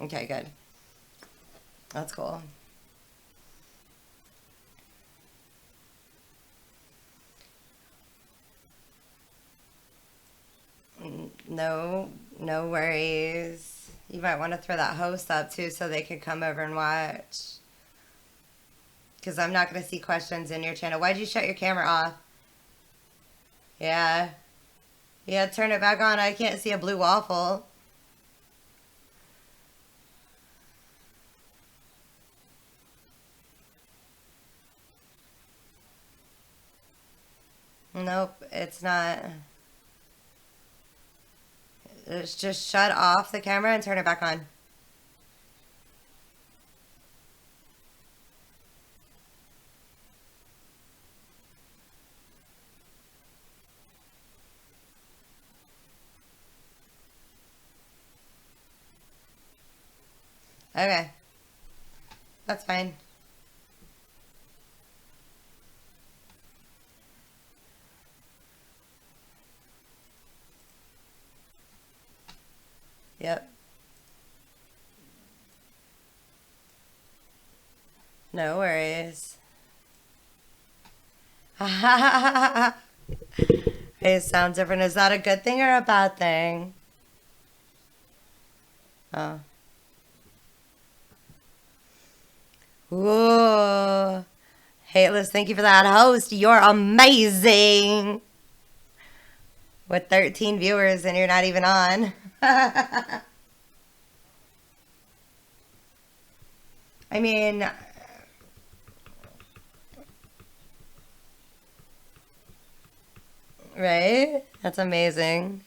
Okay, good. That's cool. No, no worries. You might want to throw that host up too so they could come over and watch. Because I'm not going to see questions in your channel. Why'd you shut your camera off? Yeah. Yeah, turn it back on. I can't see a blue waffle. Nope, it's not. It's just shut off the camera and turn it back on. Okay. That's fine. Yep. No worries. It sounds different. Is that a good thing or a bad thing? Oh. Ooh. Hey, Liz, thank you for that host. You're amazing. With 13 viewers and you're not even on. I mean, right? That's amazing.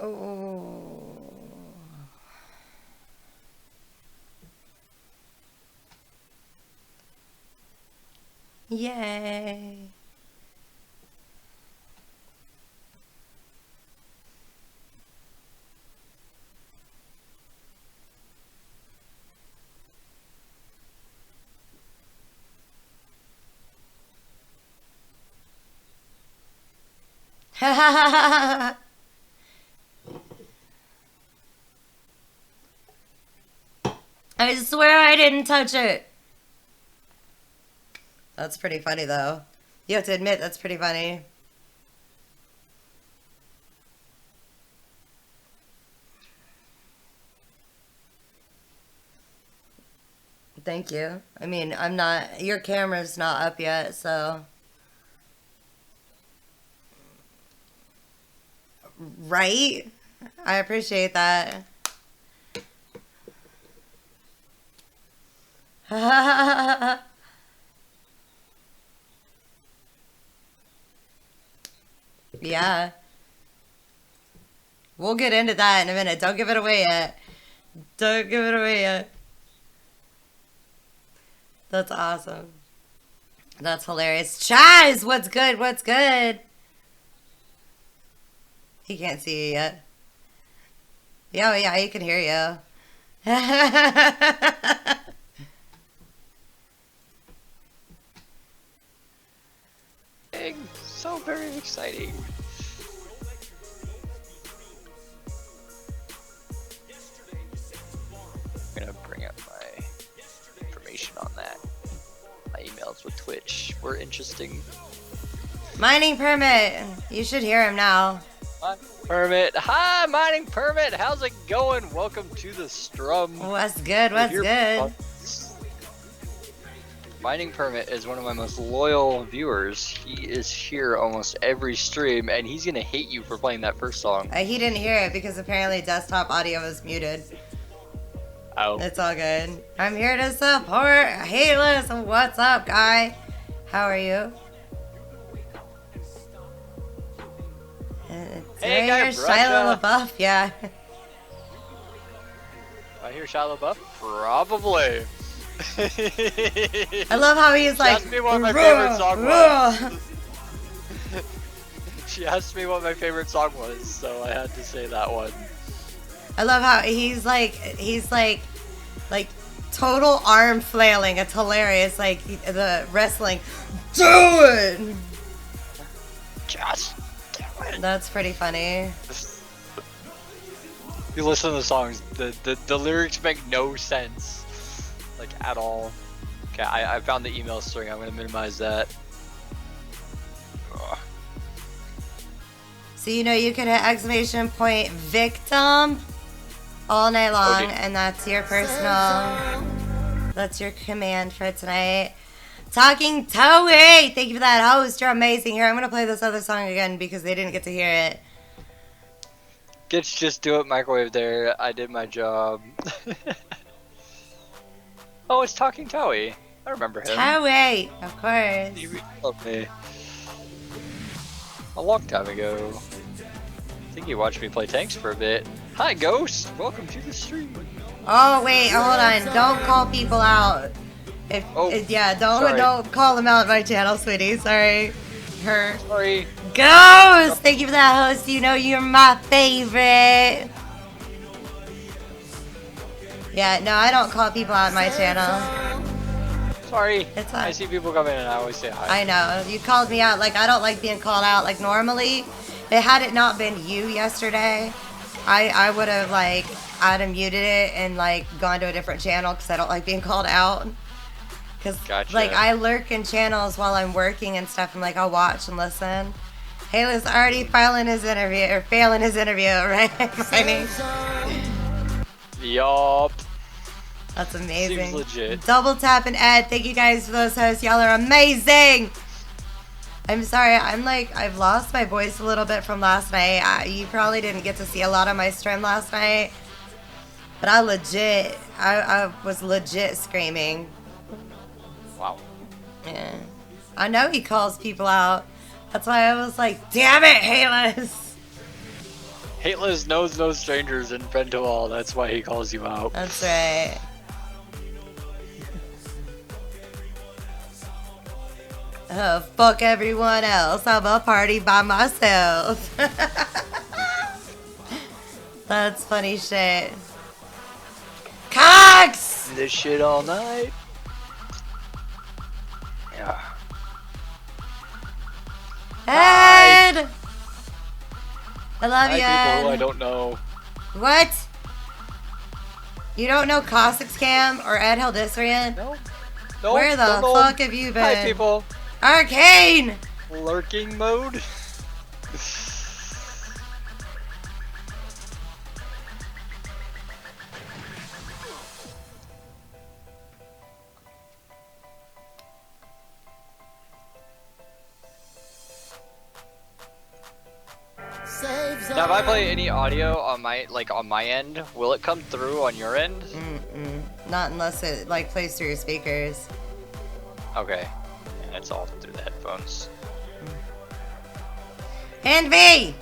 Oh. Yay. I swear I didn't touch it. That's pretty funny, though. You have to admit, that's pretty funny. Thank you. I mean, I'm not... Your camera's not up yet, so... Right? I appreciate that. Yeah. We'll get into that in a minute. Don't give it away yet. Don't give it away yet. That's awesome. That's hilarious. Chaz, what's good? What's good? He can't see you yet. Yeah, yeah, he can hear you. So very exciting. I'm gonna bring up my information on that. My emails with Twitch were interesting. Mining Permit. You should hear him now. Permit. Hi, Mining Permit. How's it going? Welcome to the Strum. What's good? What's good? Mining Permit is one of my most loyal viewers. He is here almost every stream, and he's gonna hate you for playing that first song. He didn't hear it because apparently desktop audio was muted. Oh. It's all good. I'm here to support. Hey, Liz, what's up, guy? How are you? Hey, guy, Shia LaBeouf, yeah. I hear Shia LaBeouf? Probably. I love how he's like. She asked me what my favorite song was. She asked me what my favorite song was, so I had to say that one. I love how he's like total arm flailing. It's hilarious. Like the wrestling. Do it. Just do it. That's pretty funny. You listen to the songs, the lyrics make no sense, like at all. Okay, I found the email string. I'm gonna minimize that. Ugh. So you know you can hit exclamation point victim all night long, Okay. and that's your personal. That's your command for tonight. Talking Toey, thank you for that host. You're amazing. Here, I'm gonna play this other song again because they didn't get to hear it. Gets just do it microwave there. I did my job. Oh, it's Talking Towie. I remember him. Toey, of course. He really loved me. A long time ago. I think he watched me play tanks for a bit. Hi, Ghost. Welcome to the stream. Oh wait, hold on. Don't call people out. Yeah, sorry. don't call them out on my channel, sweetie. Sorry. Her. Sorry. Ghost! Thank you for that host. You know you're my favorite. Yeah, no, I don't call people out on my channel. Sorry. It's I fine. see people come in and I always say hi. I know. You called me out. Like, I don't like being called out. Like, normally, had it not been you yesterday, I would have, like, I'd have muted it and, like, gone to a different channel because I don't like being called out. Because, Gotcha. like, I lurk in channels while I'm working and stuff, and, like, I'll watch and listen. Haley's already failing his interview, right? Funny. Yup. That's amazing. Seems legit. Double Tap and Ed, thank you guys for those hosts. Y'all are amazing. I'm sorry, I've lost my voice a little bit from last night. You probably didn't get to see a lot of my stream last night, but I was legit screaming. Wow. Yeah. I know he calls people out. That's why I was like, damn it, Hayless. Hateless knows no strangers and friend to all. That's why he calls you out. That's right. Oh, fuck everyone else. I'm a party by myself. That's funny shit. Cox! This shit all night. Yeah. Ed! I love Hi, you, people who I Ed. don't know. What? You don't know Cossack Scam or Ed Haldisrian? No. No. Where the don't know. fuck have you been? Hi, people. Arcane! Lurking mode. Now, if I play any audio on my end, will it come through on your end? Mm-mm. Not unless it like plays through your speakers. Okay. Yeah, it's all through the headphones. And V!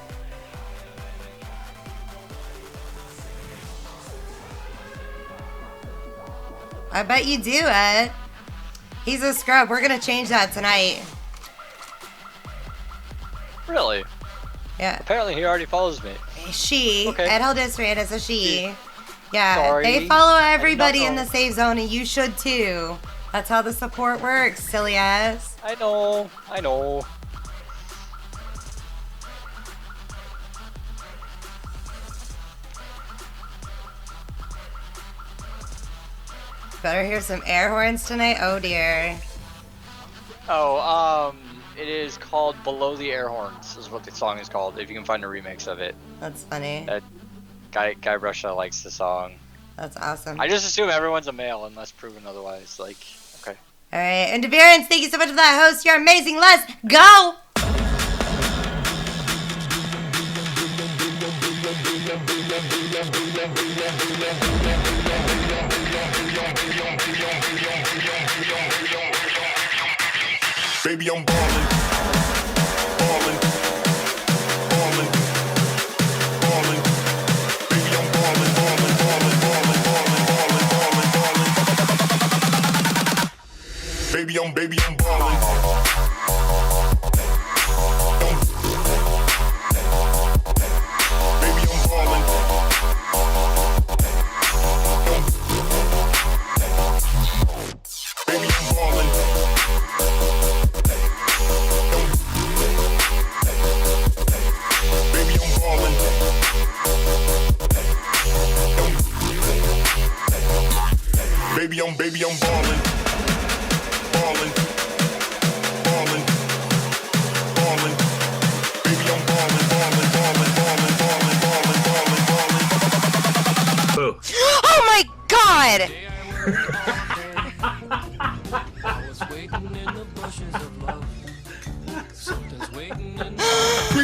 I bet you do, Ed. He's a scrub. We're gonna change that tonight. Really? Yeah. Apparently, he already follows me. She. Okay. Ed Haldisrian is a she. Yeah. Sorry. They follow everybody I in know. the safe zone, and you should too. That's how the support works, silly ass. I know. I know. Better hear some air horns tonight. Oh dear. Oh, it is called Below the Air Horns, is what the song is called, if you can find a remix of it. That's funny. That Guybrush likes the song. That's awesome. I just assume everyone's a male unless proven otherwise. Like, okay. All right, and DeVerance, thank you so much for that host. You're amazing. Let's go. Baby, I'm ballin', ballin', ballin', ballin'. Baby, I'm ballin', ballin', ballin', ballin', ballin', ballin', ballin', ballin'. Baby, I'm ballin'. Baby, I'm ballin'. Baby, I'm ballin'. Bring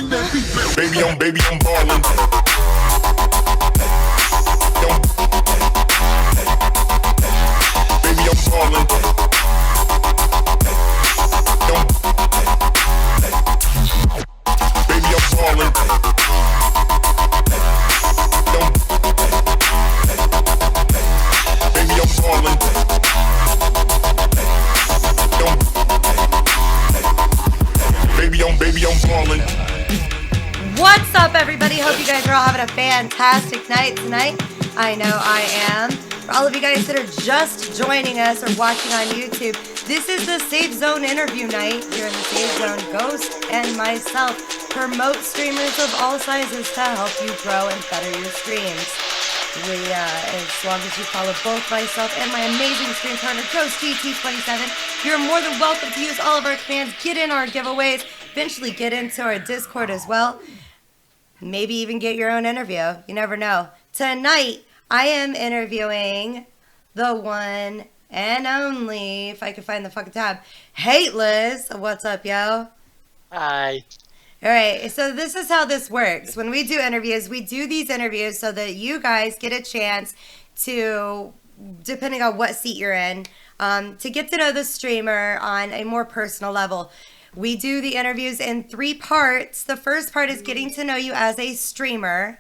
that beat back. Baby, I'm ballin'. Baby, I'm ballin'. Baby, I'm ballin'. Baby, I'm ballin'. Baby, I'm ballin'. What's up, everybody? Hope you guys are all having a fantastic night tonight. I know I am. For all of you guys that are just joining us or watching on YouTube, this is the Safe Zone interview night here in the Safe Zone. Ghost and myself promote streamers of all sizes to help you grow and better your streams. As long as you follow both myself and my amazing stream partner, Ghost GT27, you're more than welcome to use all of our commands, get in our giveaways, eventually get into our Discord as well. Maybe even get your own interview. You never know. Tonight, I am interviewing the one and only, if I can find the fucking tab, Hateless. What's up, yo? Hi. All right, so this is how this works. When we do interviews, we do these interviews so that you guys get a chance to, depending on what seat you're in, to get to know the streamer on a more personal level. We do the interviews in 3 parts. The first part is getting to know you as a streamer.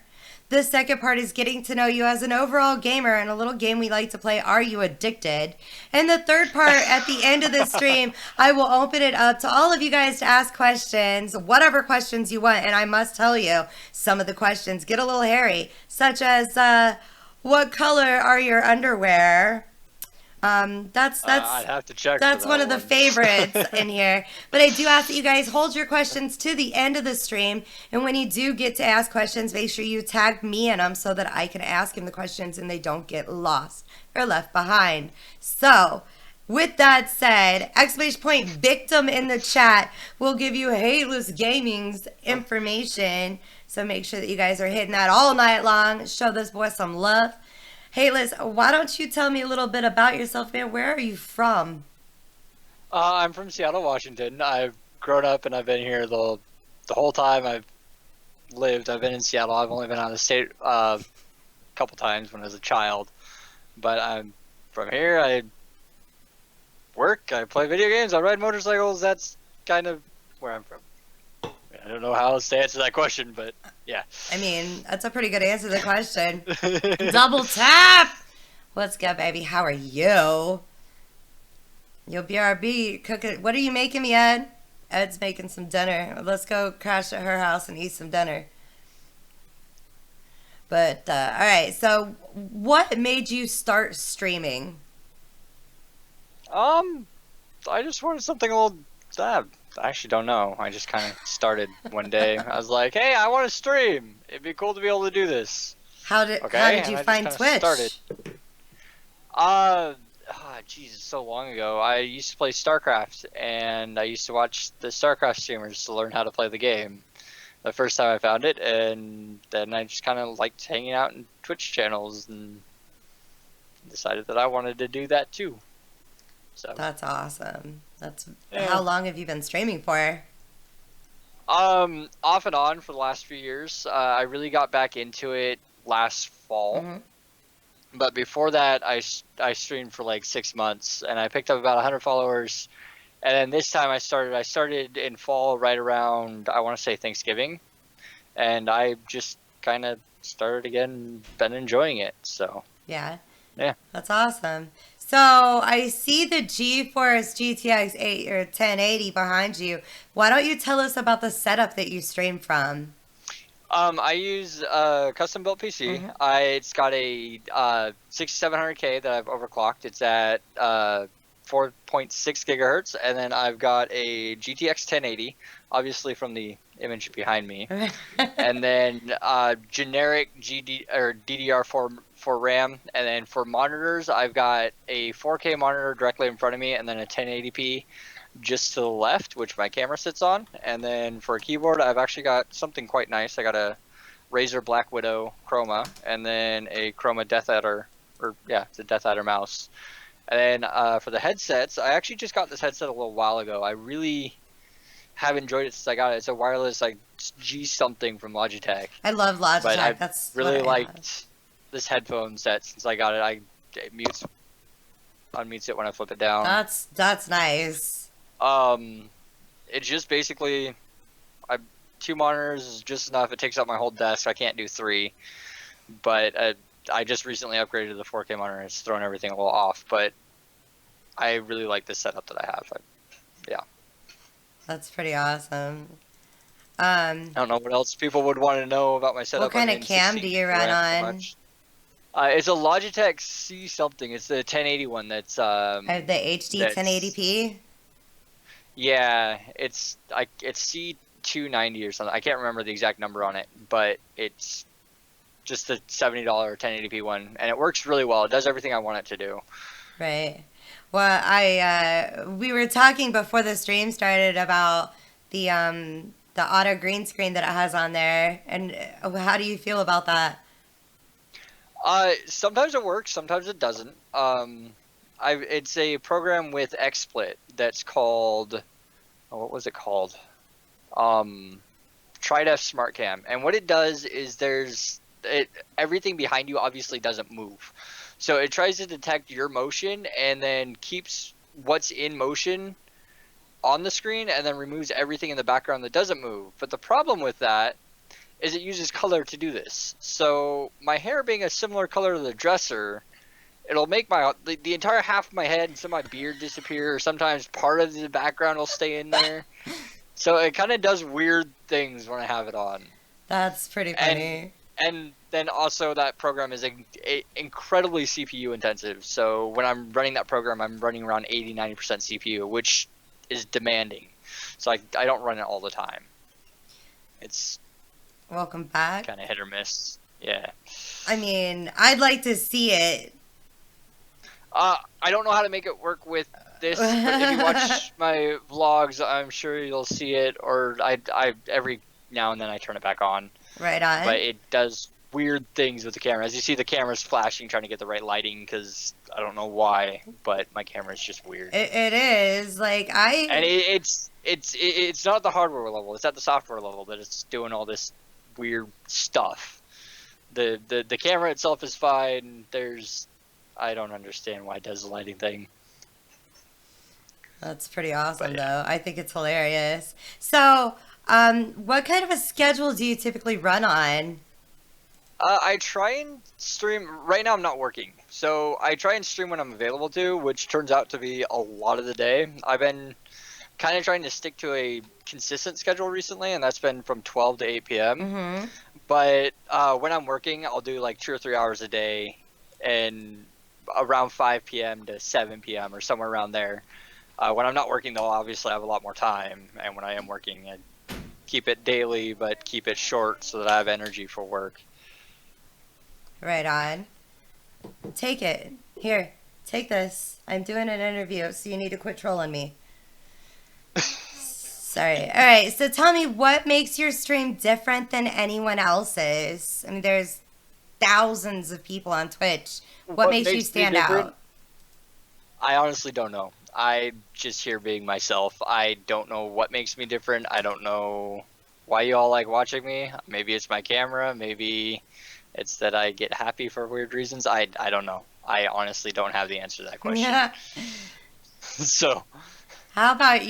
The second part is getting to know you as an overall gamer and a little game we like to play, Are You Addicted? And the third part, at the end of the stream, I will open it up to all of you guys to ask questions, whatever questions you want. And I must tell you, some of the questions get a little hairy, such as, what color are your underwear? I'd have to check. That's for that one of the favorites in here. But I do ask that you guys hold your questions to the end of the stream. And when you do get to ask questions, make sure you tag me in them so that I can ask him the questions and they don't get lost or left behind. So, with that said, exclamation point victim in the chat will give you Hateless Gaming's information. So make sure that you guys are hitting that all night long. Show this boy some love. Hey Liz, why don't you tell me a little bit about yourself, man? Where are you from? I'm from Seattle, Washington. I've grown up and I've been here the whole time I've lived. I've been in Seattle. I've only been out of the state a couple times when I was a child. But I'm from here. I work. I play video games. I ride motorcycles. That's kind of where I'm from. I don't know how else to answer that question, but yeah. I mean, that's a pretty good answer to the question. Double tap! What's good, baby? How are you? Yo, BRB, cooking. What are you making me, Ed? Ed's making some dinner. Let's go crash at her house and eat some dinner. But, alright, so what made you start streaming? I just wanted something a little sad. I actually don't know. I just kind of started one day. I was like, hey, I want to stream. It'd be cool to be able to do this. How did you find Twitch? Jesus, so long ago. I used to play StarCraft, and I used to watch the StarCraft streamers to learn how to play the game. The first time I found it, and then I just kind of liked hanging out in Twitch channels, and decided that I wanted to do that too. So that's awesome. How long have you been streaming for? Off and on for the last few years. I really got back into it last fall. Mm-hmm. But before that, I streamed for like 6 months, and I picked up about 100 followers. And then this time I started in fall right around, I want to say Thanksgiving. And I just kind of started again and been enjoying it. So yeah. That's awesome. So I see the GeForce GTX 1080 behind you. Why don't you tell us about the setup that you stream from? I use a custom built PC. Mm-hmm. It's got a 6700K that I've overclocked. It's at 4.6 gigahertz, and then I've got a GTX 1080, obviously from the image behind me, and then generic DDR4 for RAM, and then for monitors, I've got a 4K monitor directly in front of me, and then a 1080p just to the left, which my camera sits on. And then for a keyboard, I've actually got something quite nice. I got a Razer Black Widow Chroma, and then a Chroma Death Adder, it's a Death Adder mouse. And then for the headsets, I actually just got this headset a little while ago. I really have enjoyed it since I got it. It's a wireless like G something from Logitech, I love but Logitech. I've That's what really I have. liked this headphone set since I got it. It mutes unmutes it when I flip it down. That's nice. Um, it's just basically I 2 monitors is just enough. It takes up my whole desk. I can't do 3, but I just recently upgraded to the 4K monitor. It's thrown everything a little off, but I really like this setup that I have. That's pretty awesome. I don't know what else people would want to know about my setup. What kind I of mean, cam 16 do you gig run RAM pretty on? much. It's a Logitech C something. It's the 1080 one. The HD That's 1080p. yeah. It's C290 or something. I can't remember the exact number on it, but it's just the $70 1080p one, and it works really well. It does everything I want it to do. Right. Well, we were talking before the stream started about the auto green screen that it has on there, and how do you feel about that? Sometimes it works, sometimes it doesn't. It's a program with XSplit that's called, what was it called? TriDef SmartCam, and what it does is everything behind you obviously doesn't move, so it tries to detect your motion and then keeps what's in motion on the screen and then removes everything in the background that doesn't move. But the problem with that is it uses color to do this. So my hair being a similar color to the dresser, it'll make the entire half of my head and some of my beard disappear, or sometimes part of the background will stay in there. So it kind of does weird things when I have it on. That's pretty funny. And then also that program is incredibly CPU intensive. So when I'm running that program, I'm running around 80-90% CPU, which is demanding. So I don't run it all the time. It's Welcome back. kind of hit or miss. Yeah. I mean, I'd like to see it. I don't know how to make it work with this, but if you watch my vlogs, I'm sure you'll see it. Or I every now and then I turn it back on. Right on. But it does weird things with the camera. As you see, the camera's flashing, trying to get the right lighting, because I don't know why, but my camera's just weird. It is like And it's not at the hardware level; it's at the software level that it's doing all this weird stuff. The camera itself is fine. I don't understand why it does the lighting thing. That's pretty awesome, But, though. I think it's hilarious. So, what kind of a schedule do you typically run on? I try and stream. Right now, I'm not working, so I try and stream when I'm available to, which turns out to be a lot of the day. I've been kind of trying to stick to a consistent schedule recently, and that's been from 12 to 8 p.m. Mm-hmm. But when I'm working, I'll do like 2 or 3 hours a day, and around 5 p.m. to 7 p.m. or somewhere around there. When I'm not working, though, obviously I have a lot more time, and when I am working, I keep it daily, but keep it short so that I have energy for work. Right on. Take it. Here, take this. I'm doing an interview, so you need to quit trolling me. Sorry. All right, so tell me, what makes your stream different than anyone else's? I mean, there's thousands of people on Twitch. What makes you me stand different? out? I honestly don't know. I'm just here being myself. I don't know what makes me different. I don't know why you all like watching me. Maybe it's my camera. Maybe it's that I get happy for weird reasons. I don't know. I honestly don't have the answer to that question. Yeah. So, How about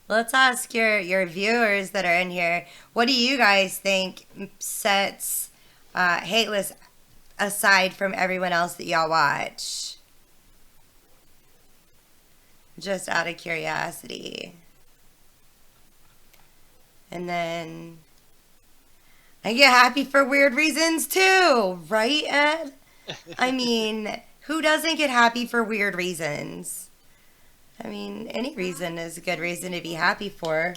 let's ask your viewers that are in here, what do you guys think sets Hateless aside from everyone else that y'all watch? Just out of curiosity. And then I get happy for weird reasons too, right, Ed? I mean, who doesn't get happy for weird reasons? I mean, any reason is a good reason to be happy for.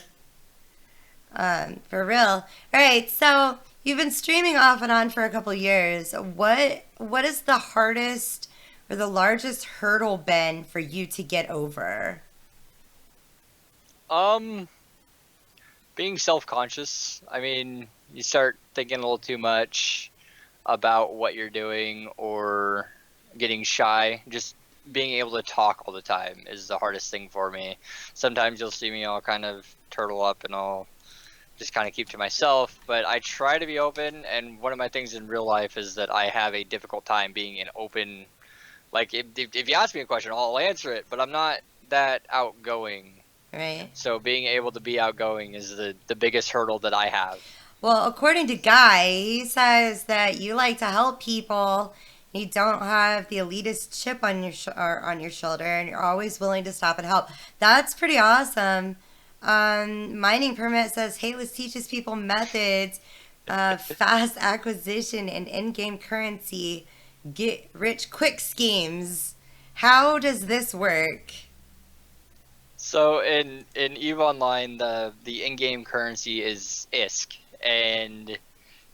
For real. All right, so you've been streaming off and on for a couple years. What is the hardest or the largest hurdle been for you to get over? being self-conscious. I mean, you start thinking a little too much about what you're doing or getting shy. Just being able to talk all the time is the hardest thing for me. Sometimes you'll see me all kind of turtle up and I'll just kind of keep to myself, but I try to be open. And one of my things in real life is that I have a difficult time being an open, like if you ask me a question, I'll answer it, but I'm not that outgoing. Right. So being able to be outgoing is the biggest hurdle that I have. Well, according to Guy, he says that you like to help people. You don't have the elitist chip on your or on your shoulder, and you're always willing to stop and help. That's pretty awesome. Mining Permit says Hayless teaches people methods, fast acquisition, and in-game currency, get rich quick schemes. How does this work? So in EVE Online, the in-game currency is ISK, and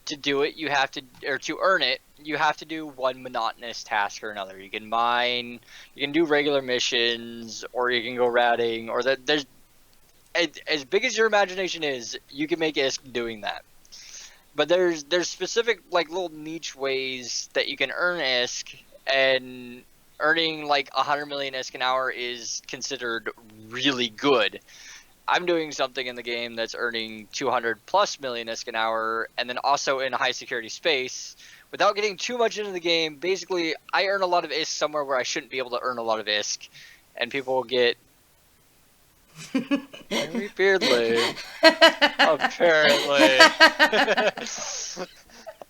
to do it, you have to, or to earn it, you have to do one monotonous task or another. You can mine, you can do regular missions, or you can go routing, or there's as big as your imagination is, you can make ISK doing that. But there's specific like little niche ways that you can earn ISK, and earning like 100 million ISK an hour is considered really good. I'm doing something in the game that's earning 200 plus million ISK an hour, and then also in a high security space. Without getting too much into the game, basically I earn a lot of ISK somewhere where I shouldn't be able to earn a lot of ISK, and people will get very weirdly. Apparently.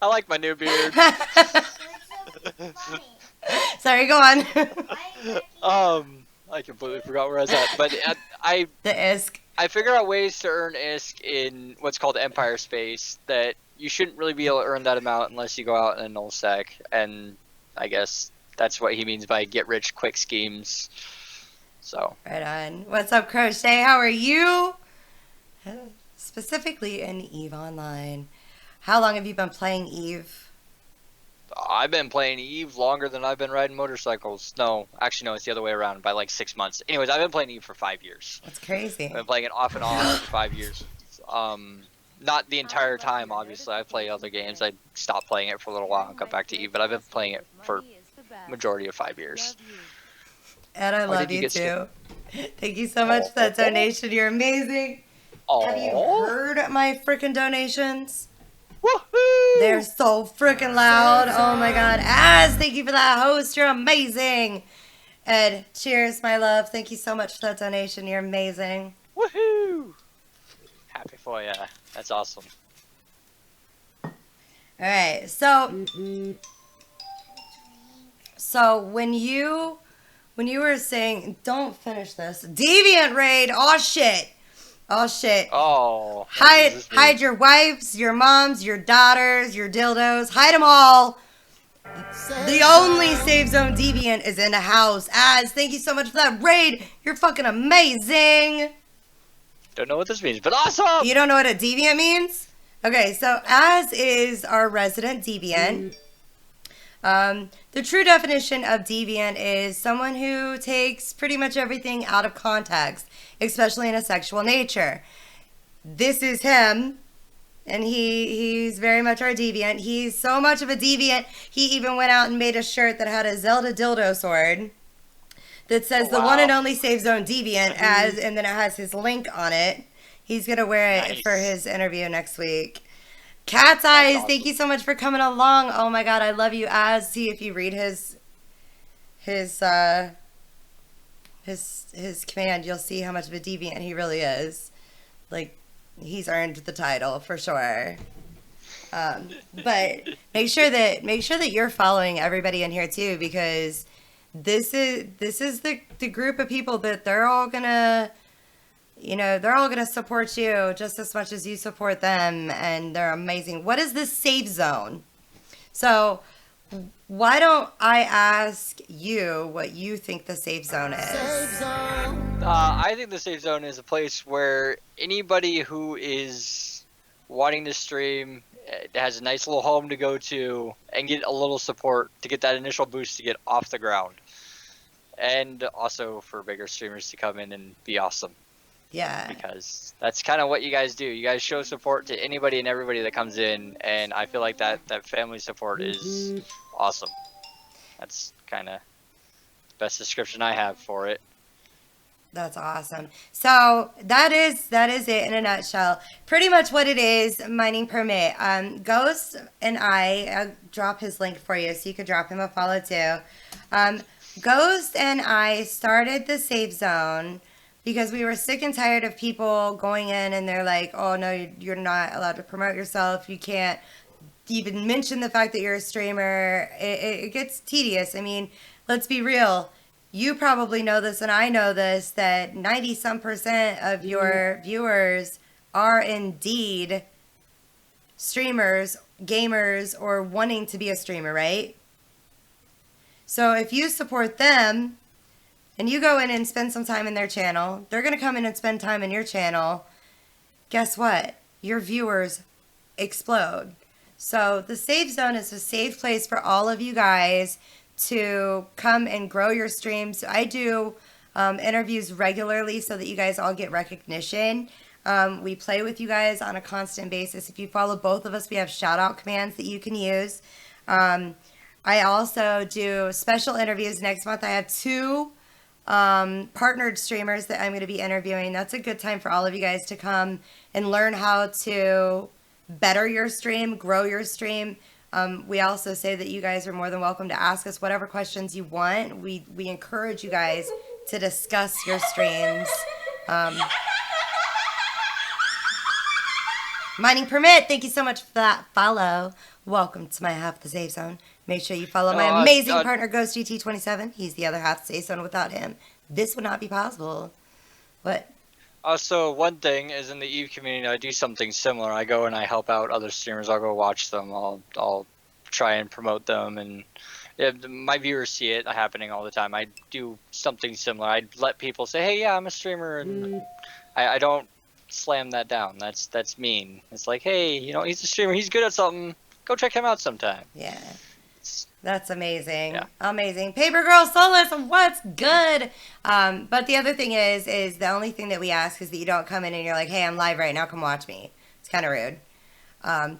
I like my new beard. Sorry, go on. I completely forgot where I was at, but I The ISK. I figure out ways to earn ISK in what's called Empire Space that you shouldn't really be able to earn that amount unless you go out in a nullsec, and I guess that's what he means by get rich quick schemes. So. Right on. What's up, Crochet? How are you? Specifically in EVE Online. How long have you been playing EVE? I've been playing EVE longer than I've been riding motorcycles. No, actually, no, it's the other way around by like 6 months. Anyways, I've been playing EVE for 5 years. That's crazy. I've been playing it off and on for 5 years. Not the entire time, obviously. I play other games. I stopped playing it for a little while and got back to EVE, but I've been playing it for majority of 5 years. And I love you too. Thank you so much for that donation. You're amazing. Have you heard my freaking donations? Woohoo! They're so freaking loud. Oh my god. Az, thank you for that host. You're amazing. Ed, cheers, my love. Thank you so much for that donation. You're amazing. Woohoo! Happy for ya. That's awesome. All right. So when you were saying, don't finish this, Deviant Raid, oh shit. Oh. Hide your wives, your moms, your daughters, your dildos. Hide them all. The only safe zone deviant is in the house. Az, thank you so much for that raid. You're fucking amazing. Don't know what this means, but awesome! You don't know what a deviant means? Okay, so Az is our resident deviant. The true definition of deviant is someone who takes pretty much everything out of context, especially in a sexual nature. This is him, and he's very much our deviant. He's so much of a deviant, he even went out and made a shirt that had a Zelda dildo sword that says the one and only Safe Zone Deviant, and then it has his link on it. He's going to wear it for his interview next week. Cat's Eyes, awesome. Thank you so much for coming along. Oh my god, I love you, Az. See if you read his command, you'll see how much of a deviant he really is. Like, he's earned the title for sure. But make sure that you're following everybody in here too, because this is the group of people that they're all gonna support you just as much as you support them, and they're amazing. What is this safe zone? So why don't I ask you what you think the safe zone is? I think the safe zone is a place where anybody who is wanting to stream has a nice little home to go to and get a little support to get that initial boost to get off the ground. And also for bigger streamers to come in and be awesome. Yeah. Because that's kind of what you guys do. You guys show support to anybody and everybody that comes in, and I feel like that family support is awesome. That's kind of best description I have for it. That's awesome. So that is it in a nutshell. Pretty much what it is, mining permit. Ghost and I'll drop his link for you so you could drop him a follow too. Ghost and I started the Safe Zone because we were sick and tired of people going in and they're like, oh no, you're not allowed to promote yourself. You can't even mention the fact that you're a streamer. It gets tedious. I mean, let's be real. You probably know this, and I know this, that 90-some% of your viewers are indeed streamers, gamers, or wanting to be a streamer, right? So if you support them, and you go in and spend some time in their channel, they're going to come in and spend time in your channel. Guess what? Your viewers explode. So the Safe Zone is a safe place for all of you guys to come and grow your streams. I do interviews regularly so that you guys all get recognition. We play with you guys on a constant basis. If you follow both of us, we have shout out commands that you can use. I also do special interviews. Next month I have 2 partnered streamers that I'm going to be interviewing. That's a good time for all of you guys to come and learn how to better your stream, grow your stream. We also say that you guys are more than welcome to ask us whatever questions you want. We encourage you guys to discuss your streams. Mining Permit, thank you so much for that follow. Welcome to my half of the Safe Zone. Make sure you follow my amazing partner, Ghost GT27. He's the other half of the Safe Zone. Without him, this would not be possible. What? Also, one thing is in the EVE community, I do something similar. I go and I help out other streamers. I'll go watch them. I'll try and promote them, and my viewers see it happening all the time. I do something similar. I let people say, "Hey, yeah, I'm a streamer," and I don't slam that down. That's mean. It's like, hey, he's a streamer. He's good at something. Go check him out sometime. Yeah. That's amazing. Yeah. Amazing. Paper Girl Solus, what's good? But the other thing is the only thing that we ask is that you don't come in and you're like, hey, I'm live right now, come watch me. It's kind of rude.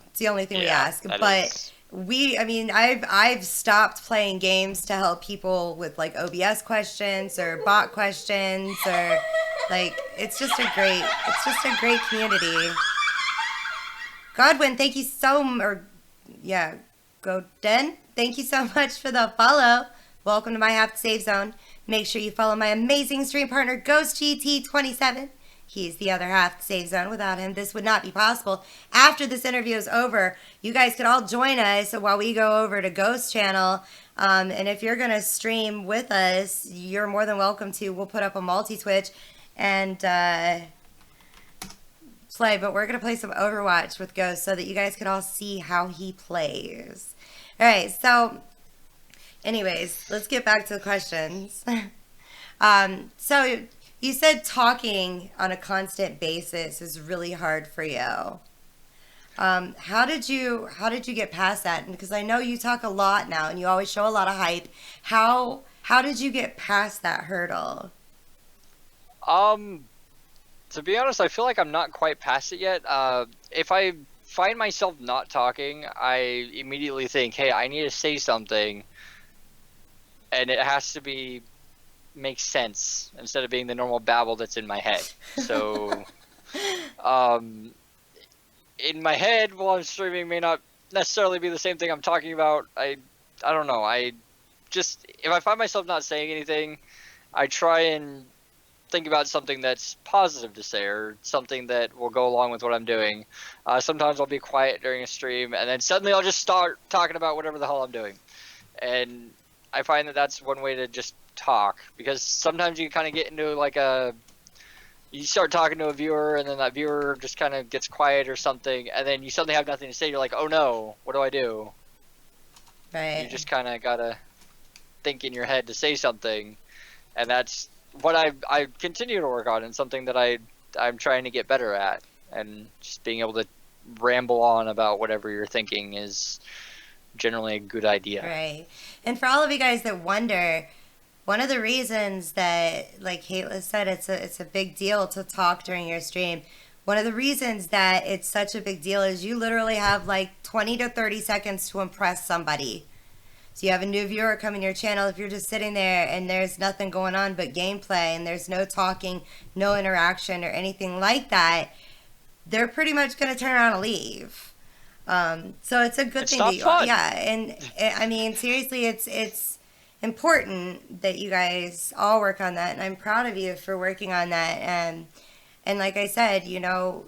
It's the only thing we ask. But I've stopped playing games to help people with like OBS questions or bot questions or like it's just a great community. Godwin, thank you Godden, thank you so much for the follow. Welcome to my half the Safe Zone. Make sure you follow my amazing stream partner, Ghost GT27. He's the other half of the Safe Zone. Without him, this would not be possible. After this interview is over, you guys could all join us while we go over to Ghost channel. And if you're going to stream with us, you're more than welcome to. We'll put up a multi-Twitch and play. But we're going to play some Overwatch with Ghost so that you guys can all see how he plays. All right, so anyways, let's get back to the questions. So you said talking on a constant basis is really hard for you. How did you get past that? Because I know you talk a lot now and you always show a lot of hype. How did you get past that hurdle? To be honest, I feel like I'm not quite past it yet. If I find myself not talking, I immediately think, hey, I need to say something, and it has to make sense instead of being the normal babble that's in my head. So in my head while I'm streaming may not necessarily be the same thing I'm talking about. I don't know. If I find myself not saying anything, I try and think about something that's positive to say or something that will go along with what I'm doing. Sometimes I'll be quiet during a stream and then suddenly I'll just start talking about whatever the hell I'm doing. And I find that that's one way to just talk, because sometimes you kind of get into you start talking to a viewer and then that viewer just kind of gets quiet or something, and then you suddenly have nothing to say. You're like, oh no, what do I do? Right. You just kind of gotta think in your head to say something, and that's what I continue to work on, and something that I'm trying to get better at. And just being able to ramble on about whatever you're thinking is generally a good idea. Right. And for all of you guys that wonder, one of the reasons that, like Caitlin said, it's a big deal to talk during your stream. One of the reasons that it's such a big deal is you literally have like 20 to 30 seconds to impress somebody. So you have a new viewer coming to your channel. If you're just sitting there and there's nothing going on but gameplay and there's no talking, no interaction or anything like that, they're pretty much going to turn around and leave. So it's a good It's thing not that fun. yeah, and I mean seriously, it's important that you guys all work on that, and I'm proud of you for working on that. And like I said, you know,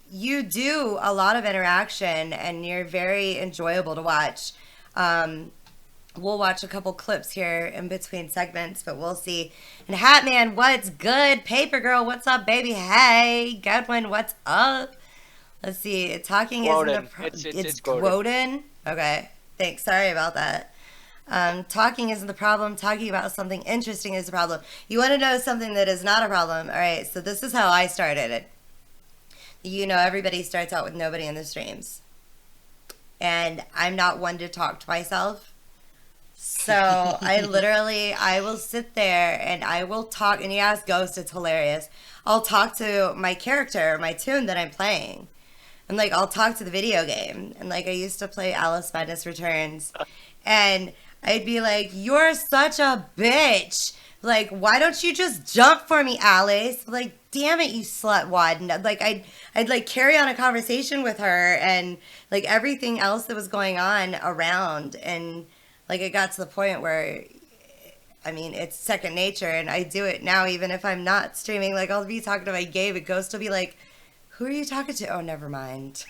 you do a lot of interaction, and you're very enjoyable to watch. We'll watch a couple clips here in between segments, but we'll see. And Hatman, what's good? Paper Girl, what's up, baby? Hey, Godwin, what's up? Let's see. Talking isn't a Quoten. it's Quoten. quoted. Okay, thanks. Sorry about that. Talking isn't the problem. Talking about something interesting is the problem. You want to know something that is not a problem? All right. So this is how I started it. You know, everybody starts out with nobody in the streams, and I'm not one to talk to myself. So I will sit there and I will talk. And you ask Ghost, it's hilarious. I'll talk to my character, my tune that I'm playing. And like I'll talk to the video game. And like I used to play Alice Madness Returns. And I'd be like, "You're such a bitch. Like, why don't you just jump for me, Alice? Like, damn it, you slut wad." And like I'd like carry on a conversation with her and like everything else that was going on around. And like it got to the point where I mean, it's second nature, and I do it now even if I'm not streaming. Like, I'll be talking to my game, and Ghost will be like, "Who are you talking to?" "Oh, never mind."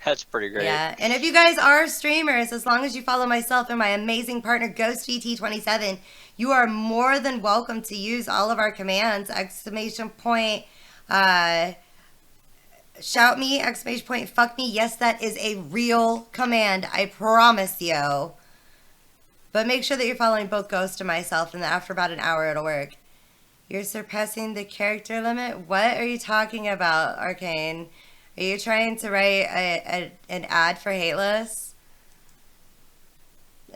That's pretty great. Yeah, and if you guys are streamers, as long as you follow myself and my amazing partner, GhostVT27, you are more than welcome to use all of our commands, ! Shout me, ! Fuck me. Yes, that is a real command, I promise you. But make sure that you're following both Ghost and myself, and after about an hour it'll work. You're surpassing the character limit? What are you talking about, Arcane? Are you trying to write an ad for Hateless?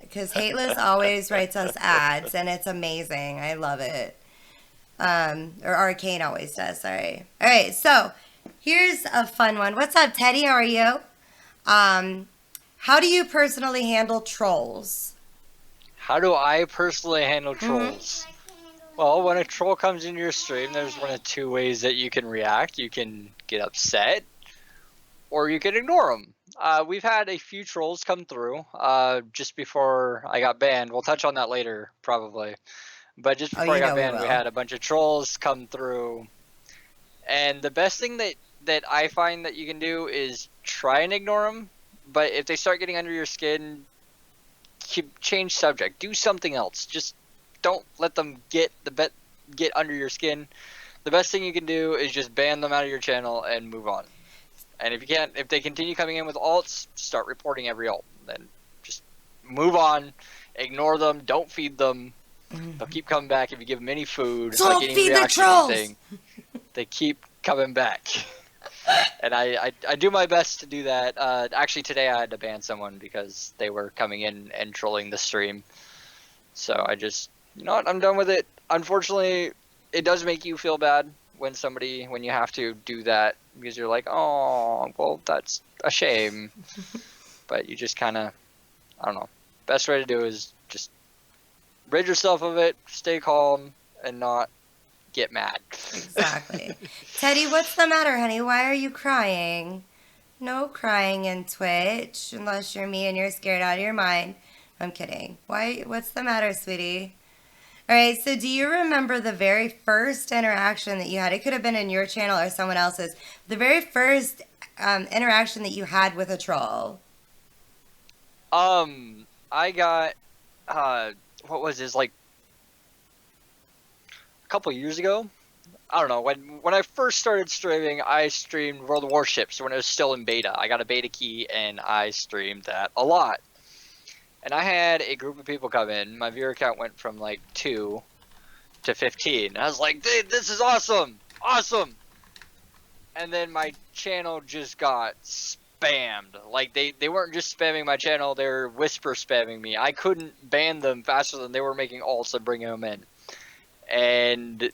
Because Hateless always writes us ads, and it's amazing. I love it. Or Arcane always does, sorry. All right, so here's a fun one. What's up, Teddy? How are you? How do you personally handle trolls? How do I personally handle trolls? Well, when a troll comes into your stream, there's one of two ways that you can react. You can get upset, or you can ignore them. We've had a few trolls come through just before I got banned. We'll touch on that later, probably. But just before I got banned, we had a bunch of trolls come through. And the best thing that I find that you can do is try and ignore them. But if they start getting under your skin, change subject. Do something else. Just don't let them get under your skin. The best thing you can do is just ban them out of your channel and move on. And if they continue coming in with alts, start reporting every alt. Then just move on, ignore them, don't feed them. They'll keep coming back if you give them any food, don't like any feed the trolls. Anything. They keep coming back. And I do my best to do that. Actually, today I had to ban someone because they were coming in and trolling the stream. So I just, you know what, I'm done with it. Unfortunately, it does make you feel bad when you have to do that, because you're like, oh, well, that's a shame. But you just kind of, I don't know. Best way to do is just rid yourself of it, stay calm, and not get mad. Exactly. Teddy, what's the matter, honey? Why are you crying? No crying in Twitch, unless you're me and you're scared out of your mind. I'm kidding. Why? What's the matter, sweetie? All right, so do you remember the very first interaction that you had? It could have been in your channel or someone else's. The very first interaction that you had with a troll. I got, what was this, like, a couple years ago? I don't know, when I first started streaming, I streamed World of Warships when it was still in beta. I got a beta key, and I streamed that a lot. And I had a group of people come in. My viewer count went from like 2 to 15. And I was like, dude, this is awesome! Awesome! And then my channel just got spammed. Like, they weren't just spamming my channel, they were whisper spamming me. I couldn't ban them faster than they were making ults and bringing them in. And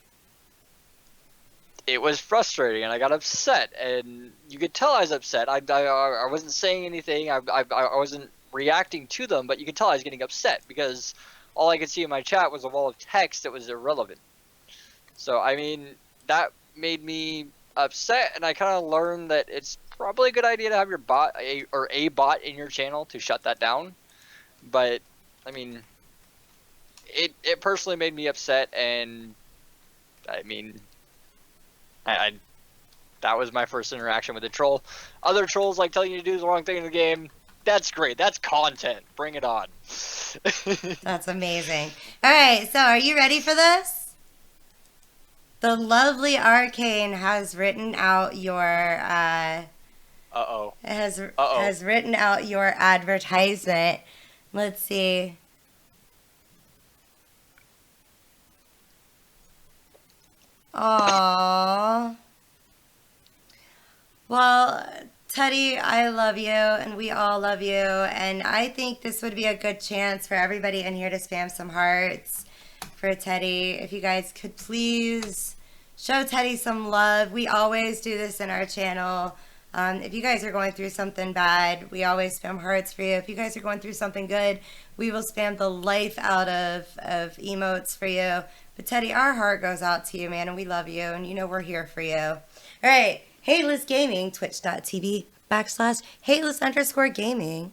it was frustrating, and I got upset. And you could tell I was upset. I wasn't saying anything. I wasn't reacting to them, but you could tell I was getting upset because all I could see in my chat was a wall of text that was irrelevant. So, I mean, that made me upset, and I kind of learned that it's probably a good idea to have your bot a bot in your channel to shut that down. But, I mean, it personally made me upset, and I mean, I that was my first interaction with a troll. Other trolls like telling you to do the wrong thing in the game. That's great. That's content. Bring it on. That's amazing. All right, so are you ready for this? The lovely Arcane has written out your Uh-oh. has written out your advertisement. Let's see. Aww. Well, Teddy, I love you, and we all love you, and I think this would be a good chance for everybody in here to spam some hearts for Teddy. If you guys could please show Teddy some love. We always do this in our channel. If you guys are going through something bad, we always spam hearts for you. If you guys are going through something good, we will spam the life out of emotes for you. But Teddy, our heart goes out to you, man, and we love you, and you know we're here for you. All right, Hateless Gaming, twitch.tv/Hateless_gaming.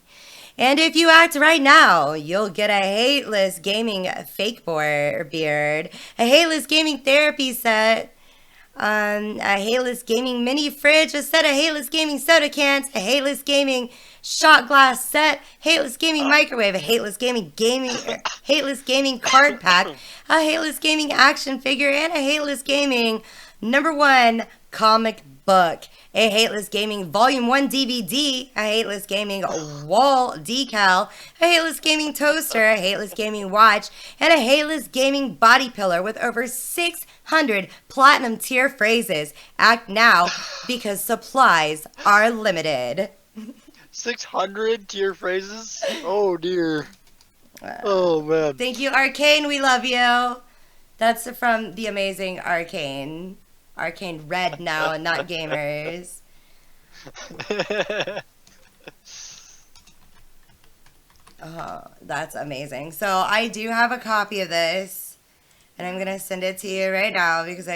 And if you act right now, you'll get a Hateless Gaming fake beard, a Hateless Gaming therapy set, a Hateless Gaming mini fridge, a set of Hateless Gaming soda cans, a Hateless Gaming shot glass set, Hateless Gaming microwave, a Hateless Gaming Hateless Gaming card pack, a Hateless Gaming action figure, and a Hateless Gaming #1 comic book, a Hateless Gaming Volume 1 DVD, a Hateless Gaming wall decal, a Hateless Gaming toaster, a Hateless Gaming watch, and a Hateless Gaming body pillow with over 600 platinum tier phrases. Act now because supplies are limited. 600 tier phrases? Oh, dear. Oh, man. Thank you, Arcane. We love you. That's from the amazing Arcane. Arcane Red now and not gamers. Oh, that's amazing. So I do have a copy of this, and I'm gonna send it to you right now because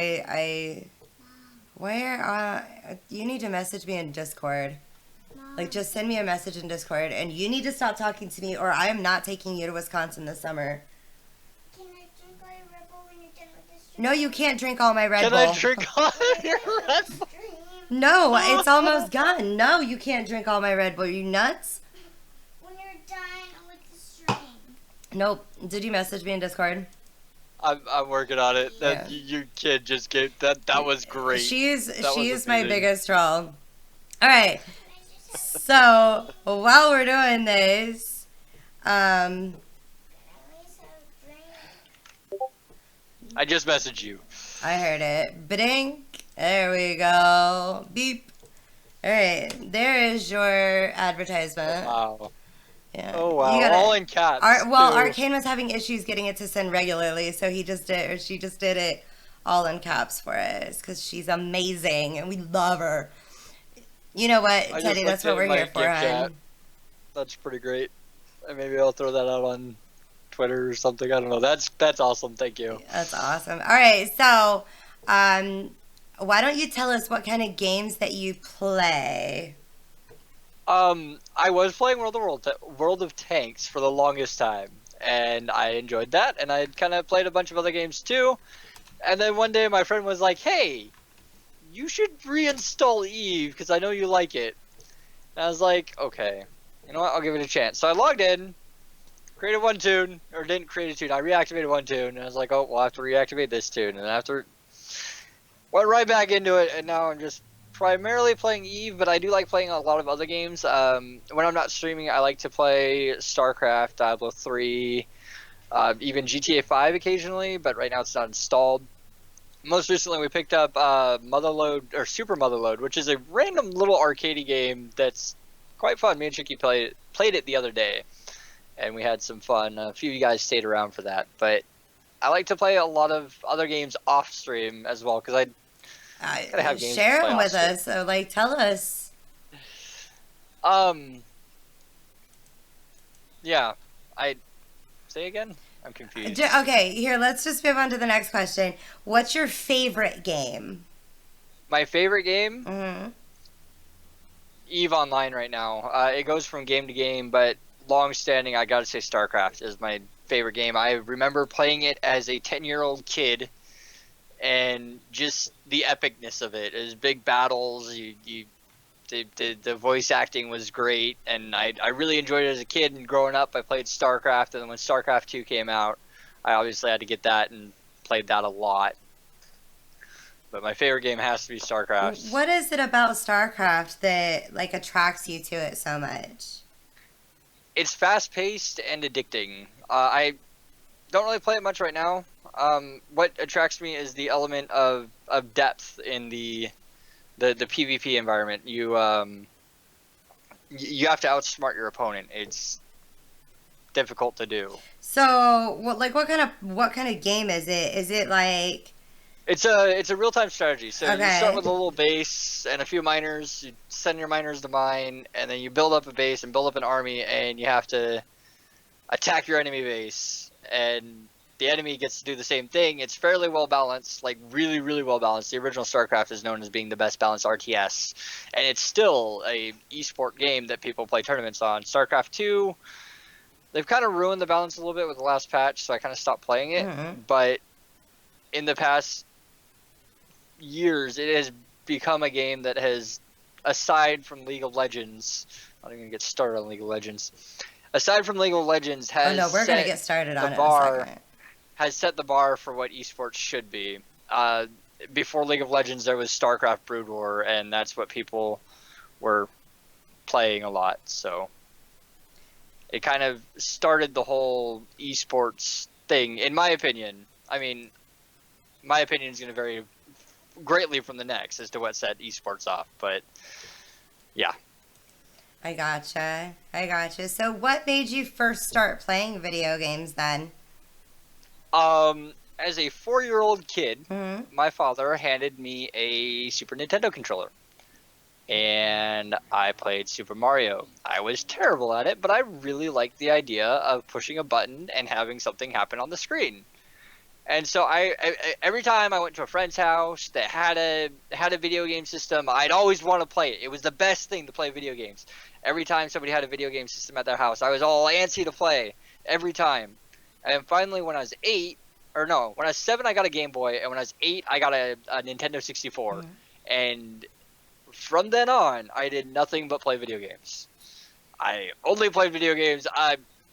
you need to message me in Discord. Like, just send me a message in Discord, and you need to stop talking to me, or I am not taking you to Wisconsin this summer. Can I drink all your Red Bull when you're done with this stream? No, you can't drink all my Red Can Bull. I drink all your Red Bull? Stream. No, it's almost gone. No, you can't drink all my Red Bull. Are you nuts? When you're done with the stream. Nope. Did you message me in Discord? I'm working on it. That Yeah. you kid just gave that. That was great. She is was my amazing. biggest troll. All right. So while we're doing this, At least have a drink. I just messaged you. I heard it. Bdink. There we go. Beep. All right. There is your advertisement. Wow. Yeah. Oh wow. You gotta- All in caps. too. Arcane was having issues getting it to send regularly, so she just did it all in caps for us because she's amazing and we love her. You know what, I just Teddy? That's looked what at we're my here for, gift hon. chat. That's pretty great. And maybe I'll throw that out on Twitter or something. I don't know. That's awesome. Thank you. That's awesome. All right, so why don't you tell us what kind of games that you play? I was playing World of Tanks for the longest time, and I enjoyed that. And I kind of played a bunch of other games too. And then one day my friend was like, "Hey, you should reinstall Eve because I know you like it." And I was like, "Okay, you know what? I'll give it a chance." So I logged in, created one tune, or didn't create a tune. I reactivated one tune, and I was like, "Oh, we'll have to reactivate this tune." And after went right back into it, and now I'm just primarily playing Eve, but I do like playing a lot of other games. When I'm not streaming, I like to play StarCraft, Diablo 3, even GTA 5 occasionally, but right now it's not installed. Most recently, we picked up Motherload or Super Motherload, which is a random little arcadey game that's quite fun. Me and Chicky played it the other day, and we had some fun. A few of you guys stayed around for that, but I like to play a lot of other games off stream as well because gotta have games Share to play them off with stream. us. So, like, tell us. Yeah. I say again. I'm confused. Okay, here, let's just move on to the next question. What's your favorite game? My favorite game, Hmm. EVE Online right now. It goes from game to game, but long standing, I gotta say StarCraft is my favorite game. I remember playing it as a 10-year-old kid, and just the epicness of it. It was big battles. The voice acting was great, and I really enjoyed it as a kid. And growing up, I played StarCraft, and then when StarCraft 2 came out, I obviously had to get that and played that a lot. But my favorite game has to be StarCraft. What is it about StarCraft that like attracts you to it so much? It's fast paced and addicting. I don't really play it much right now. What attracts me is the element of depth in the PvP environment. You have to outsmart your opponent. It's difficult to do. So, what kind of game is it? Is it like It's a real time strategy. So you Okay. start with a little base and a few miners. You send your miners to mine, and then you build up a base and build up an army, and you have to attack your enemy base. And the enemy gets to do the same thing. It's fairly well balanced, like really, really well balanced. The original StarCraft is known as being the best balanced RTS, and it's still a esport game that people play tournaments on. StarCraft 2, they've kind of ruined the balance a little bit with the last patch, so I kind of stopped playing it. Mhm. But in the past years, it has become a game that has, aside from League of Legends, I'm not even gonna get started on League of Legends. Aside from League of Legends, Oh has no, we're gonna set get started the on it bar- in a second. has set the bar for what esports should be. Before League of Legends, there was StarCraft Brood War, and that's what people were playing a lot. So it kind of started the whole esports thing, in my opinion. I mean, my opinion is going to vary greatly from the next as to what set esports off, but yeah. I gotcha. So, what made you first start playing video games then? As a 4-year-old kid, Hmm. my father handed me a Super Nintendo controller, and I played Super Mario. I was terrible at it, but I really liked the idea of pushing a button and having something happen on the screen. And so every time I went to a friend's house that had a video game system, I'd always want to play it. It was the best thing to play video games. Every time somebody had a video game system at their house, I was all antsy to play every time. And finally, when I was 7, I got a Game Boy, and when I was 8, I got a Nintendo 64. Mhm. And from then on, I did nothing but play video games. I only played video games.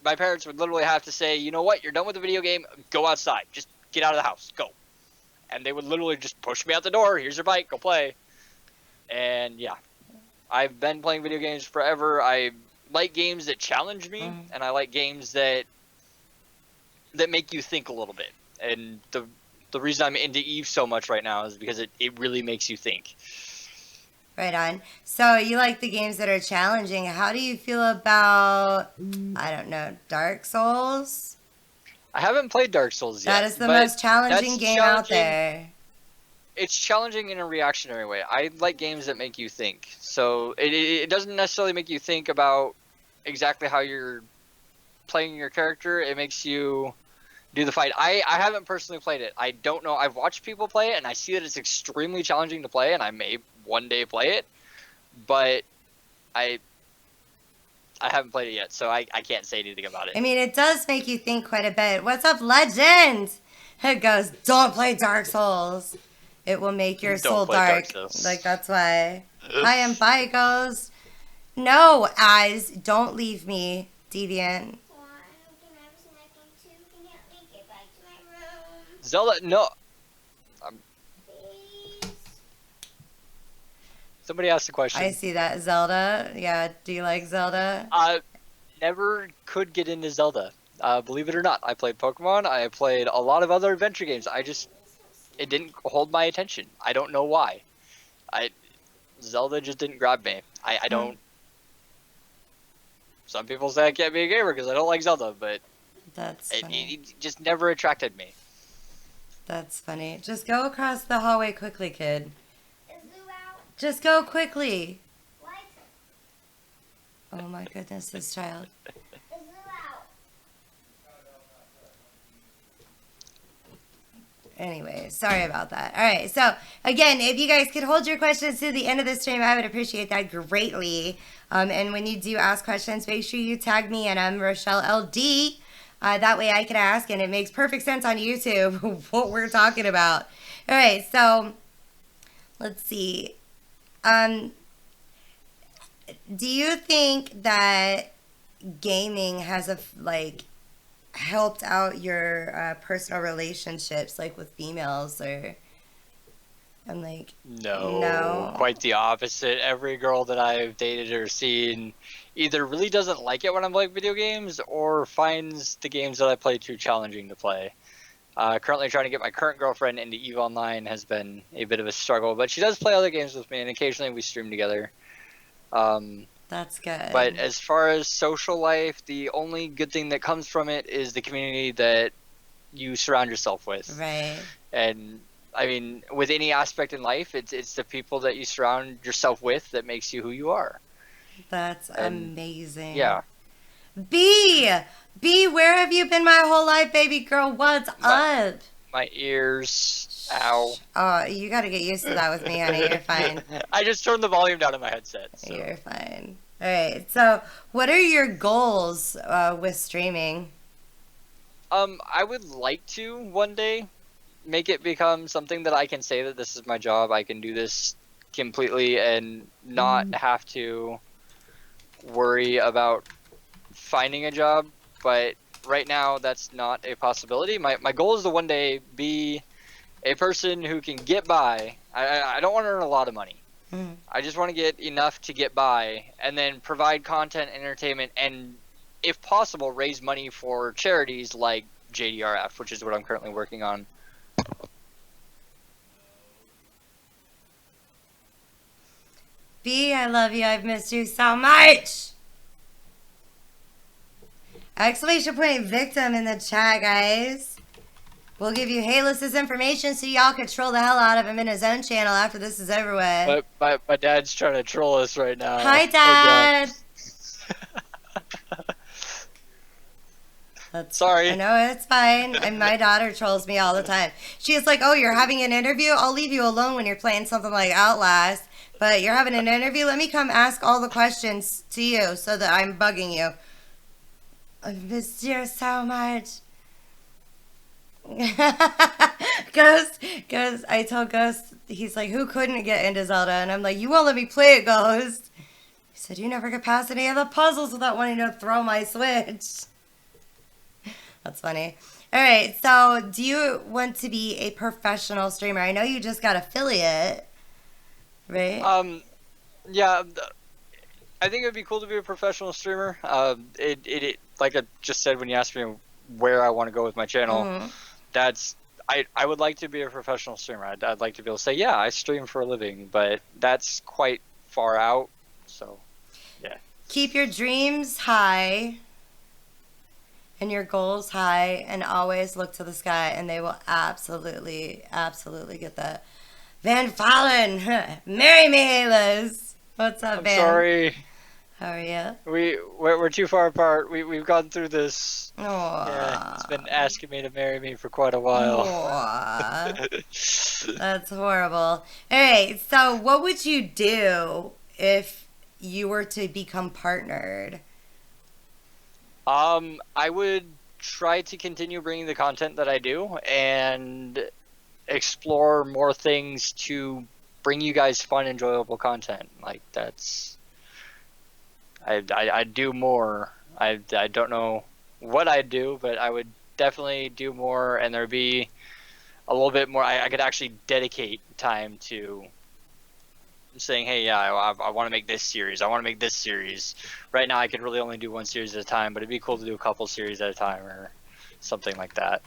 My parents would literally have to say, you know what, you're done with the video game, go outside. Just get out of the house, go. And they would literally just push me out the door, here's your bike, go play. And yeah, I've been playing video games forever. I like games that challenge me, Mhm. and I like games that make you think a little bit. And the reason I'm into EVE so much right now is because it really makes you think. Right on. So, you like the games that are challenging. How do you feel about, I don't know, Dark Souls? I haven't played Dark Souls yet. That is the but most challenging that's game out challenging. there. It's challenging in a reactionary way. I like games that make you think. So it doesn't necessarily make you think about exactly how you're playing your character. It makes you do the fight. I haven't personally played it. I don't know. I've watched people play it, and I see that it's extremely challenging to play, and I may one day play it. But I haven't played it yet, so I can't say anything about it. I mean, it does make you think quite a bit. What's up, Legend? It goes, don't play Dark Souls. It will make your Don't soul play Dark dark. Souls. Like, that's why. Hi, and bye goes, no, eyes, don't leave me, Deviant. Why? Can I have a snack and two? Can you help me get back to my room? Zelda, no. Please. Somebody asked a question. I see that. Zelda. Yeah, do you like Zelda? Never could get into Zelda. Believe it or not, I played Pokemon. I played a lot of other adventure games. It didn't hold my attention. I don't know why. Zelda just didn't grab me. I don't. Some people say I can't be a gamer because I don't like Zelda, but That's it funny. just never attracted me. That's funny. Just go across the hallway quickly, kid. Is Lou out? Just go quickly. What? Oh my goodness, this child. Is Lou Anyway, sorry about that. All right, so again, if you guys could hold your questions to the end of the stream, I would appreciate that greatly. And when you do ask questions, make sure you tag me and I'm Rochelle LD. That way I can ask, and it makes perfect sense on YouTube what we're talking about. All right, so let's see. Do you think that gaming has helped out your personal relationships, like with females, or I'm like, No, quite the opposite. Every girl that I've dated or seen either really doesn't like it when I'm playing video games or finds the games that I play too challenging to play. Currently trying to get my current girlfriend into EVE Online has been a bit of a struggle, but she does play other games with me, and occasionally we stream together. That's good. But as far as social life, the only good thing that comes from it is the community that you surround yourself with. Right. And I mean, with any aspect in life, it's the people that you surround yourself with that makes you who you are. That's amazing. Yeah. B, where have you been my whole life, baby girl? What's up? My ears. Ow. Oh, you got to get used to that with me, honey. You're fine. I just turned the volume down on my headset. So. You're fine. All right. So, what are your goals with streaming? I would like to one day make it become something that I can say that this is my job. I can do this completely and not have to worry about finding a job. But right now, that's not a possibility. My goal is to one day be a person who can get by. I don't want to earn a lot of money. I just want to get enough to get by and then provide content, entertainment, and if possible, raise money for charities like JDRF, which is what I'm currently working on. B, I love you. I've missed you so much. Exclamation point victim in the chat, guys. We'll give you Hayless's information so y'all can troll the hell out of him in his own channel after this is over with. But my dad's trying to troll us right now. Hi, Dad. Sorry. I know, it's fine. And my daughter trolls me all the time. She's like, oh, you're having an interview? I'll leave you alone when you're playing something like Outlast. But you're having an interview? Let me come ask all the questions to you so that I'm bugging you. I missed you so much. Ghost, I told Ghost, he's like, who couldn't get into Zelda? And I'm like, you won't let me play it, Ghost. He said, you never get past any of the puzzles without wanting to throw my Switch. That's funny. All right, so do you want to be a professional streamer? I know you just got affiliate, right? Yeah, I think it would be cool to be a professional streamer. It like I just said when you asked me where I want to go with my channel, that's I would like to be a professional streamer. I'd like to be able to say, yeah, I stream for a living, but that's quite far out. So, yeah. Keep your dreams high and your goals high, and always look to the sky, and they will absolutely, absolutely get that. Van Fallen, marry me, Hayless. What's up, Van? I'm sorry. How are you? We're too far apart. We've gone through this. Aww. Yeah, it's been asking me to marry me for quite a while. Aww. That's horrible. All right, so what would you do if you were to become partnered? I would try to continue bringing the content that I do and explore more things to bring you guys fun, enjoyable content. Like that's, I do more. I don't know what I'd do, but I would definitely do more, and there'd be a little bit more. I could actually dedicate time to saying, hey, yeah, I want to make this series. I want to make this series. Right now, I can really only do one series at a time, but it'd be cool to do a couple series at a time or something like that.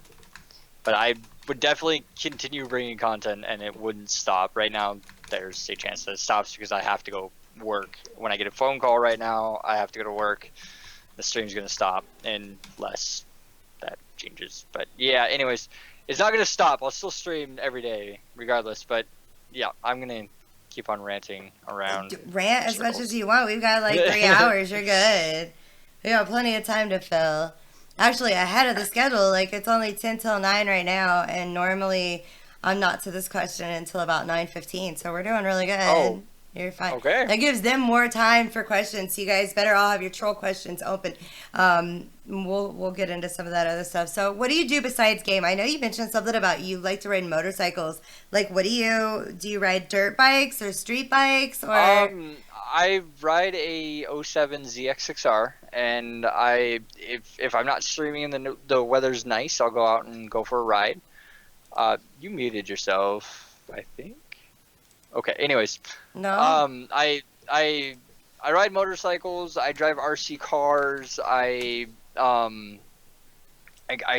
But I would definitely continue bringing content, and it wouldn't stop. Right now, there's a chance that it stops because I have to go work. When I get a phone call right now, I have to go to work. The stream's going to stop unless that changes. But yeah, anyways, it's not going to stop. I'll still stream every day regardless. But yeah, I'm going to keep on ranting around. Rant as much as you want. We've got like 3 hours. You're good. We got plenty of time to fill. actually ahead of the schedule. Like it's only 10 till 9 right now, and normally I'm not to this question until about 9:15. So we're doing really good. Oh, You're fine. okay. That gives them more time for questions. So you guys better all have your troll questions open. We'll get into some of that other stuff. So what do you do besides game? I know you mentioned something about you like to ride motorcycles. Like what do you ride dirt bikes or street bikes or I ride a '07 ZX6R, and if I'm not streaming and the weather's nice, I'll go out and go for a ride. You muted yourself, I think. Okay. Anyways, no? I ride motorcycles. I drive RC cars. I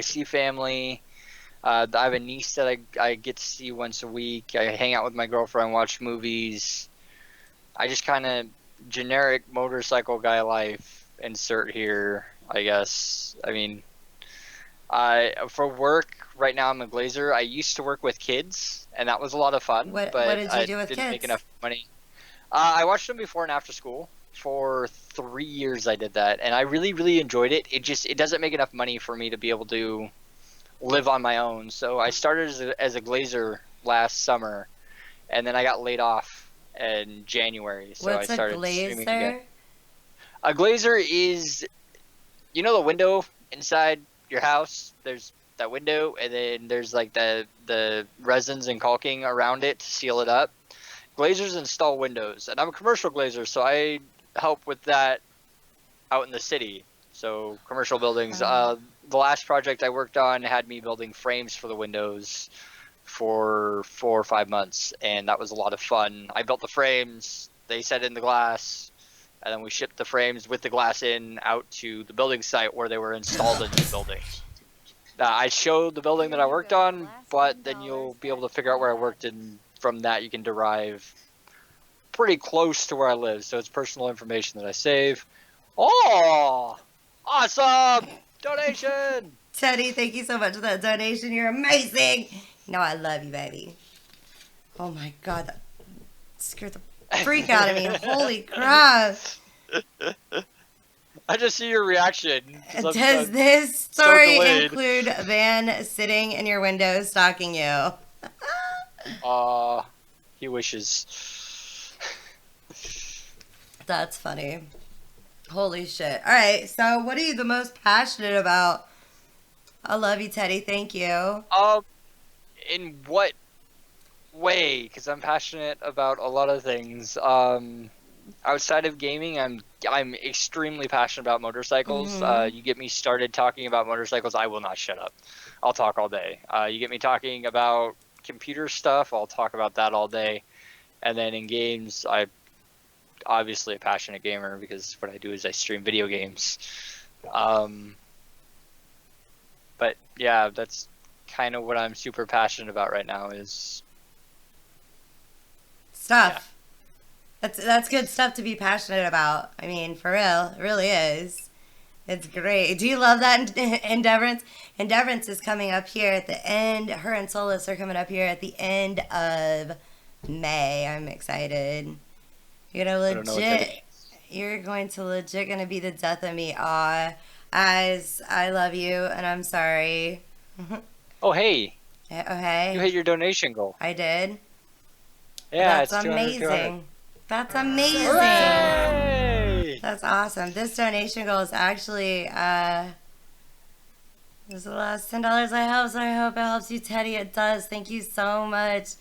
see family. I have a niece that I get to see once a week. I hang out with my girlfriend, watch movies. I just kind of generic motorcycle guy life insert here, I guess. I mean, for work right now I'm a glazer. I used to work with kids, and that was a lot of fun. What but did you I do with didn't make kids? enough money. I watched them before and after school. For 3 years I did that, and I really, really enjoyed it. It doesn't make enough money for me to be able to live on my own. So I started as a glazer last summer, and then I got laid off in January. So What's I a started streaming glazer? again. A glazer is, the window inside your house. There's that window, and then there's like the resins and caulking around it to seal it up. Glazers install windows, and I'm a commercial glazer, so I help with that out in the city. So commercial buildings. The last project I worked on had me building frames for the windows for 4 or 5 months, and that was a lot of fun. I built the frames, they set in the glass, and then we shipped the frames with the glass in out to the building site where they were installed in the building. I showed the building that I worked on, but then you'll be able to figure out where I worked, and from that you can derive pretty close to where I live. So it's personal information that I save. Oh, awesome donation! Teddy, thank you so much for that donation. You're amazing. No, I love you, baby. Oh my god, that scared the freak out of me. Holy crap. I just see your reaction. 'Cause Does I'm this so story delayed. include Van sitting in your window stalking you? he wishes. That's funny. Holy shit. All right, so what are you the most passionate about? I love you, Teddy. Thank you. In what way? Because I'm passionate about a lot of things. Outside of gaming, I'm extremely passionate about motorcycles. Mhm. You get me started talking about motorcycles, I will not shut up. I'll talk all day. You get me talking about computer stuff, I'll talk about that all day. And then in games, I'm obviously a passionate gamer because what I do is I stream video games. But yeah, that's kind of what I'm super passionate about right now is Stuff. That's good stuff to be passionate about. I mean, for real, it really is. It's great. Do you love that Endeavorance? Endeavorance is coming up here at the end. Her and Solus are coming up here at the end of May. I'm excited. You're gonna I don't know what that legit. You're going to legit gonna be the death of me. Aw, as I love you and I'm sorry. Oh hey, Oh you hey, hit your donation goal. I did. Yeah, That's it's 200, amazing. That's amazing. 200. Hooray! That's awesome. This donation goal is actually this is the last $10 I have, so I hope it helps you, Teddy. It does. Thank you so much.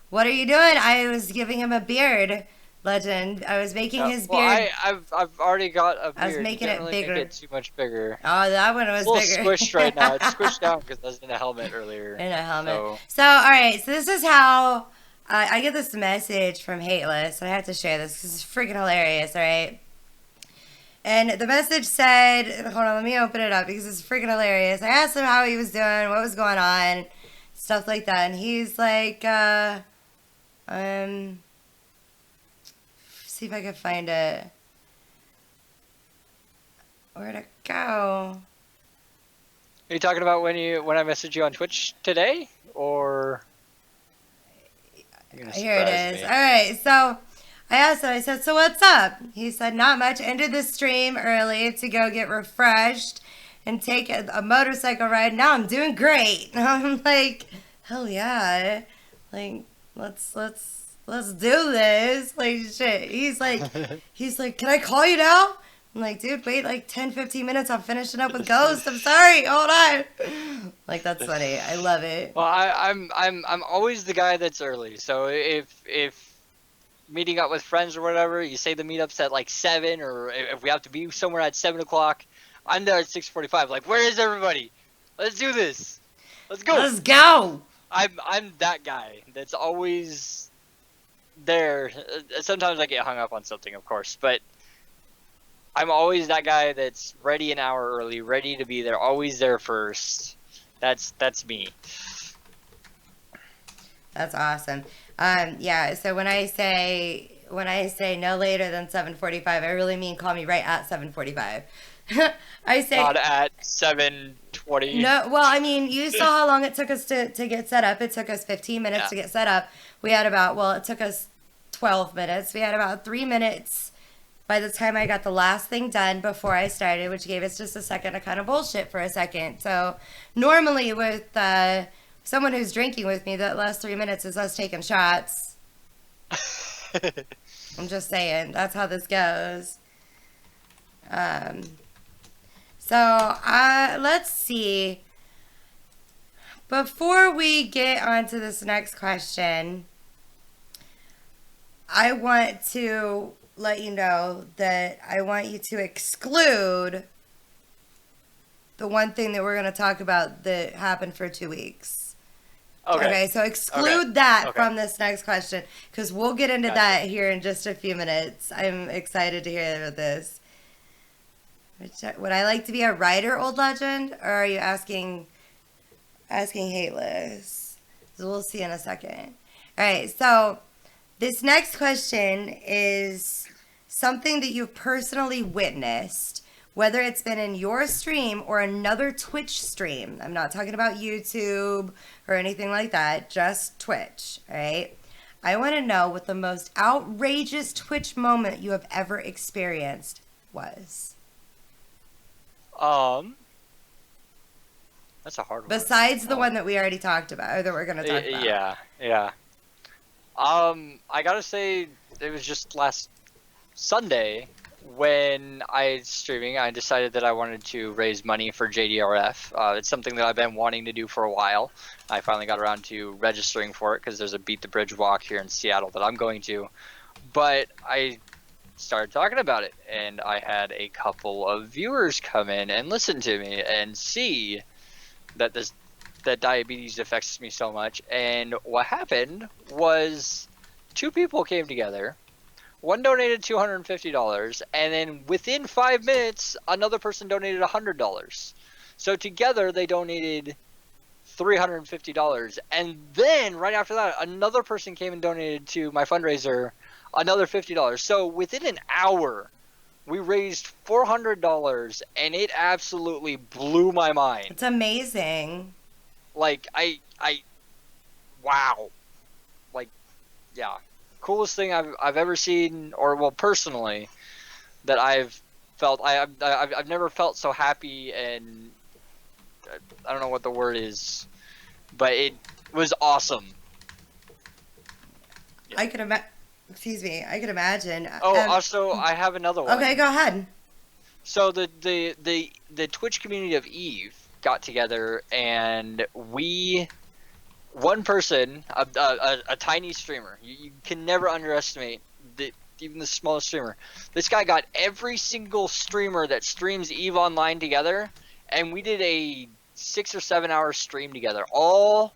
What are you doing? I was giving him a beard, Legend. I was making his Well, beard. I've already got a beard. I was You making can't it really bigger. Make it too much bigger. Oh, that one was It's a little bigger. squished right now. It's squished down because I was in a helmet earlier. In a helmet. So, So, all right. So this is how I get this message from Hateless. I have to share this because it's freaking hilarious. All right. And the message said, hold on, let me open it up because it's freaking hilarious. I asked him how he was doing, what was going on, stuff like that. And he's like, see if I can find it. Where'd it go? are you talking about when I messaged you on Twitch today, or? You're gonna Here it surprise is. me. All right. So I asked him, I said, so what's up? He said, not much. Ended the stream early to go get refreshed and take a motorcycle ride. Now I'm doing great. I'm like, hell yeah. Like, let's do this. Like, shit. He's like, can I call you now? I'm like, dude, wait like 10, 15 minutes. I'm finishing up with Ghost. I'm sorry. Hold on. Like, that's funny. I love it. Well, I'm always the guy that's early. So if meeting up with friends or whatever, you say the meetup's at like 7, or if we have to be somewhere at 7 o'clock, I'm there at 6:45. Like, where is everybody? Let's do this. Let's go. Let's go. I'm that guy that's always there. Sometimes I get hung up on something, of course, but I'm always that guy that's ready an hour early, ready to be there, always there first. That's me. That's awesome. Yeah. So when I say no later than 7:45, I really mean call me right at 7:45. I say Not at 7:20. no. Well, I mean, you saw how long it took us to get set up. It took us 15 minutes Yeah. to get set up. We had it took us 12 minutes. We had about 3 minutes by the time I got the last thing done before I started, which gave us just a second to kind of bullshit for a second. So normally with someone who's drinking with me, that last 3 minutes is us taking shots. I'm just saying, that's how this goes. So let's see. Before we get on to this next question, I want to let you know that I want you to exclude the one thing that we're going to talk about that happened for 2 weeks. Okay, so exclude that from this next question, because we'll get into that here in just a few minutes. I'm excited to hear this. Would I like to be a writer, Old Legend, or are you asking Hateless? So we'll see in a second. All right, so this next question is something that you've personally witnessed, whether it's been in your stream or another Twitch stream. I'm not talking about YouTube or anything like that, just Twitch, all right? I want to know what the most outrageous Twitch moment you have ever experienced was. That's a hard one. Besides the one that we already talked about, or that we're going to talk about. Yeah. I gotta say, it was just last Sunday when I was streaming. I decided that I wanted to raise money for JDRF. It's something that I've been wanting to do for a while. I finally got around to registering for it because there's a Beat the Bridge walk here in Seattle that I'm going to. But I started talking about it, and I had a couple of viewers come in and listen to me and see that that diabetes affects me so much. And what happened was 2 people came together. One donated $250, and then within 5 minutes, another person donated $100. So together, they donated $350. And then, right after that, another person came and donated to my fundraiser another $50. So within an hour, we raised $400, and it absolutely blew my mind. It's amazing. Like, wow. Like, yeah. Coolest thing I've ever seen, or, well, personally, that I've felt. I've never felt so happy, and I don't know what the word is, but it was awesome. Yeah. I could imagine. Oh, also, I have another one. Okay, go ahead. So the Twitch community of Eve got together, and one person, a tiny streamer, you can never underestimate even the smallest streamer. This guy got every single streamer that streams Eve Online together, and we did a 6 or 7 hour stream together. All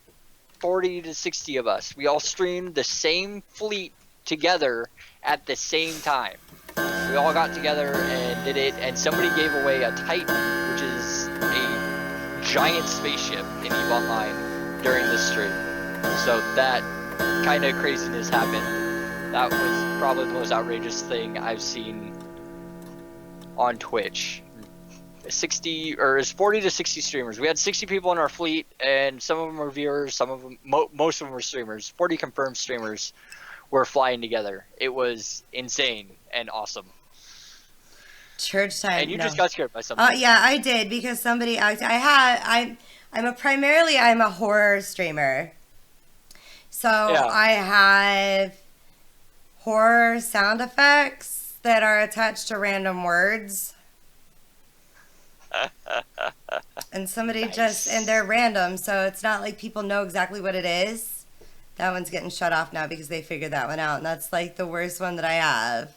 40 to 60 of us. We all streamed the same fleet together at the same time. We all got together and did it, and somebody gave away a Titan, which is a giant spaceship in EVE Online during this stream. So that kind of craziness happened. That was probably the most outrageous thing I've seen on Twitch. 40 to 60 streamers. We had 60 people in our fleet, and some of them were viewers, some of them, most of them were streamers. 40 confirmed streamers were flying together. It was insane and awesome. Church time. And you no. just got scared by something. Yeah, I did because somebody asked. I'm a horror streamer. So Yeah. I have horror sound effects that are attached to random words. And somebody and they're random, so it's not like people know exactly what it is. That one's getting shut off now because they figured that one out, and that's like the worst one that I have.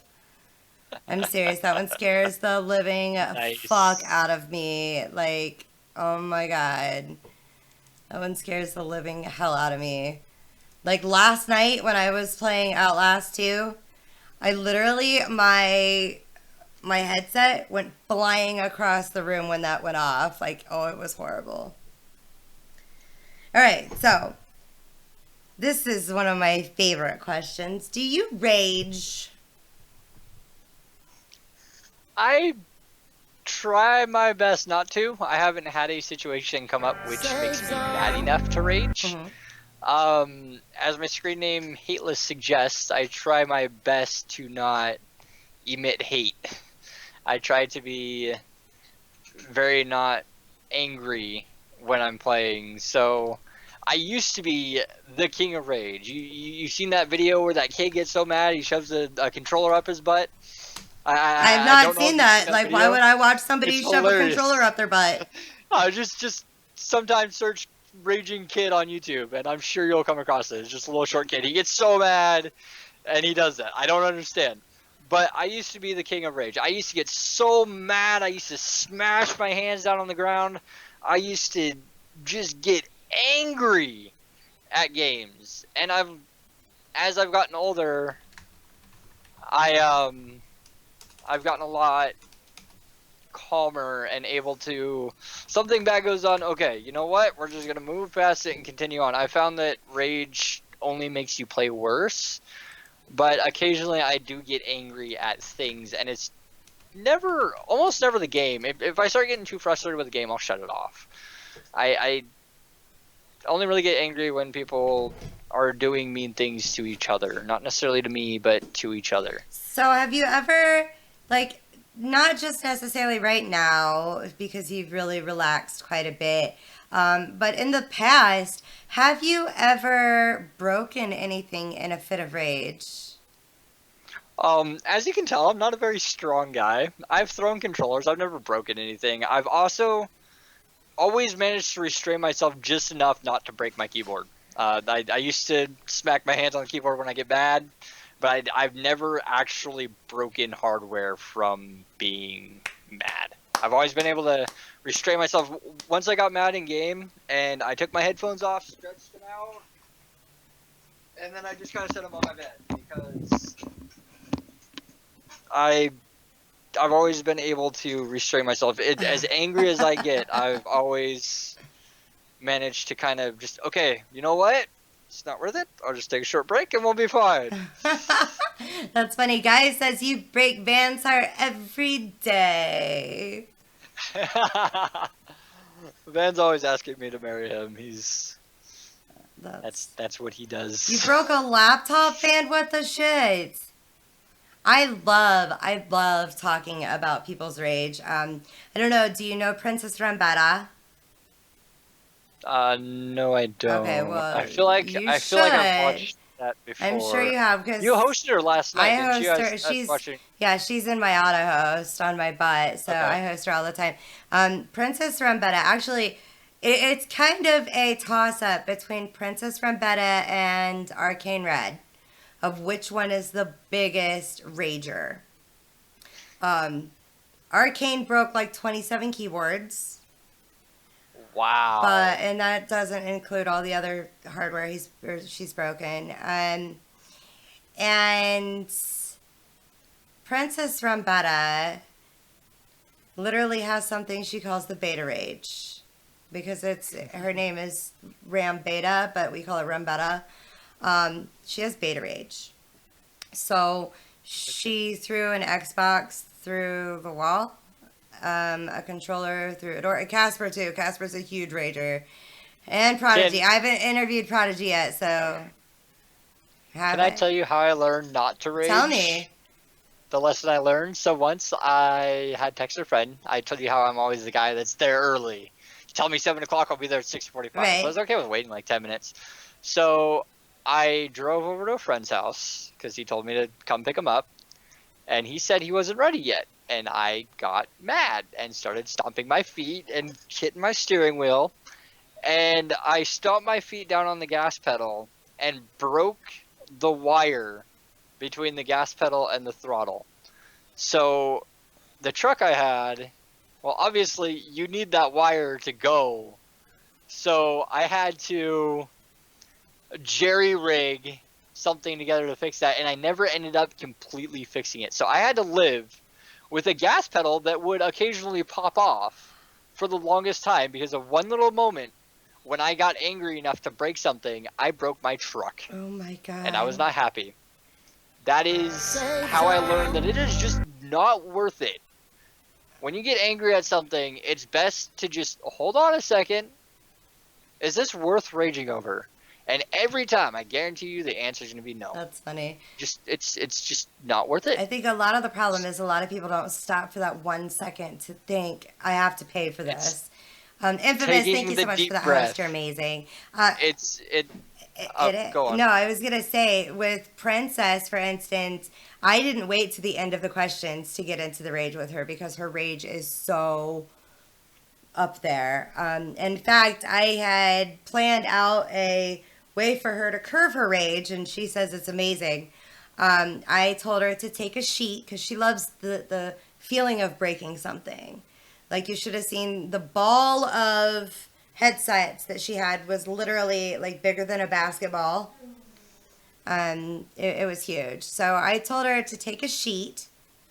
I'm serious. That one scares the living fuck out of me. Like, oh my god. That one scares the living hell out of me. Like last night when I was playing Outlast 2, I literally, my headset went flying across the room when that went off. Like, oh, it was horrible. All right, so this is one of my favorite questions. Do you rage? I try my best not to. I haven't had a situation come up which makes me mad enough to rage. As my screen name Hateless suggests, I try my best to not emit hate. I try to be very not angry when I'm playing. So I used to be the king of rage. You've seen that video where that kid gets so mad he shoves a controller up his butt? I've not seen that. Like, why would I watch somebody shove a controller up their butt? Just sometimes search raging kid on YouTube, and I'm sure you'll come across it. It's just a little short kid. He gets so mad, and he does that. I don't understand. But I used to be the king of rage. I used to get so mad. I used to smash my hands down on the ground. I used to just get angry at games. And as I've gotten older, I've gotten a lot calmer and able to, something bad goes on, okay, you know what, we're just gonna move past it and continue on. I found that rage only makes you play worse, but occasionally I do get angry at things, and it's almost never the game. If I start getting too frustrated with the game, I'll shut it off. I only really get angry when people are doing mean things to each other, not necessarily to me, but to each other. So have you ever, like, not just necessarily right now, because you've really relaxed quite a bit, but in the past, have you ever broken anything in a fit of rage? As you can tell, I'm not a very strong guy. I've thrown controllers. I've never broken anything. I've also always managed to restrain myself just enough not to break my keyboard. I used to smack my hands on the keyboard when I get mad, but I've never actually broken hardware from being mad. I've always been able to restrain myself. Once I got mad in game, and I took my headphones off, stretched them out, and then I just kind of set them on my bed, because I've always been able to restrain myself. As angry as I get, I've always managed to kind of just, okay, you know what? It's not worth it. I'll just take a short break and we'll be fine. That's funny. Guy says you break Van's heart every day. Van's always asking me to marry him. That's what he does. You broke a laptop, Van? What the shit? I love talking about people's rage. I don't know. Do you know Princess Rambetta? No, I don't. Okay, well, I feel like I've watched that before. I'm sure you have, because you hosted her last night. I didn't host you? her. She's in my auto host on my butt, so Okay. I host her all the time. Princess Rambetta, actually, it's kind of a toss up between Princess Rambetta and Arcane Red, of which one is the biggest rager. Arcane broke like 27 keyboards. Wow. And that doesn't include all the other hardware she's broken. And Princess Rambetta literally has something she calls the beta rage, because her name is Ram Beta, but we call it Rambetta. She has beta rage. So she threw an Xbox through the wall. A controller through a door. Casper too. Casper's a huge rager. And Prodigy. I haven't interviewed Prodigy yet, so. Can I tell you how I learned not to rage? Tell me. the lesson I learned. So once I had texted a friend. I told you how I'm always the guy that's there early. Tell me 7 o'clock, I'll be there at 6:45. Right. So I was okay with waiting like 10 minutes. So I drove over to a friend's house because he told me to come pick him up. And he said he wasn't ready yet. And I got mad and started stomping my feet and hitting my steering wheel. And I stomped my feet down on the gas pedal and broke the wire between the gas pedal and the throttle. So the truck I had, well, obviously you need that wire to go. So I had to jerry rig something together to fix that, and I never ended up completely fixing it. So I had to live with a gas pedal that would occasionally pop off for the longest time because of one little moment when I got angry enough to break something. I broke my truck, Oh my god. and I was not happy. That is how I learned that it is just not worth it. When you get angry at something, it's best to just hold on a second. Is this worth raging over? And every time, I guarantee you, the answer is going to be no. That's funny. It's just not worth it. I think a lot of the problem is a lot of people don't stop for that 1 second to think, I have to pay for this. Infamous, taking thank you the so much deep for that breath. host. You're amazing. Go on. No, I was going to say, with Princess, for instance, I didn't wait to the end of the questions to get into the rage with her because her rage is so up there. In fact, I had planned out a way for her to curve her rage, and she says it's amazing. I told her to take a sheet because she loves the feeling of breaking something. Like, you should have seen the ball of headsets that she had was literally like bigger than a basketball. It was huge. So I told her to take a sheet,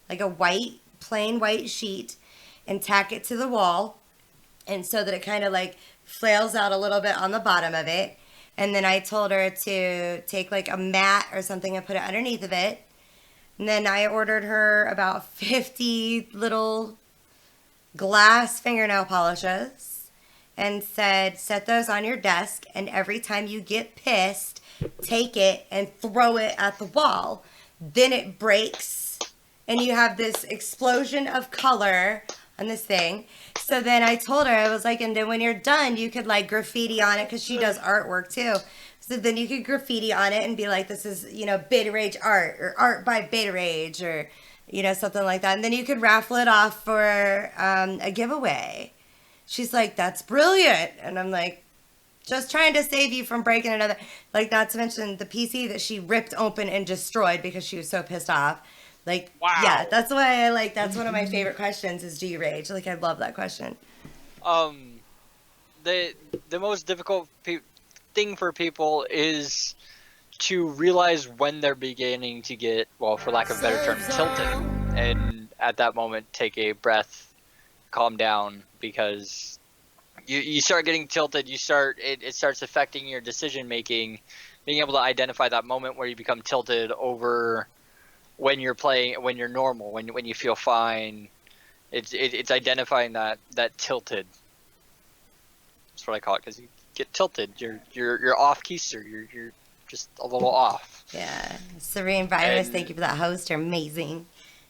like a plain white sheet, and tack it to the wall, and so that it kind of like flails out a little bit on the bottom of it. And then I told her to take like a mat or something and put it underneath of it. And then I ordered her about 50 little glass fingernail polishes and said, set those on your desk, and every time you get pissed, take it and throw it at the wall. Then it breaks, and you have this explosion of color on this thing. So then I told her, I was like, and then when you're done, you could like graffiti on it, because she does artwork too. So then you could graffiti on it and be like, this is, Beta Rage art, or art by Beta Rage, or, something like that. And then you could raffle it off for a giveaway. She's like, that's brilliant. And I'm like, just trying to save you from breaking another, like, not to mention the PC that she ripped open and destroyed because she was so pissed off. Like, Wow. Yeah, that's why that's one of my favorite questions is, do you rage? Like, I love that question. The most difficult thing for people is to realize when they're beginning to get, well, for lack of a better term, tilted. And at that moment, take a breath, calm down, because you start getting tilted. It starts affecting your decision making. Being able to identify that moment where you become tilted over when you're playing, when you're normal, when you feel fine. It's identifying that tilted. That's what I call it, because you get tilted. You're off keister. You're just a little off. Yeah. Serene Virus, And- thank you for that host. You're amazing.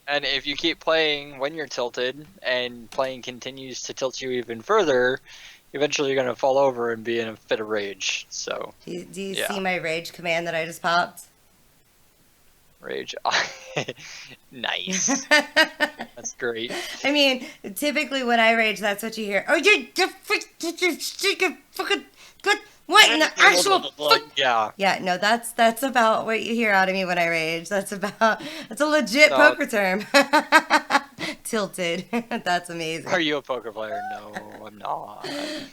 And if you keep playing when you're tilted, and playing continues to tilt you even further, eventually you're gonna fall over and be in a fit of rage. So Do you Yeah. see my rage command that I just popped? rage, nice. That's great. I mean, typically when I rage, that's what you hear. Oh, you're fucking good. What in the actual fuck? Yeah. Yeah, no, that's about what you hear out of me when I rage. That's a legit No. poker term. Tilted. That's amazing. Are you a poker player? No, I'm not.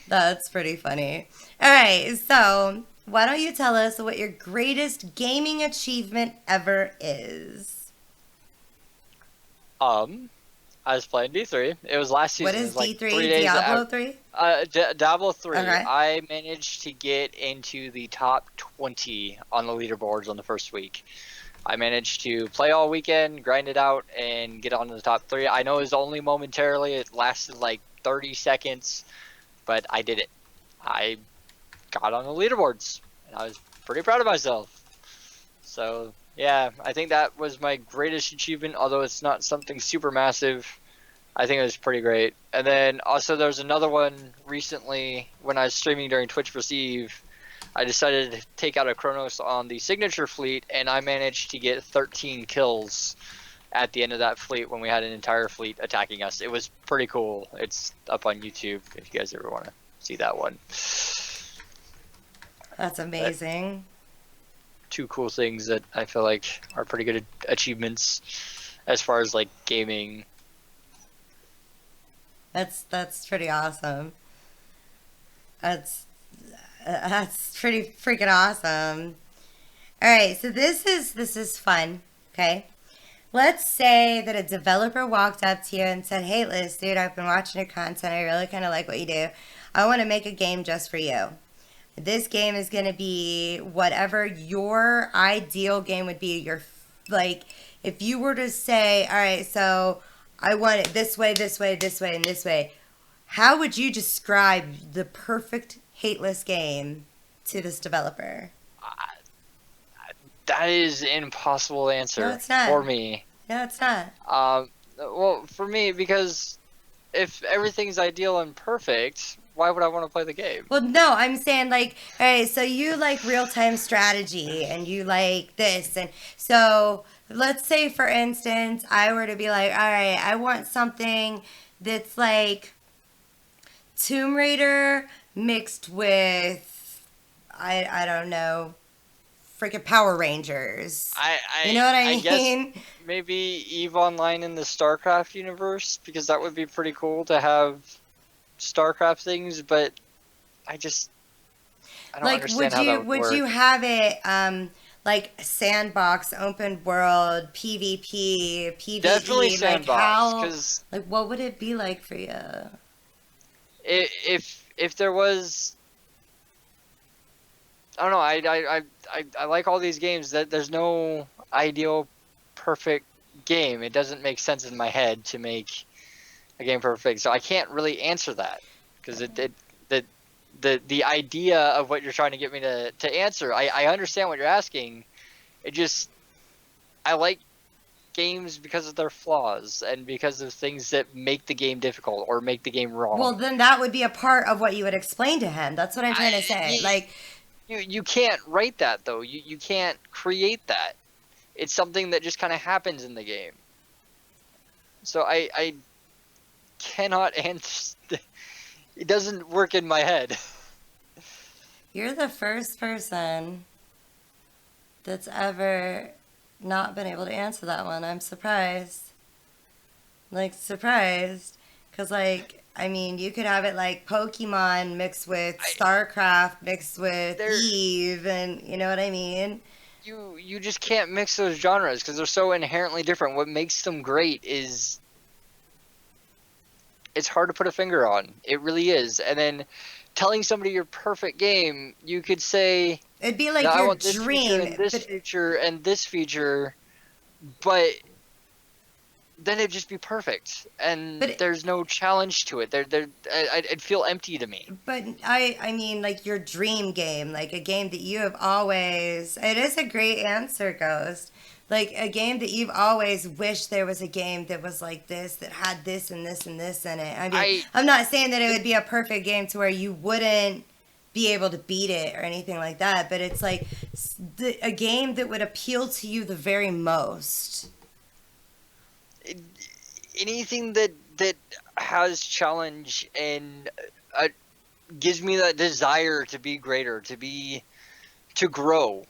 That's pretty funny. All right, so why don't you tell us what your greatest gaming achievement ever is? I was playing D3. It was last season. What It is was like D3? 3 days Diablo af- 3? Diablo 3. Okay. I managed to get into the top 20 on the leaderboards on the first week. I managed to play all weekend, grind it out, and get onto the top 3. I know it was only momentarily. It lasted like 30 seconds, but I did it. I got on the leaderboards, and I was pretty proud of myself. So, Yeah, I think that was my greatest achievement, although it's not something super massive. I think it was pretty great. And then also there's another one recently when I was streaming during Twitch vs. Eve. I decided to take out a Kronos on the signature fleet, and I managed to get 13 kills at the end of that fleet when we had an entire fleet attacking us. It was pretty cool. It's up on YouTube if you guys ever want to see that one. That's amazing. Two cool things that I feel like are pretty good achievements as far as like gaming. That's pretty awesome. That's pretty freaking awesome. All right, so this is fun. Okay, let's say that a developer walked up to you and said, "Hey, Liz, dude, I've been watching your content. I really kind of like what you do. I want to make a game just for you. This game is going to be whatever your ideal game would be. Your like, if you were to say, all right, so I want it this way, this way, this way, and this way. How would you describe the perfect hateless game to this developer?" That is an impossible answer No, it's not. for me. No, it's not. Well, for me, because if everything's ideal and perfect, why would I want to play the game? Well, no, I'm saying like, hey, so you like real-time strategy and you like this. And so let's say, for instance, I were to be like, all right, I want something that's like Tomb Raider mixed with, I don't know, freaking Power Rangers. You know what I mean? Guess maybe EVE Online in the StarCraft universe, because that would be pretty cool to have StarCraft things, but I don't Like, understand how that would would work. you have it like sandbox, open world, PvP, PvE? Definitely like sandbox, how? 'cause Like, what would it be like for you? if there was, I don't know, I like all these games that there's no ideal perfect game. It doesn't make sense in my head to make a game perfect, so I can't really answer that because the idea of what you're trying to get me to answer, I understand what you're asking. It just, I like games because of their flaws and because of things that make the game difficult or make the game wrong. Well, then that would be a part of what you would explain to him. That's what I'm trying to say. Like, you can't write that though. You can't create that. It's something that just kind of happens in the game. So I cannot answer. It doesn't work in my head. you're the first person that's ever not been able to answer that one. I'm surprised. Like, surprised. Because, like, I mean, you could have it like Pokemon mixed with StarCraft mixed with Eve, and you know what I mean? You just can't mix those genres because they're so inherently different. What makes them great is it's hard to put a finger on. It really is. And then telling somebody your perfect game, you could say, It'd be like "No, I your want this dream. feature and this but- feature and this feature," but then it'd just be perfect, and But there's no challenge to it. It'd feel empty to me. But I mean, like your dream game, like a game that you have always. It is a great answer, Ghost. Like a game that you've always wished there was a game that was like this, that had this and this and this in it. I mean, I'm not saying that it would be a perfect game to where you wouldn't be able to beat it or anything like that, but it's like a game that would appeal to you the very most. Anything that has challenge and gives me that desire to be greater, to grow.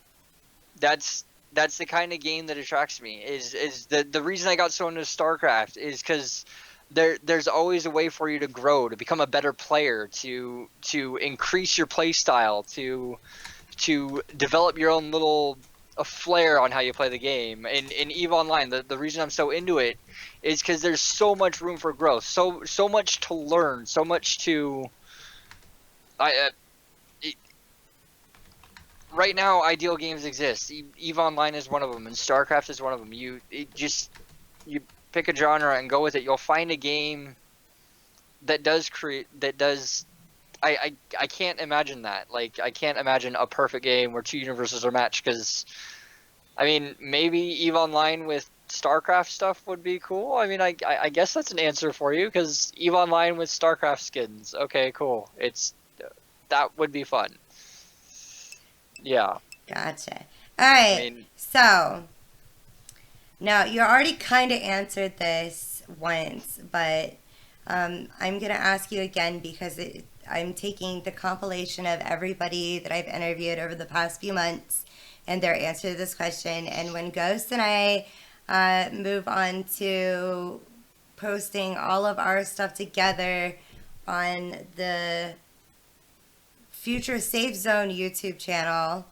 That's the kind of game that attracts me. Is the reason I got so into StarCraft is because there's always a way for you to grow, to become a better player, to increase your play style, to develop your own little a flair on how you play the game. In EVE Online, the reason I'm so into it is because there's so much room for growth, so much to learn, so much to right now, ideal games exist. EVE Online is one of them, and StarCraft is one of them. You pick a genre and go with it. You'll find a game that does create, that does. I can't imagine that. Like, I can't imagine a perfect game where two universes are matched, because I mean, maybe EVE Online with StarCraft stuff would be cool. I mean, I guess that's an answer for you because EVE Online with StarCraft skins. Okay, cool. That would be fun. Yeah. Gotcha. All I right. mean, So now you already kind of answered this once, but I'm gonna ask you again because I'm taking the compilation of everybody that I've interviewed over the past few months and their answer to this question. And when Ghost and I move on to posting all of our stuff together on the Future Safe Zone YouTube channel,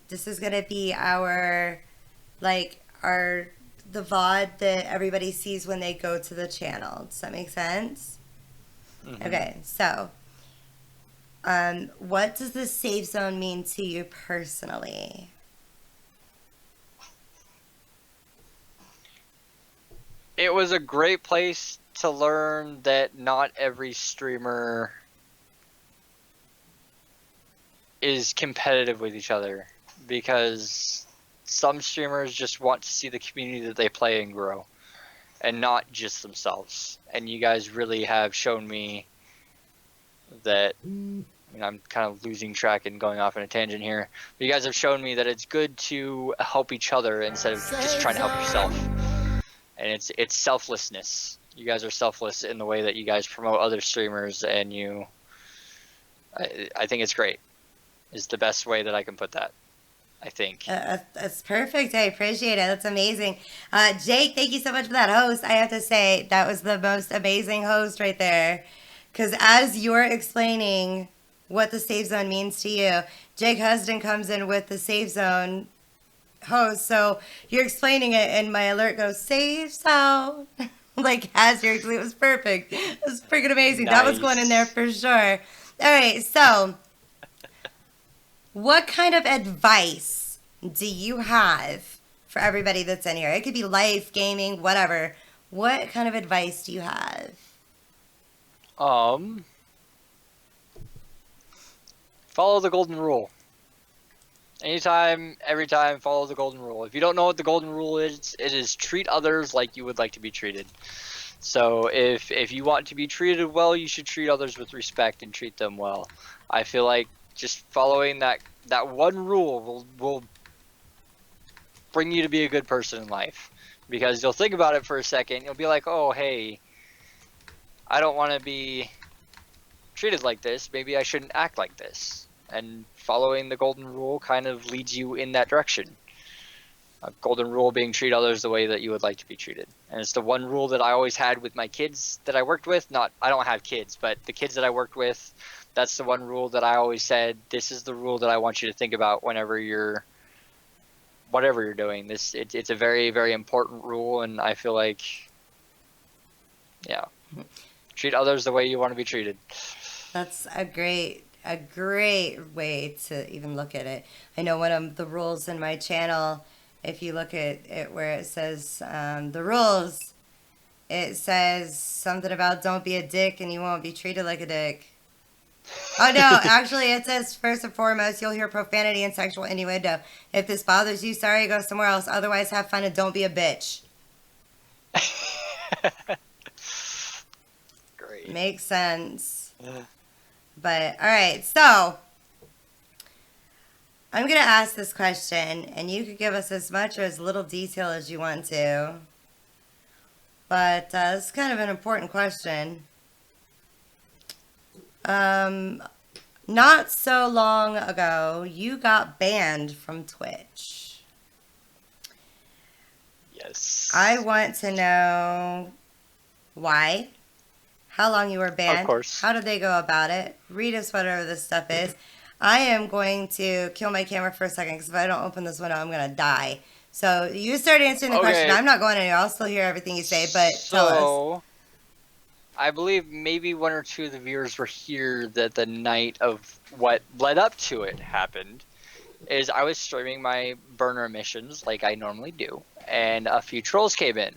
this is gonna be our the VOD that everybody sees when they go to the channel. Does that make sense? mhm. Okay, so what does the safe zone mean to you personally? It was a great place to learn that not every streamer is competitive with each other because some streamers just want to see the community that they play and grow and not just themselves. And you guys really have shown me that. I mean, I'm kind of losing track and going off on a tangent here. But you guys have shown me that it's good to help each other instead of just trying to help yourself. And it's selflessness. You guys are selfless in the way that you guys promote other streamers, and I think it's great. Is the best way that I can put that. I think. That's perfect. I appreciate it. That's amazing. Jake, thank you so much for that host. I have to say, that was the most amazing host right there. Because as you're explaining what the safe zone means to you, Jake Husden comes in with the safe zone host. So you're explaining it, and my alert goes, safe zone. Like, as you're explaining, it was perfect. It was freaking amazing. That was going in there for sure. All right, so what kind of advice do you have for everybody that's in here? It could be life, gaming, whatever. What kind of advice do you have? Follow the golden rule. Anytime, every time, follow the golden rule. If you don't know what the golden rule is, it is treat others like you would like to be treated. So if you want to be treated well, you should treat others with respect and treat them well. I feel like just following that one rule will bring you to be a good person in life. Because you'll think about it for a second, you'll be like, oh, hey, I don't want to be treated like this. Maybe I shouldn't act like this. And following the golden rule kind of leads you in that direction. A golden rule being treat others the way that you would like to be treated. And it's the one rule that I always had with my kids that I worked with. I don't have kids, but the kids that I worked with, that's the one rule that I always said, this is the rule that I want you to think about whenever whatever you're doing. It's a very, very important rule, and I feel like, yeah, treat others the way you want to be treated. That's a great way to even look at it. I know one of the rules in my channel, if you look at it where it says the rules, it says something about don't be a dick and you won't be treated like a dick. Oh no, actually it says first and foremost you'll hear profanity and sexual innuendo. If this bothers you, sorry, go somewhere else. Otherwise have fun and don't be a bitch. Great. Makes sense. But all right, so I'm gonna ask this question, and you could give us as much or as little detail as you want to. But it's kind of an important question. Not so long ago, you got banned from Twitch. Yes. I want to know why, how long you were banned, Of course. how did they go about it, read us whatever this stuff is. I am going to kill my camera for a second because if I don't open this window, I'm going to die. So you start answering the question. Okay. I'm not going anywhere. I'll still hear everything you say, but tell us. So, I believe maybe one or two of the viewers were here that the night of what led up to it happened. Is I was streaming my burner missions like I normally do, and a few trolls came in.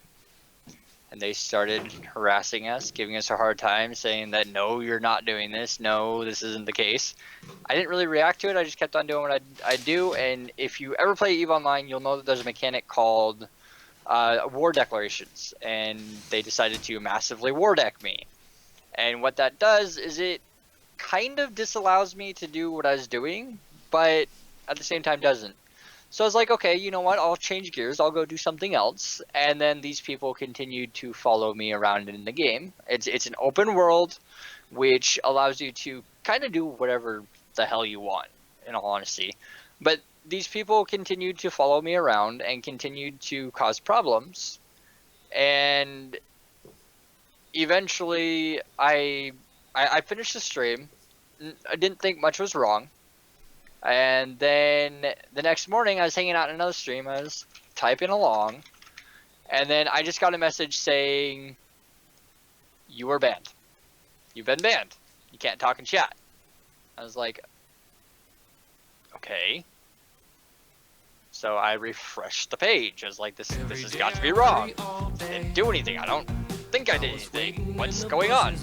and they started harassing us, giving us a hard time, saying that no, you're not doing this, no, this isn't the case. I didn't really react to it. I just kept on doing what I do. And if you ever play EVE Online, you'll know that there's a mechanic called war declarations, and they decided to massively war deck me. And what that does is it kind of disallows me to do what I was doing, but at the same time doesn't. So I was like, okay, you know what? I'll change gears. I'll go do something else. And then these people continued to follow me around in the game. It's an open world, which allows you to kind of do whatever the hell you want, in all honesty. But these people continued to follow me around and continued to cause problems. And eventually, I finished the stream. I didn't think much was wrong. And then the next morning, I was hanging out in another stream. I was typing along. And then I just got a message saying, you were banned. You've been banned. You can't talk and chat. I was like, okay. So I refreshed the page. I was like, this has got to be wrong. Didn't do anything. I don't think I did anything. What's going on?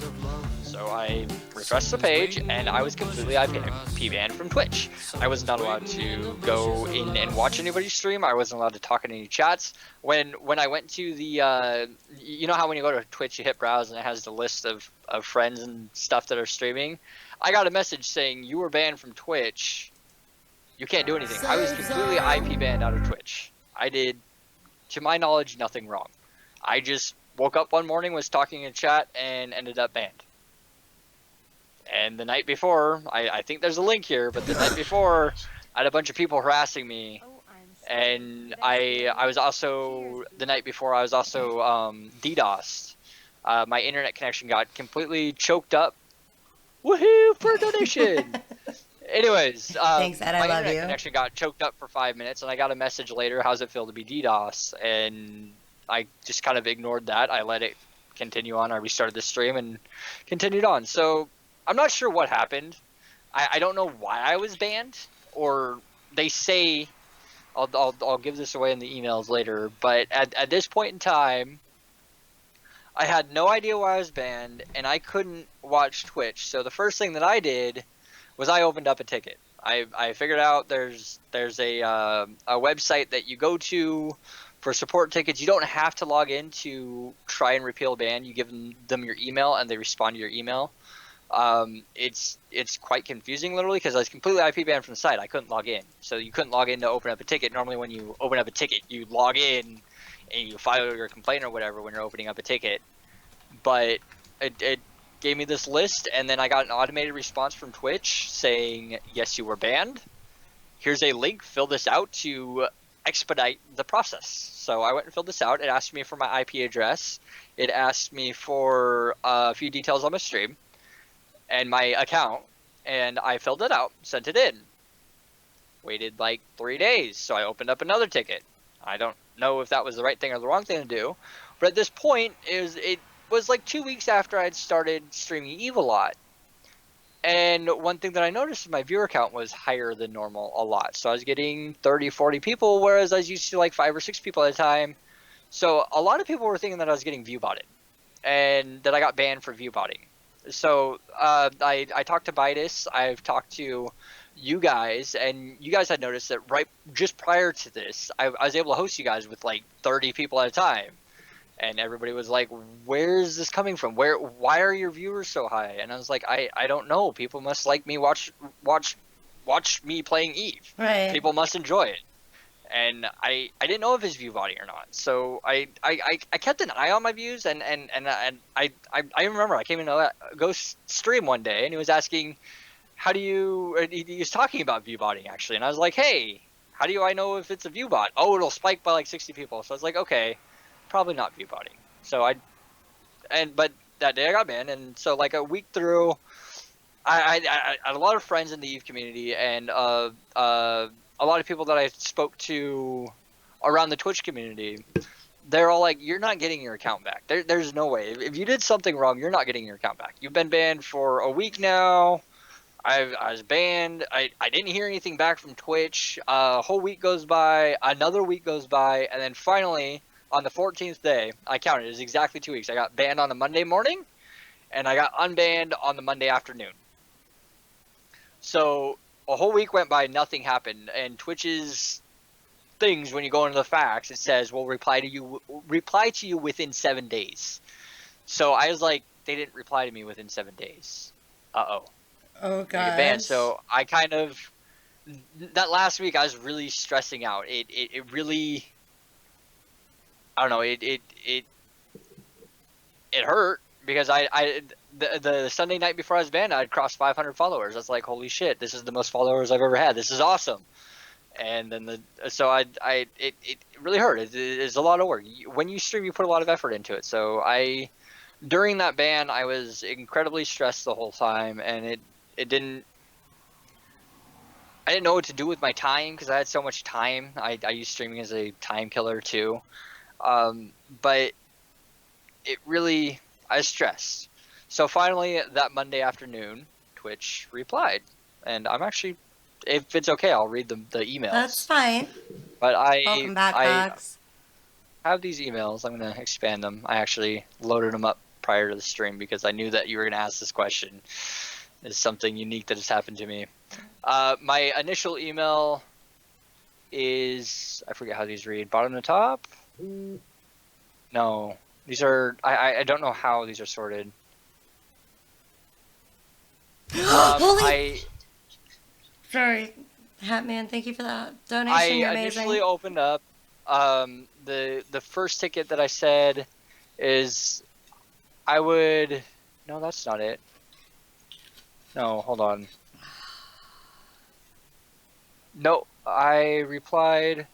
So I refreshed the page, and I was completely IP banned from Twitch. I was not allowed to go in and watch anybody's stream. I wasn't allowed to talk in any chats. When I went to the, you know how when you go to Twitch, you hit browse, and it has the list of friends and stuff that are streaming? I got a message saying, you were banned from Twitch. You can't do anything. I was completely IP banned out of Twitch. I did, to my knowledge, nothing wrong. I just woke up one morning, was talking in chat, and ended up banned. And the night before, I think there's a link here, but the night before, I had a bunch of people harassing me. And I was also, the night before, I was also DDoSed. My internet connection got completely choked up. Woohoo for a donation! Anyways, Thanks, Ed. I my love internet you. connection got choked up for 5 minutes, and I got a message later, how's it feel to be DDoS? And I just kind of ignored that. I let it continue on. I restarted the stream and continued on. So I'm not sure what happened. I don't know why I was banned, or they say, I'll give this away in the emails later, but at this point in time, I had no idea why I was banned, and I couldn't watch Twitch. So the first thing that I did was I opened up a ticket. I figured out there's a website that you go to for support tickets. You don't have to log in to try and repeal a ban. You give them your email, and they respond to your email. It's quite confusing, literally, because I was completely IP banned from the site. I couldn't log in, so you couldn't log in to open up a ticket. Normally, when you open up a ticket, you log in and you file your complaint or whatever when you're opening up a ticket. But it gave me this list, and then I got an automated response from Twitch saying, yes, you were banned. Here's a link. Fill this out to expedite the process. So I went and filled this out. It asked me for my IP address. It asked me for a few details on my stream and my account, and I filled it out, sent it in. Waited like 3 days, so I opened up another ticket. I don't know if that was the right thing or the wrong thing to do, but at this point, it was like 2 weeks after I'd started streaming EVE a lot. And one thing that I noticed is my viewer count was higher than normal a lot. So I was getting 30, 40 people, whereas I was used to like 5 or 6 people at a time. So a lot of people were thinking that I was getting view botted and that I got banned for view botting. So I talked to Bitus, I've talked to you guys, and you guys had noticed that right just prior to this, I was able to host you guys with like 30 people at a time. And everybody was like, where is this coming from? Why are your viewers so high? And I was like, I don't know. People must like me watch me playing EVE. Right. People must enjoy it. And I didn't know if it's view botting or not. So I kept an eye on my views, and I remember I came into a Ghost stream one day, and he was asking, how do you, he was talking about view botting actually, and I was like, hey, how do I know if it's a view bot? Oh, it'll spike by like 60 people. So I was like, okay, probably not view botting. So but that day I got banned, and so like a week through, I had a lot of friends in the EVE community, and a lot of people that I spoke to around the Twitch community, they're all like, you're not getting your account back. There's no way. If you did something wrong, you're not getting your account back. You've been banned for a week now. I was banned. I didn't hear anything back from Twitch. A whole week goes by. Another week goes by. And then finally, on the 14th day, I counted, it was exactly 2 weeks. I got banned on a Monday morning, and I got unbanned on the Monday afternoon. So a whole week went by, nothing happened, and Twitch's things, when you go into the facts, it says, "We'll reply to you within 7 days." So I was like, they didn't reply to me within 7 days. Oh I get banned. So I kind of, that last week I was really stressing out. It really, I don't know, it hurt because the Sunday night before I was banned, I'd crossed 500 followers. I was like, holy shit, this is the most followers I've ever had. This is awesome. And then it really hurt. It's a lot of work. When you stream, you put a lot of effort into it. So during that ban, I was incredibly stressed the whole time, and I didn't know what to do with my time because I had so much time. I use streaming as a time killer too. But it really, I was stressed. So finally, that Monday afternoon, Twitch replied, and I'm actually, if it's okay, I'll read the emails. That's fine. But Welcome back, I Cox. have these emails. I'm going to expand them. I actually loaded them up prior to the stream because I knew that you were going to ask this question. It's something unique that has happened to me. My initial email is, I forget how these read, bottom to top? No, these are, I don't know how these are sorted. Sorry, Hatman, thank you for that donation. I You're amazing. initially opened up, the first ticket that I said is, no, that's not it. No, hold on. No, I replied.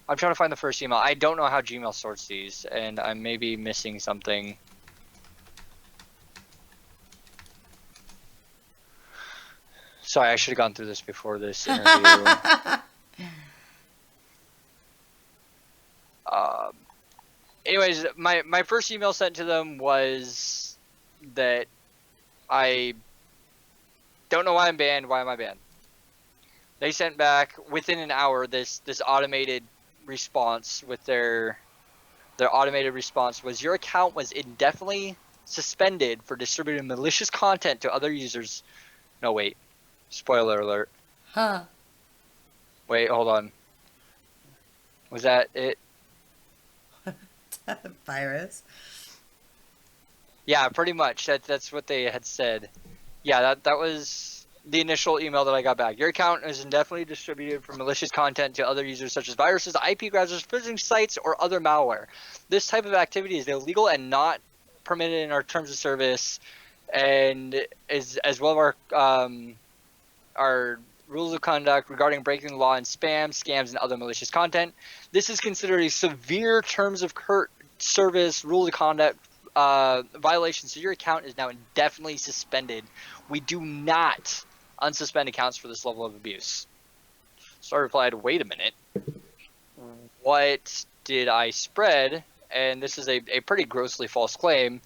I'm trying to find the first email. I don't know how Gmail sorts these, and I may be missing something. Sorry, I should have gone through this before this interview. Anyways, my first email sent to them was that I don't know why I'm banned. Why am I banned? They sent back within an hour this automated response with their automated response was, your account was indefinitely suspended for distributing malicious content to other users. No, wait. Spoiler alert. Huh. Wait, hold on. Was that it? Virus. Yeah, pretty much. That's what they had said. Yeah, that was the initial email that I got back. Your account is indefinitely distributed for malicious content to other users such as viruses, IP grabbers, phishing sites, or other malware. This type of activity is illegal and not permitted in our terms of service, and is as well as our rules of conduct regarding breaking the law and spam, scams, and other malicious content. This is considered a severe terms of service rules of conduct violation, so your account is now indefinitely suspended. We do not unsuspend accounts for this level of abuse. So I replied, wait a minute. What did I spread? And this is a pretty grossly false claim.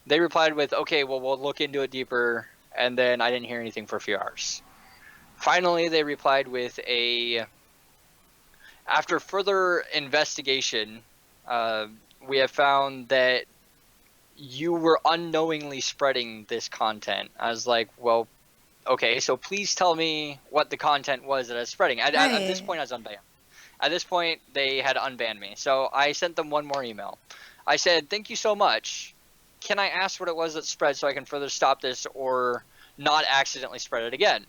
They replied with, okay, well, we'll look into it deeper. And then I didn't hear anything for a few hours. Finally, they replied with after further investigation, we have found that you were unknowingly spreading this content. I was like, well, okay, so please tell me what the content was that I was spreading. At this point, I was unbanned. At this point, they had unbanned me. So I sent them one more email. I said, thank you so much. Can I ask what it was that spread so I can further stop this or not accidentally spread it again?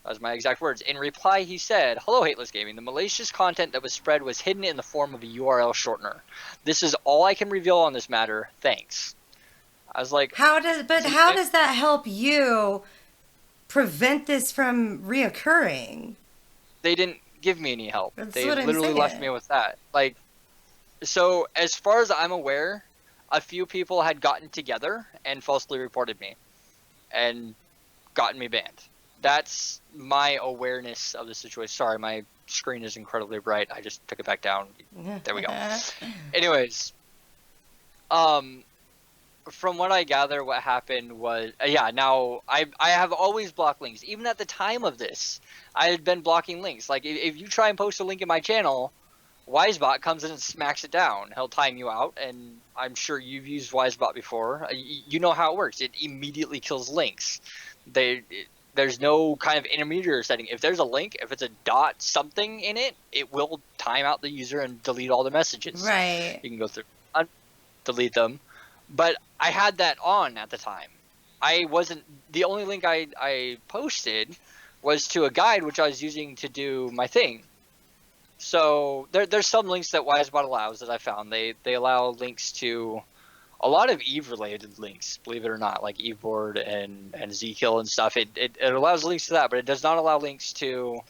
That was my exact words. In reply, he said, hello, Hateless Gaming. The malicious content that was spread was hidden in the form of a URL shortener. This is all I can reveal on this matter. Thanks. I was like, how does that help you prevent this from reoccurring? They didn't give me any help. That's They what I'm literally left saying. me with that. Like, so as far as I'm aware, a few people had gotten together and falsely reported me and gotten me banned. That's my awareness of the situation. Sorry, my screen is incredibly bright. I just took it back down. There we go. Anyways, from what I gather, what happened was, yeah. Now I have always blocked links. Even at the time of this, I had been blocking links. Like if you try and post a link in my channel, Wisebot comes in and smacks it down. He'll time you out, and I'm sure you've used Wisebot before. You know how it works. It immediately kills links. There's no kind of intermediary setting. If there's a link, if it's a dot something in it, it will time out the user and delete all the messages. Right. You can go through, delete them. But I had that on at the time. I wasn't, the only link I posted was to a guide which I was using to do my thing. So there's some links that Wisebot allows that I found. They allow links to a lot of Eve related links, believe it or not, like Eveboard and Zkill and stuff. It allows links to that, but it does not allow links to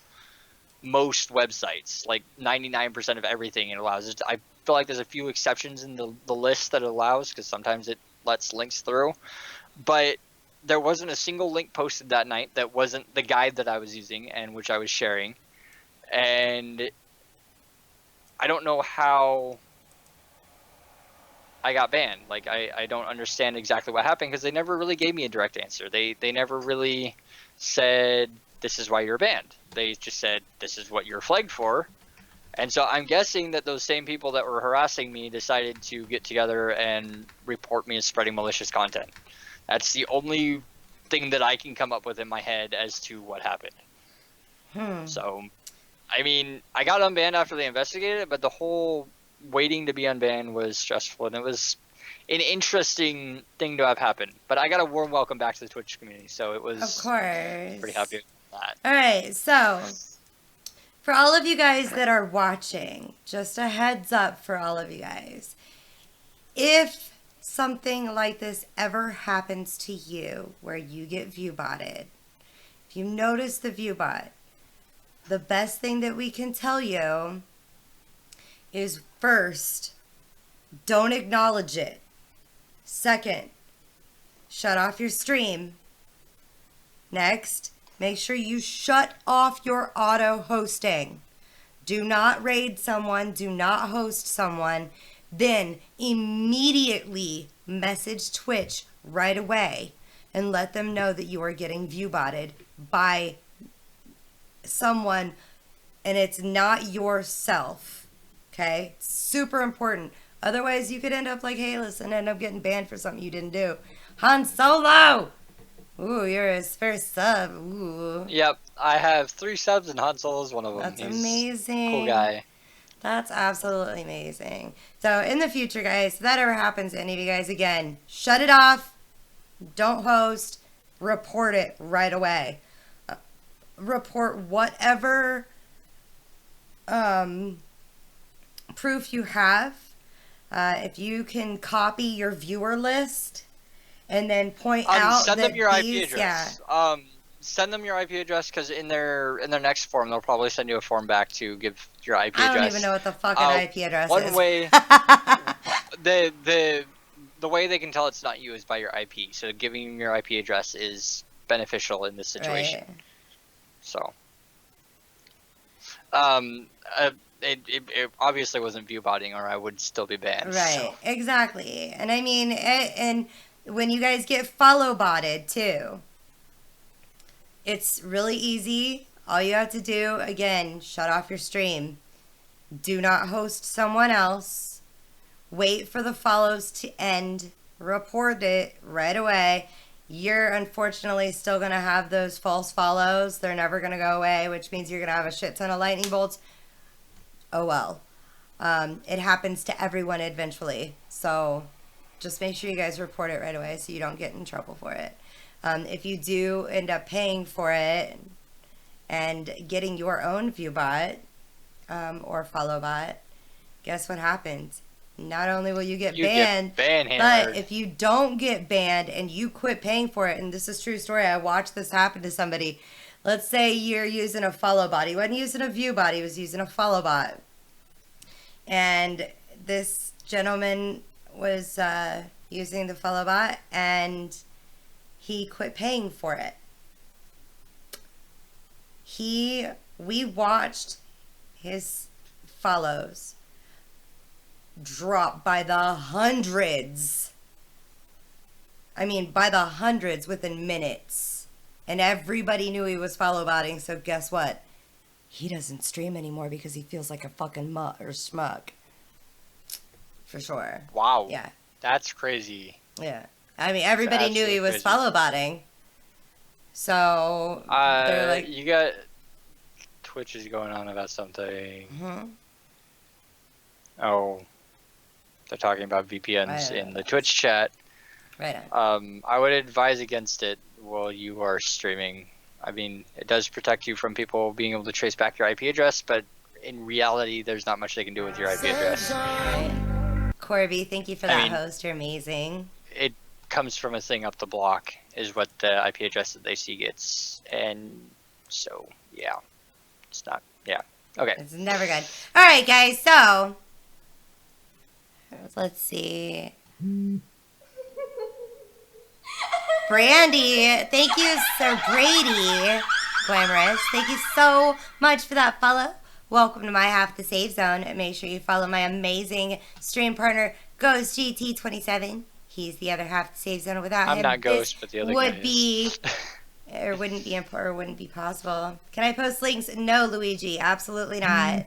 most websites. Like 99% of everything it allows. I feel like there's a few exceptions in the list that it allows, because sometimes it lets links through. But there wasn't a single link posted that night that wasn't the guide that I was using and which I was sharing. And I don't know how I got banned. Like, I don't understand exactly what happened, because they never really gave me a direct answer. They never really said, this is why you're banned. They just said, this is what you're flagged for. And so I'm guessing that those same people that were harassing me decided to get together and report me as spreading malicious content. That's the only thing that I can come up with in my head as to what happened. So, I mean, I got unbanned after they investigated it, but the whole waiting to be unbanned was stressful, and it was an interesting thing to have happen. But I got a warm welcome back to the Twitch community, so it was, Of course. pretty happy with that. All right, so for all of you guys that are watching, just a heads up for all of you guys. If something like this ever happens to you, where you get viewbotted, if you notice the viewbot, the best thing that we can tell you is, first, don't acknowledge it. Second, shut off your stream. Next, make sure you shut off your auto hosting. Do not raid someone. Do not host someone. Then immediately message Twitch right away and let them know that you are getting viewbotted by someone and it's not yourself. Okay? Super important. Otherwise, you could end up like Hayless and end up getting banned for something you didn't do. Han Solo! Ooh, you're his first sub. Ooh. Yep, I have 3 subs and Han Solo is one of them. That's He's amazing. a cool guy. That's absolutely amazing. So in the future, guys, if that ever happens to any of you guys again, shut it off. Don't host. Report it right away. Report whatever proof you have. If you can copy your viewer list and then point out Send that them your these, IP address. Send them your IP address, because in their next form they'll probably send you a form back to give your IP address. I don't even know what the fucking IP address one is. way the way they can tell it's not you is by your IP. So giving them your IP address is beneficial in this situation. Right. So, it obviously wasn't viewbotting, or I would still be banned. Right, So. exactly. And I mean, and when you guys get follow botted too, it's really easy. All you have to do, again, shut off your stream. Do not host someone else. Wait for the follows to end. Report it right away. You're unfortunately still going to have those false follows. They're never going to go away, which means you're going to have a shit ton of lightning bolts. Oh well. It happens to everyone eventually. So just make sure you guys report it right away so you don't get in trouble for it. If you do end up paying for it and getting your own viewbot or followbot, guess what happens? Not only will you get banned, but if you don't get banned and you quit paying for it, and this is a true story, I watched this happen to somebody. Let's say you're using a follow bot. He wasn't using a view bot, he was using a follow bot. And this gentleman was using the follow bot and he quit paying for it. We watched his follows drop by the hundreds I mean, by the hundreds within minutes. And everybody knew he was follow botting, so guess what? He doesn't stream anymore because he feels like a fucking mutt or schmuck. For sure. Wow. Yeah. That's crazy. Yeah. I mean, everybody knew he absolutely was crazy. follow botting. So, they're like, You got Twitch is going on about something. mhm. Oh, they're talking about VPNs Right. in the Twitch chat. Right on. I would advise against it while you are streaming. I mean, it does protect you from people being able to trace back your IP address, but in reality, there's not much they can do with your IP address. Right. Corby, thank you for I that mean- host. You're amazing. It comes from a thing up the block, is what the IP address that they see gets, and so yeah, it's not. Yeah. Okay. It's never good. All right, guys. So, let's see. Brandy, thank you, Sir Brady. Glamorous, thank you so much for that follow. Welcome to my half the safe zone. And make sure you follow my amazing stream partner, Ghost GT27. He's the other half of the safe zone. Without I'm him, not this Ghost, but the other would guy be is. or wouldn't be possible. Can I post links? No, Luigi, absolutely not.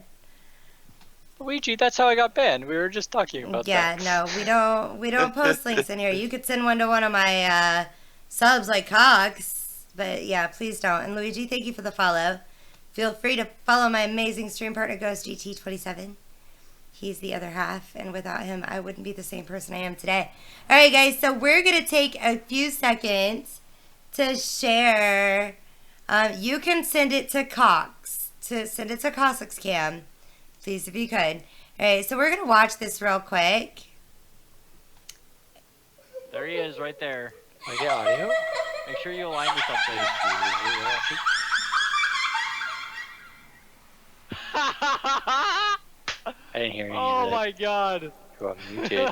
Luigi, that's how I got banned. We were just talking about Yeah, that. no, we don't post links in here. You could send one to one of my subs like Cox, but yeah, please don't. And Luigi, thank you for the follow. Feel free to follow my amazing stream partner, Ghost GT27. He's the other half, and without him, I wouldn't be the same person I am today. All right, guys, so we're gonna take a few seconds to share. You can send it to Cox, Cossix Cam, please, if you could. All right, so we're gonna watch this real quick. There he is, right there. I get audio? Make sure you align with something. I didn't hear any Oh of that. my god. You are muted.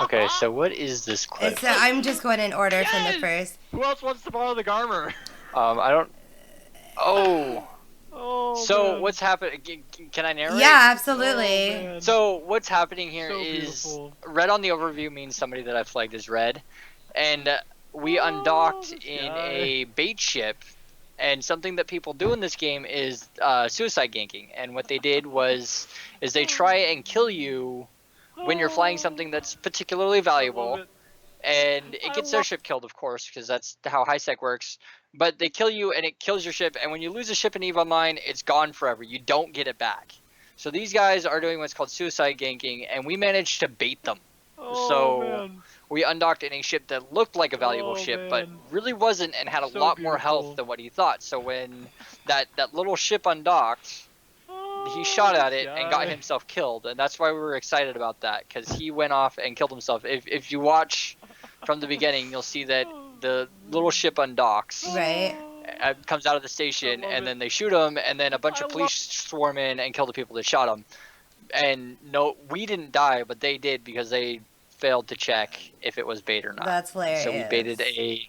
Okay, so what is this clip? It's I'm just going in order from the Yes! first. Who else wants to borrow the Garmer? I don't. Oh. Oh. So man. what's happening? Can I narrate? Yeah, Oh, absolutely. man. So what's happening here So is beautiful. red on the overview means somebody that I flagged as red, and we undocked this in guy. a bait ship. And something that people do in this game is suicide ganking. And what they did is they try and kill you when you're flying something that's particularly I love valuable. it. And it I gets their love- ship killed, of course, because that's how HiSec works. But they kill you, and it kills your ship. And when you lose a ship in EVE Online, it's gone forever. You don't get it back. So these guys are doing what's called suicide ganking, and we managed to bait them. Oh, So- man. We undocked in a ship that looked like a valuable Oh, ship, but man. really wasn't, and had a So lot more health beautiful. than what he thought. So when that little ship undocked, he shot at it and got guy. himself killed, and that's why we were excited about that, because he went off and killed himself. If you watch from the beginning, you'll see that the little ship undocks, Right. comes out of the station, I love and it. then they shoot him, and then a bunch I of police swarm in and kill the people that shot him. And no, we didn't die, but they did, because they failed to check if it was bait or not. That's hilarious. So we baited a.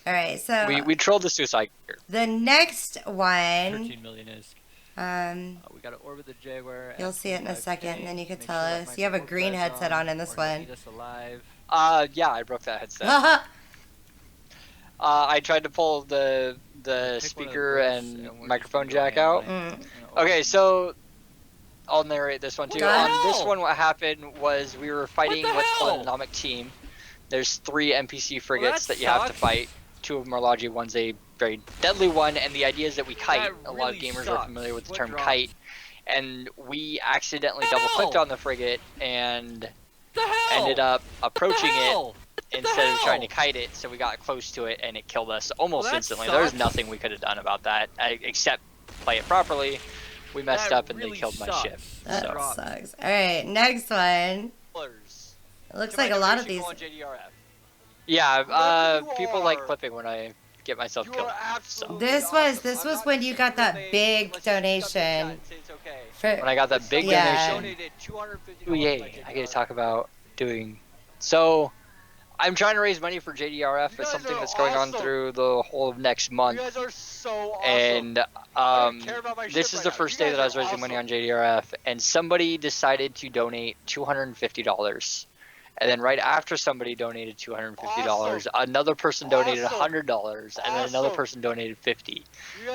All right, so We trolled the suicide. the next one, 13 million is. We got to orbit the Jaguar. You'll at see it in a 25K. second, and then you can Make tell sure that us. my You have a support green bad's headset on in this or you'll one. need us alive. Yeah, I broke that headset. I tried to pull the Pick one of speaker those, and we're just microphone gonna go jack ham out. on it. Mm. You know, Okay, open- so I'll narrate this one too. What the On this hell? one, what happened was we were fighting the what's called hell? an atomic team. There's 3 NPC frigates that that you have to sucks. fight. 2 of them are Logi, one's a very deadly one, and the idea is that we kite. That A lot of really gamers are sucks. familiar with the What term dropped? kite. And we accidentally Hell! double-clicked on the frigate and The hell? ended up What the approaching it hell? instead of trying to hell? kite it, so we got close to it and it killed us almost Well, that instantly. There was sucks. nothing we could have done about that except play it properly. We messed That up and really they killed my sucks. ship. That So. Dropped. sucks. All right, next one. It looks like a lot of these. Yeah, people like clipping when I get myself killed. So. This was when you got that big donation for. When I got that big Yeah. donation. Ooh, yay! I get to talk about doing. So, I'm trying to raise money for JDRF. You It's guys something are that's going on awesome. through the whole of next You month. guys are so awesome. And I don't care about my this ship is right the now. first You day guys that I was are raising money on awesome. JDRF, and somebody decided to donate $250. And then right after somebody donated $250, another person donated $100, and then another person donated $50.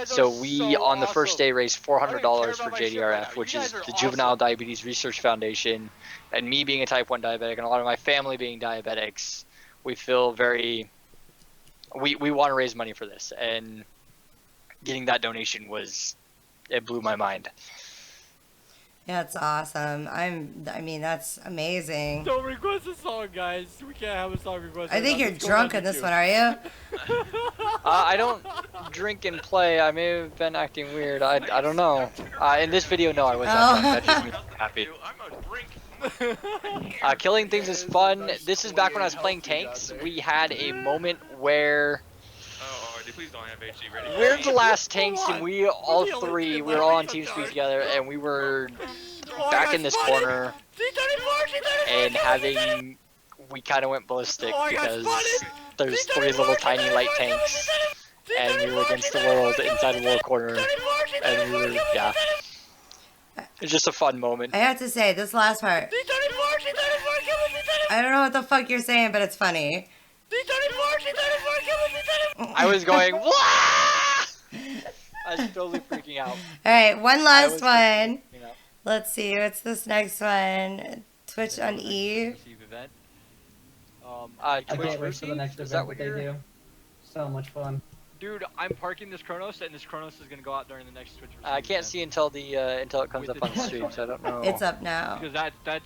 So we on the first day raised $400 for JDRF, which is the Juvenile Diabetes Research Foundation. And me being a type 1 diabetic and a lot of my family being diabetics, we feel very we want to raise money for this, and getting that donation it blew my mind. That's awesome. I mean, that's amazing. Don't request a song, guys. We can't have a song request. I think you're drunk in this one, are you? I don't drink and play. I may have been acting weird. I don't know. In this video, no, I was not drunk. That just means I'm happy. Killing things is fun. This is back when I was playing tanks. We had a moment where please don't have HG ready. we're the last tanks, and we all three, we were all on TeamSpeak together, and we were back in this corner, and we kind of went ballistic because there's 3 little tiny light tanks, and we were against the world inside a little corner, and we were, yeah. It's just a fun moment. I have to say, this last part, I don't know what the fuck you're saying, but it's funny. I was going, Wah! I was totally freaking out. Alright, one last one. freaking out. Let's see, what's this next one? Twitch on E. Receive event. I Twitch can't wait for the Mercy? next Is that event what that they you're... do. So much fun. Dude, I'm parking this Chronos, and this Chronos is gonna go out during the next Twitch. I Receive can't event. see until it comes With up the on the stream, so I don't know. It's up now. Because that's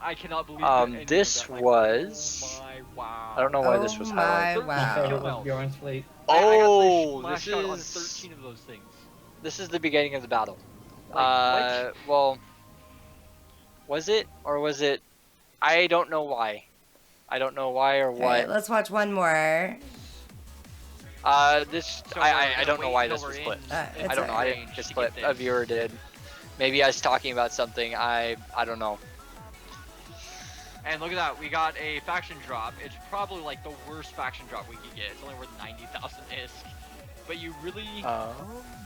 I cannot believe that anyone This got, like, was... Oh my wow. I don't know why this was Oh highlighted. my My favorite wow. was Bjorn's fleet. Oh, Last this shot on is 13 of those things. this is the beginning of the battle. Like, Well, was it or was it? I don't know why. I don't know why or Alright, what. let's watch one more. This So I we're don't know gonna wait why this until was we're split. It's I don't know. I alright. didn't just To split. get A this. viewer did. Maybe I was talking about something. I don't know. And look at that, we got a faction drop. It's probably like the worst faction drop we could get. It's only worth 90,000 ISK. But you really,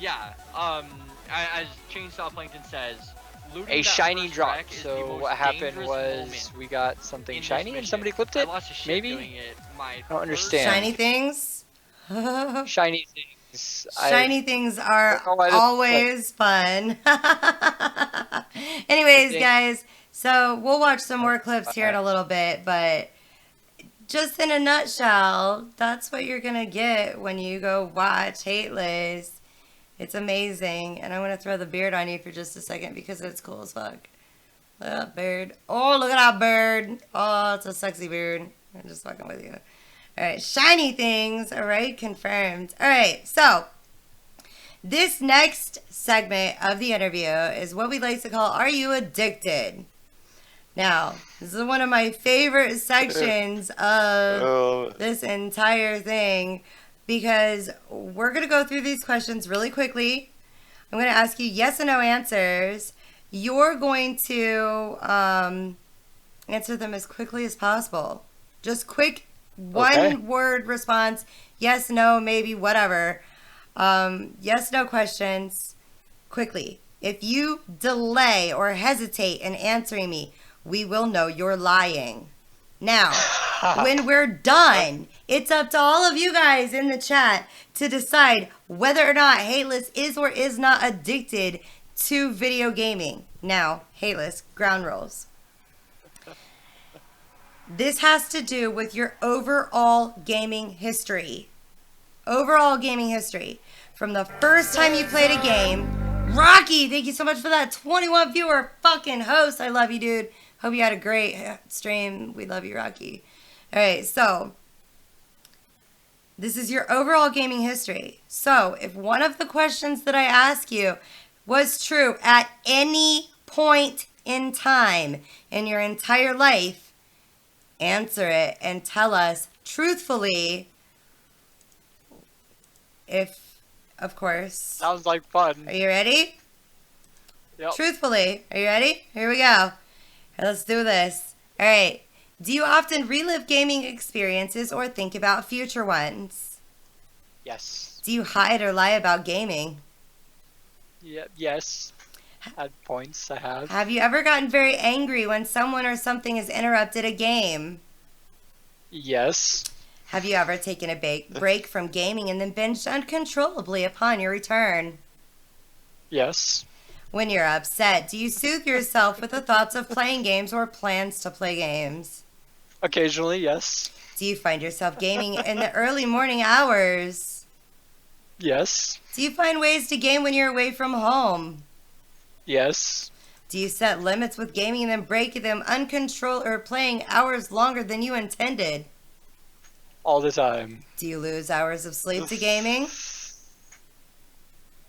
yeah. As Chainsaw Plankton says, looting A that shiny first drop. wreck is the So most what happened dangerous was moment we got something in this shiny and mission. somebody clipped I it. lost a shit Maybe? doing it. My I don't first- understand. Shiny things? Shiny things. Shiny things are don't know why this always fun. Anyways, think- guys, so we'll watch some more clips here in a little bit, but just in a nutshell, that's what you're gonna get when you go watch Hateless. It's amazing, and I'm gonna throw the beard on you for just a second because it's cool as fuck. Look at that bird. Oh, look at that bird. Oh, it's a sexy beard. I'm just fucking with you. All right, shiny things. All right, confirmed. All right, so this next segment of the interview is what we like to call Are You Addicted? Now, this is one of my favorite sections of this entire thing because we're going to go through these questions really quickly. I'm going to ask you yes and no answers. You're going to answer them as quickly as possible. Just quick one-word response. Yes, no, maybe, whatever. Yes, no questions. Quickly. If you delay or hesitate in answering me, we will know you're lying. Now, when we're done, it's up to all of you guys in the chat to decide whether or not Hateless is or is not addicted to video gaming. Now, Hateless, ground rules. This has to do with your overall gaming history. Overall gaming history. From the first time you played a game. Rocky, thank you so much for that 21 viewer fucking host. I love you, dude. Hope you had a great stream. We love you, Rocky. All right, so this is your overall gaming history. So if one of the questions that I ask you was true at any point in time in your entire life, answer it and tell us truthfully if, of course. Sounds like fun. Are you ready? Yep. Truthfully, are you ready? Here we go. Let's do this. All right. Do you often relive gaming experiences or think about future ones? Yes. Do you hide or lie about gaming? Yeah. Yes. At points, I have. Have you ever gotten very angry when someone or something has interrupted a game? Yes. Have you ever taken a break from gaming and then binged uncontrollably upon your return? Yes. When you're upset, do you soothe yourself with the thoughts of playing games or plans to play games? Occasionally, yes. Do you find yourself gaming in the early morning hours? Yes. Do you find ways to game when you're away from home? Yes. Do you set limits with gaming and then break them uncontrolled or playing hours longer than you intended? All the time. Do you lose hours of sleep to gaming?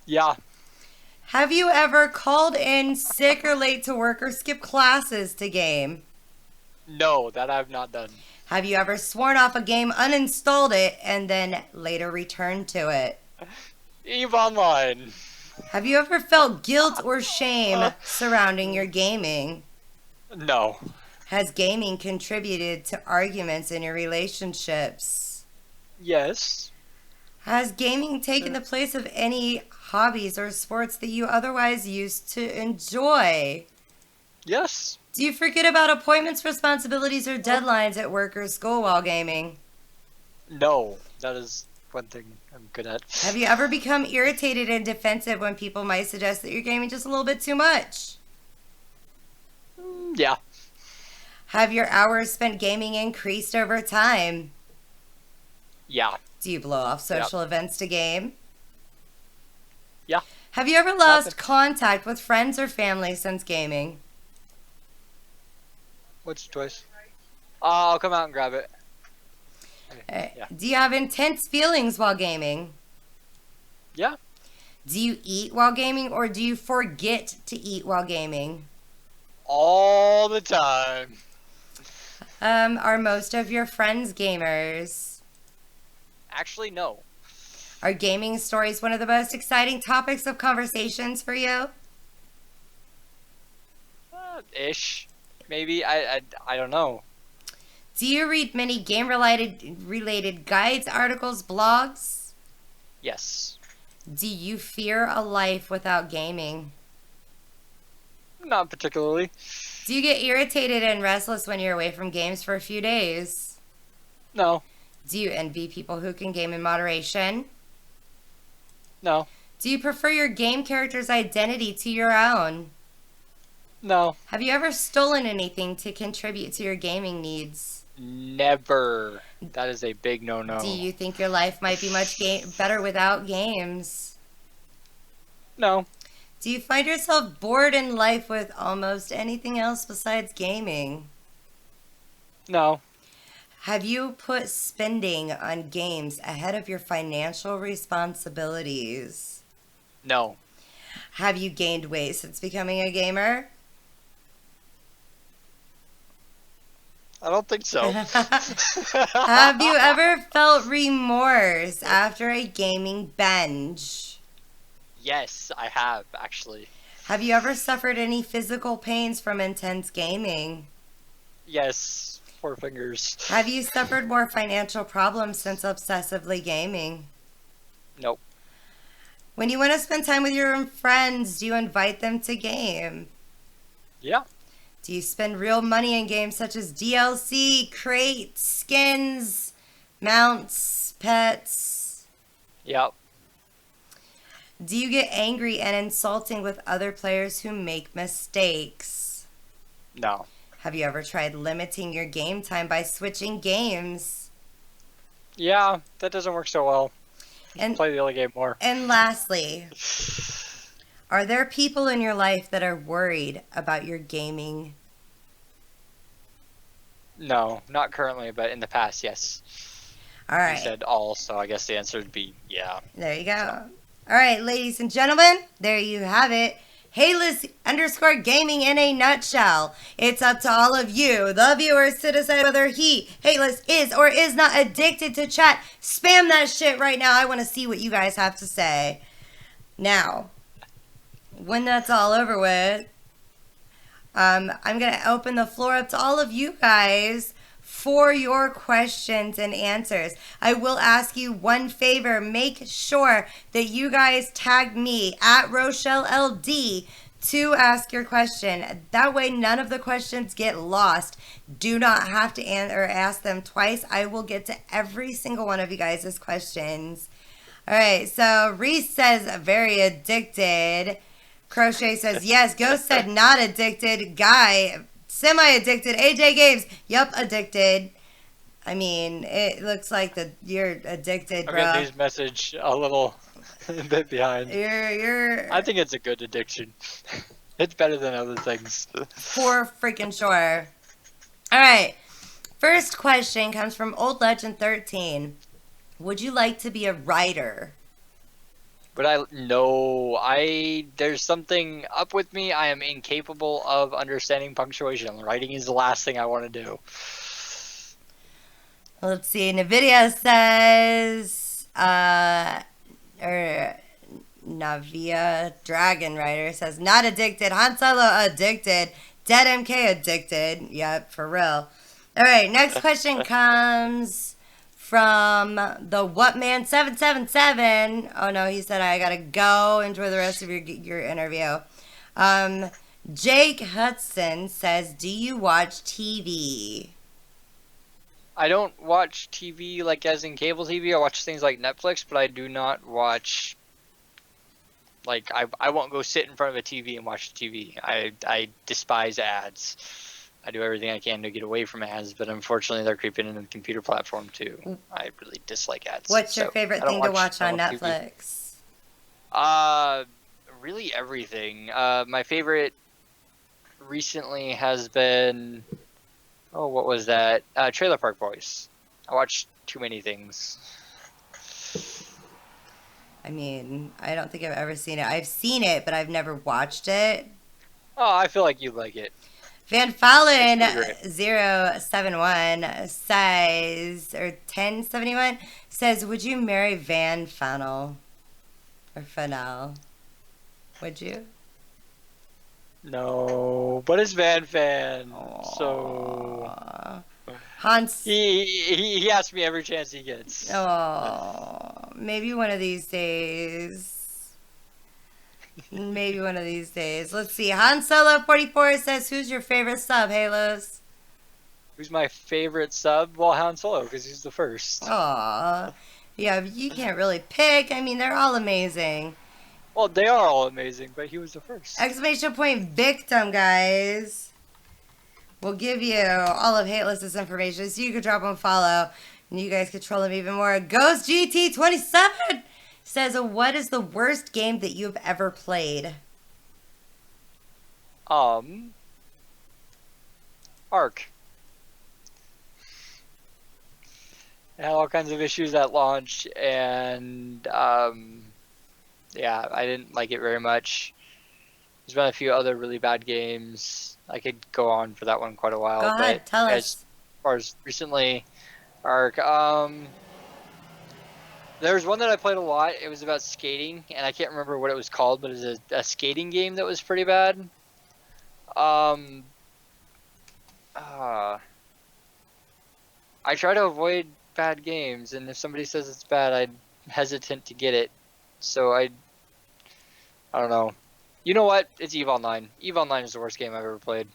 Yeah. Have you ever called in sick or late to work or skipped classes to game? No, that I've not done. Have you ever sworn off a game, uninstalled it, and then later returned to it? EVE Online. Have you ever felt guilt or shame surrounding your gaming? No. Has gaming contributed to arguments in your relationships? Yes. Has gaming taken the place of any hobbies or sports that you otherwise used to enjoy? Yes. Do you forget about appointments, responsibilities, or deadlines at work or school while gaming? No. That is one thing I'm good at. Have you ever become irritated and defensive when people might suggest that you're gaming just a little bit too much? Yeah. Have your hours spent gaming increased over time? Yeah. Do you blow off social events to game? Yeah. Have you ever lost Happened. contact with friends or family since gaming? What's your choice? I'll come out and grab it. Yeah. Do you have intense feelings while gaming? Yeah. Do you eat while gaming or do you forget to eat while gaming? All the time. Are most of your friends gamers? Actually, no. Are gaming stories one of the most exciting topics of conversations for you? Ish. Maybe. I don't know. Do you read many game-related guides, articles, blogs? Yes. Do you fear a life without gaming? Not particularly. Do you get irritated and restless when you're away from games for a few days? No. Do you envy people who can game in moderation? No. Do you prefer your game character's identity to your own? No. Have you ever stolen anything to contribute to your gaming needs? Never. That is a big no-no. Do you think your life might be much better without games? No. Do you find yourself bored in life with almost anything else besides gaming? No. Have you put spending on games ahead of your financial responsibilities? No. Have you gained weight since becoming a gamer? I don't think so. Have you ever felt remorse after a gaming binge? Yes, I have, actually. Have you ever suffered any physical pains from intense gaming? Yes. 4 fingers. Have you suffered more financial problems since obsessively gaming? Nope. When you want to spend time with your friends, do you invite them to game? Yeah. Do you spend real money in games such as DLC, crates, skins, mounts, pets? Yep. Do you get angry and insulting with other players who make mistakes? No. Have you ever tried limiting your game time by switching games? Yeah, that doesn't work so well. And Play the other game more. And lastly, are there people in your life that are worried about your gaming? No, not currently, but in the past, yes. All You right. said all, so I guess the answer would be yeah. There you go. All right, ladies and gentlemen, there you have it. Hayless_gaming in a nutshell. It's up to all of you, the viewers, to decide whether Hayless, is or is not addicted to chat. Spam that shit right now. I want to see what you guys have to say. Now, when that's all over with, I'm going to open the floor up to all of you guys for your questions and answers. I will ask you one favor. Make sure that you guys tag me at RochelleLD to ask your question. That way, none of the questions get lost. Do not have to ask them twice. I will get to every single one of you guys' questions. All right, so Reese says very addicted. Crochet says yes. Ghost said not addicted. Guy, semi-addicted. AJ Games, yup, addicted. I mean, it looks like you're addicted, I'm bro. getting news message a little bit behind. You're I think it's a good addiction. It's better than other things. for freaking sure. All right. First question comes from Old Legend 13. Would you like to be a writer? But there's something up with me. I am incapable of understanding punctuation. Writing is the last thing I want to do. Let's see. NVIDIA says, or Navia Dragon Rider says, not addicted. Han Solo addicted. Dead MK addicted. Yep, for real. All right, next question comes from the Whatman777. Oh no, he said I gotta go. Enjoy the rest of your interview. Jake Hudson says, do you watch TV? I don't watch TV like as in cable TV. I watch things like Netflix, but I do not watch. Like I won't go sit in front of a TV and watch TV. I despise ads. I do everything I can to get away from ads, but unfortunately they're creeping into the computer platform too. I really dislike ads. What's your favorite thing to watch on TV. Netflix? Really everything. My favorite recently has been, what was that? Trailer Park Boys. I watched too many things. I mean, I don't think I've ever seen it. I've seen it, but I've never watched it. Oh, I feel like you'd like it. Van Fallen 071 says, or 1071 says, would you marry Van Funnel or Funnel? Would you? No, but it's Van Fan. So Hans. he asks me every chance he gets. Oh, maybe one of these days. Maybe one of these days. Let's see. Han Solo 44 says, who's your favorite sub, Halos? Who's my favorite sub? Well, Han Solo, because he's the first. Aw. Yeah, you can't really pick. I mean, they're all amazing. Well, they are all amazing, but he was the first. Exclamation point victim, guys. We'll give you all of Hateless's information so you can drop on follow and you guys control him even more. Ghost GT27 says, what is the worst game that you've ever played? Ark. It had all kinds of issues at launch, and yeah, I didn't like it very much. There's been a few other really bad games. I could go on for that one quite a while. Go ahead, tell us. As far as recently, Ark, there's one that I played a lot. It was about skating, and I can't remember what it was called, but it was a skating game that was pretty bad. I try to avoid bad games, and if somebody says it's bad, I'm hesitant to get it. So I don't know. You know what? It's EVE Online. EVE Online is the worst game I've ever played.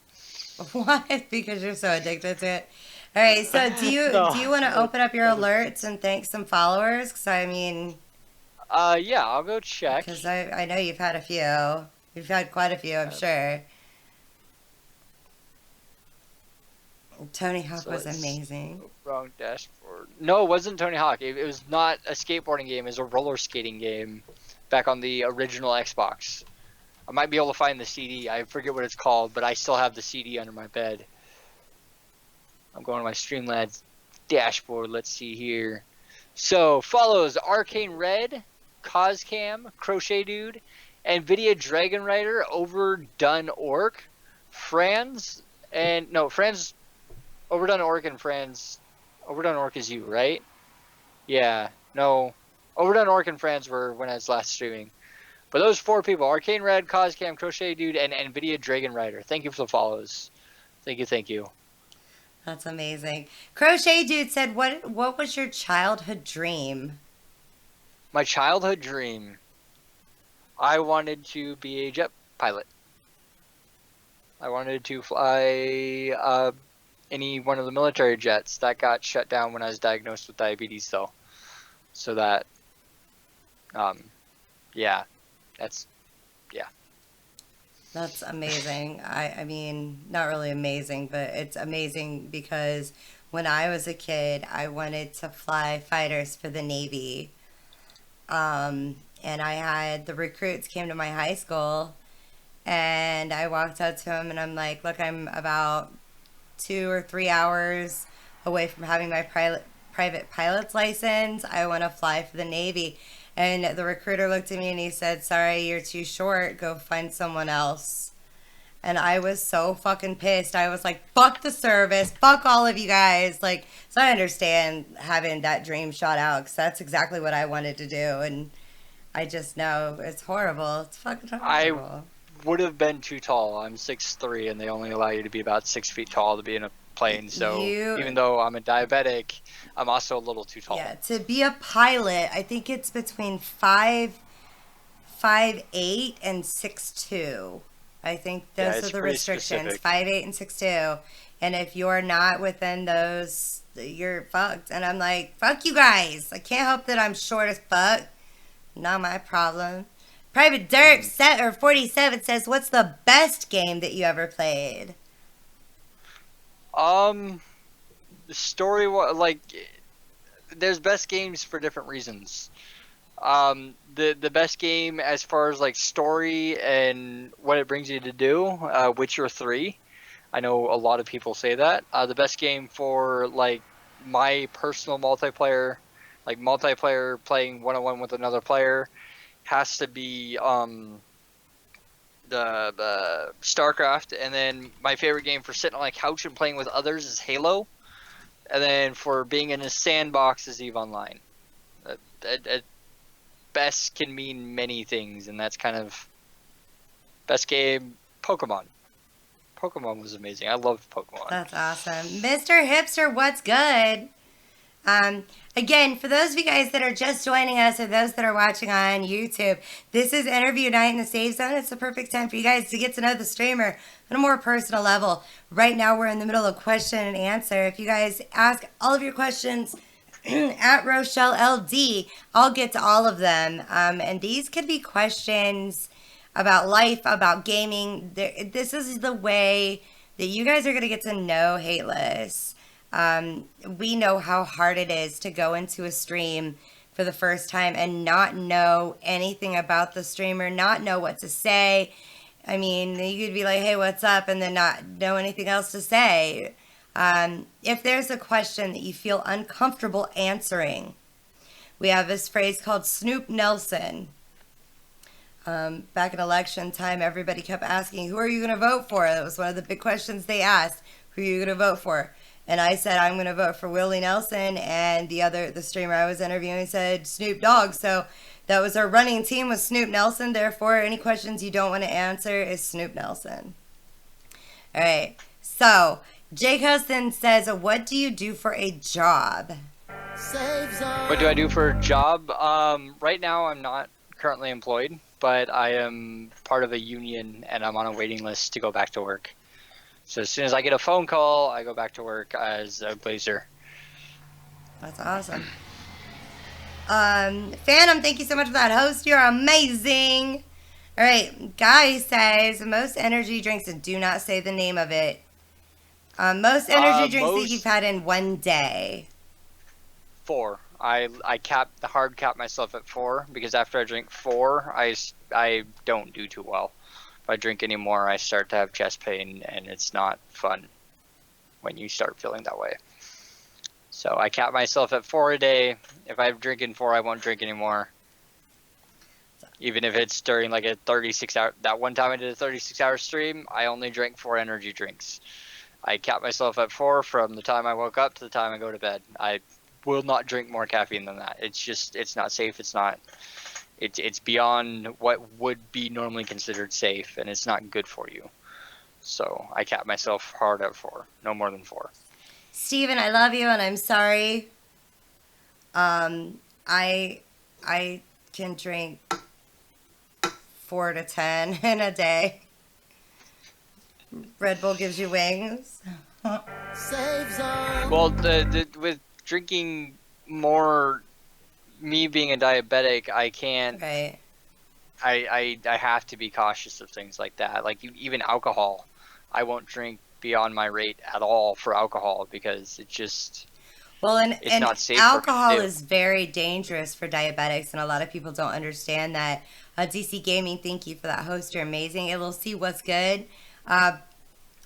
What? Because you're so addicted to it. All right, so do you want to open up your alerts and thank some followers? Because, I mean... yeah, I'll go check. Because I know you've had a few. You've had quite a few, I'm sure. Tony Hawk was amazing. Wrong dashboard. No, it wasn't Tony Hawk. It was not a skateboarding game. It was a roller skating game back on the original Xbox. I might be able to find the CD. I forget what it's called, but I still have the CD under my bed. I'm going to my Streamlabs dashboard. Let's see here. So, follows Arcane Red, Coscam, Crochet Dude, NVIDIA Dragon Rider, Overdone Orc, Franz, and... No, Franz... Overdone Orc and Franz... Overdone Orc is you, right? Yeah. No. Overdone Orc and Franz were when I was last streaming. But those four people, Arcane Red, Coscam, Crochet Dude, and NVIDIA Dragon Rider. Thank you for the follows. Thank you, thank you. That's amazing. Crochet Dude said, what was your childhood dream? My childhood dream. I wanted to be a jet pilot. I wanted to fly any one of the military jets. That got shut down when I was diagnosed with diabetes, though. So that, yeah, that's, yeah. That's amazing. I mean, not really amazing, but it's amazing because when I was a kid, I wanted to fly fighters for the Navy. And I had the recruits came to my high school, and I walked up to him and I'm like, look, I'm about 2 or 3 hours away from having my private pilot's license. I want to fly for the Navy. And the recruiter looked at me and he said, sorry, you're too short. Go find someone else. And I was so fucking pissed. I was like, fuck the service. Fuck all of you guys. Like, so I understand having that dream shot out because that's exactly what I wanted to do. And I just know it's horrible. It's fucking horrible. Would have been too tall. I'm 6'3", and they only allow you to be about 6 feet tall to be in a plane. So even though I'm a diabetic, I'm also a little too tall. Yeah, to be a pilot, I think it's between 5'8" and 6'2". I think those are the restrictions. 5'8" and 6'2". And if you're not within those, you're fucked. And I'm like, fuck you guys. I can't help that I'm short as fuck. Not my problem. Private Dirk set or 47 says, what's the best game that you ever played? The story, like, there's best games for different reasons. The best game as far as like story and what it brings you to do, Witcher 3. I know a lot of people say that. The best game for like my personal multiplayer, like multiplayer playing one-on-one with another player, has to be the StarCraft. And then my favorite game for sitting on a couch and playing with others is Halo. And then for being in a sandbox is EVE Online. Best can mean many things, and that's kind of best game. Pokemon was amazing. I loved Pokemon. That's awesome. Mr. Hipster, what's good? Again, for those of you guys that are just joining us or those that are watching on YouTube, this is interview night in the Safe Zone. It's the perfect time for you guys to get to know the streamer on a more personal level. Right now, we're in the middle of question and answer. If you guys ask all of your questions at Rochelle LD, I'll get to all of them. And these could be questions about life, about gaming. This is the way that you guys are going to get to know Hateless. We know how hard it is to go into a stream for the first time and not know anything about the streamer, not know what to say. I mean, you could be like, hey, what's up? And then not know anything else to say. If there's a question that you feel uncomfortable answering, we have this phrase called Snoop Nelson. Back in election time, everybody kept asking, who are you going to vote for? That was one of the big questions they asked. Who are you going to vote for? And I said, I'm going to vote for Willie Nelson. And the streamer I was interviewing said Snoop Dogg. So that was our running team with Snoop Nelson. Therefore, any questions you don't want to answer is Snoop Nelson. All right. So Jake Huston says, what do you do for a job? What do I do for a job? Right now, I'm not currently employed, but I am part of a union and I'm on a waiting list to go back to work. So as soon as I get a phone call, I go back to work as a blazer. That's awesome. Phantom, thank you so much for that host. You're amazing. All right, Guy says most energy drinks, and do not say the name of it. Most energy drinks that you've had in one day. 4. I hard cap myself at 4 because after I drink 4, I don't do too well. If I drink any more, I start to have chest pain, and it's not fun when you start feeling that way. So I cap myself at 4 a day. If I'm drinking 4, I won't drink anymore. Even if it's during like a 36-hour, that one time I did a 36-hour stream, I only drank 4 energy drinks. I cap myself at 4 from the time I woke up to the time I go to bed. I will not drink more caffeine than that. It's not safe. It's beyond what would be normally considered safe, and it's not good for you. So I cap myself hard at 4, no more than 4. Steven, I love you, and I'm sorry. I can drink 4 to 10 in a day. Red Bull gives you wings. Well, with drinking more, me being a diabetic, I can't. Right. I have to be cautious of things like that. Like even alcohol, I won't drink beyond my rate at all for alcohol because it just. Well, and not safe for me to alcohol do. is very dangerous for diabetics, and a lot of people don't understand that. DC Gaming, thank you for that host. You're amazing. It'll see what's good.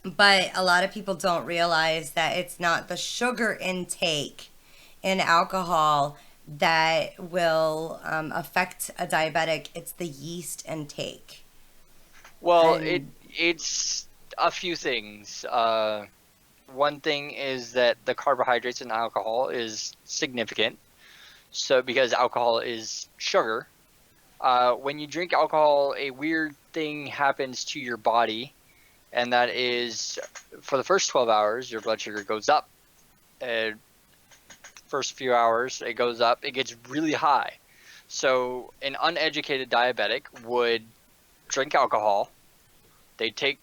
But a lot of people don't realize that it's not the sugar intake in alcohol that will affect a diabetic. It's the yeast intake. Well, And- it's a few things. One thing is that the carbohydrates in alcohol is significant. So because alcohol is sugar, when you drink alcohol, a weird thing happens to your body, and that is for the first 12 hours, your blood sugar goes up. First few hours, it goes up. It gets really high. So an uneducated diabetic would drink alcohol. They take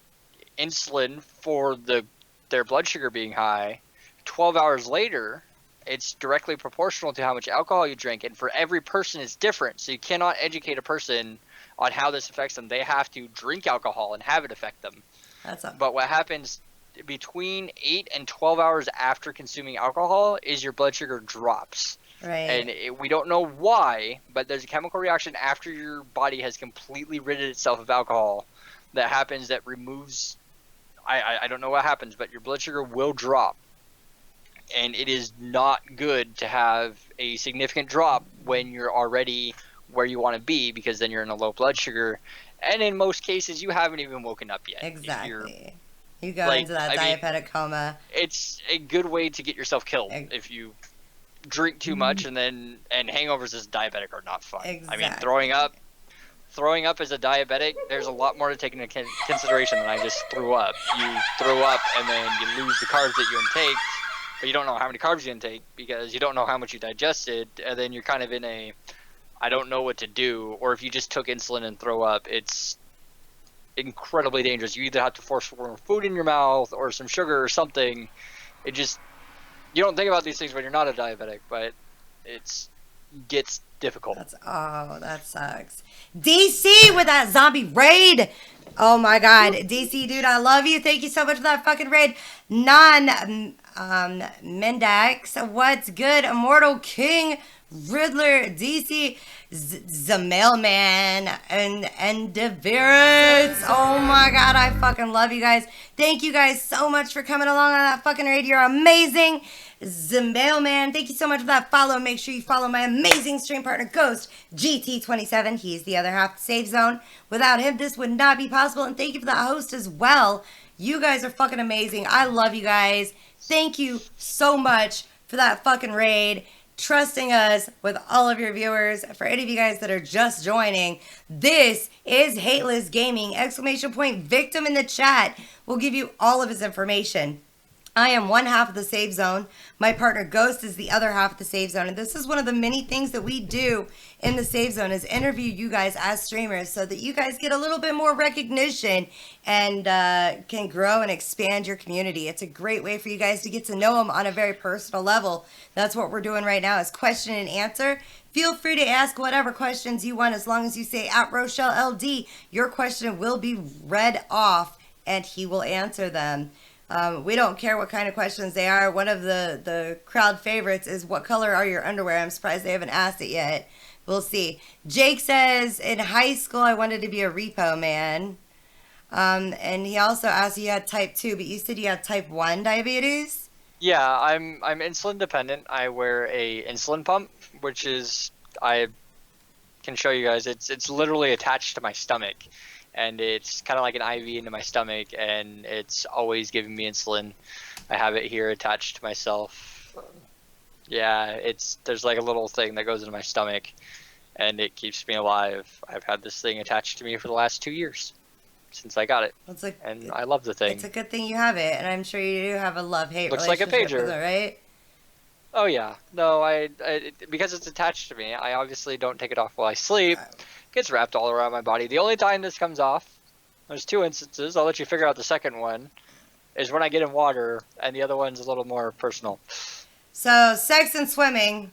insulin for their blood sugar being high. 12 hours later, it's directly proportional to how much alcohol you drink, and for every person it's different. So you cannot educate a person on how this affects them. They have to drink alcohol and have it affect them. But what happens between 8 and 12 hours after consuming alcohol is your blood sugar drops. Right. And we don't know why, but there's a chemical reaction after your body has completely ridded itself of alcohol that happens that removes, I don't know what happens, but your blood sugar will drop. And it is not good to have a significant drop when you're already where you want to be, because then you're in a low blood sugar. And in most cases, you haven't even woken up yet. Exactly. You go like, into that I mean, diabetic coma. It's a good way to get yourself killed if you drink too much, and hangovers as a diabetic are not fun. I mean, throwing up as a diabetic, there's a lot more to take into consideration than I just threw up. You throw up and then you lose the carbs that you intake, but you don't know how many carbs you intake because you don't know how much you digested, and then you're kind of in a I don't know what to do. Or if you just took insulin and throw up, it's incredibly dangerous. You either have to force more food in your mouth or some sugar or something. It just, you don't think about these things when you're not a diabetic, but it's gets difficult. That sucks. DC with that zombie raid. Oh my god, DC dude, I love you. Thank you so much for that fucking raid. Mendax, what's good? Immortal King, Riddler, DC, the mailman, and DeVirus. Oh my god, I fucking love you guys. Thank you guys so much for coming along on that fucking raid. You're amazing. The mailman, thank you so much for that follow. Make sure you follow my amazing stream partner, Ghost GT27. He's the other half of the Safe Zone. Without him, this would not be possible. And thank you for the host as well. You guys are fucking amazing. I love you guys. Thank you so much for that fucking raid. Trusting us with all of your viewers. For any of you guys that are just joining, this is Hateless Gaming! Victim in the chat will give you all of his information. I am one half of the Safe Zone. My partner Ghost is the other half of the Safe Zone. And this is one of the many things that we do in the Safe Zone is interview you guys as streamers so that you guys get a little bit more recognition and can grow and expand your community. It's a great way for you guys to get to know them on a very personal level. That's what we're doing right now is question and answer. Feel free to ask whatever questions you want as long as you say @RochelleLD. Your question will be read off and he will answer them. We don't care what kind of questions they are. One of the crowd favorites is what color are your underwear? I'm surprised they haven't asked it yet. We'll see. Jake says, in high school, I wanted to be a repo man. And he also asked you had type 2, but you said you had type 1 diabetes? Yeah, I'm insulin dependent. I wear a insulin pump, which is, I can show you guys, it's literally attached to my stomach. And it's kind of like an IV into my stomach, and it's always giving me insulin. I have it here attached to myself. Yeah, there's like a little thing that goes into my stomach, and it keeps me alive. I've had this thing attached to me for the last 2 years, since I got it. And I love the thing. It's a good thing you have it, and I'm sure you do have a love-hate Looks like a relationship pager, with it, right? Oh yeah, no, because it's attached to me, I obviously don't take it off while I sleep. Gets wrapped all around my body. The only time this comes off, there's 2 instances. I'll let you figure out the second one. is when I get in water, and the other one's a little more personal. So sex and swimming.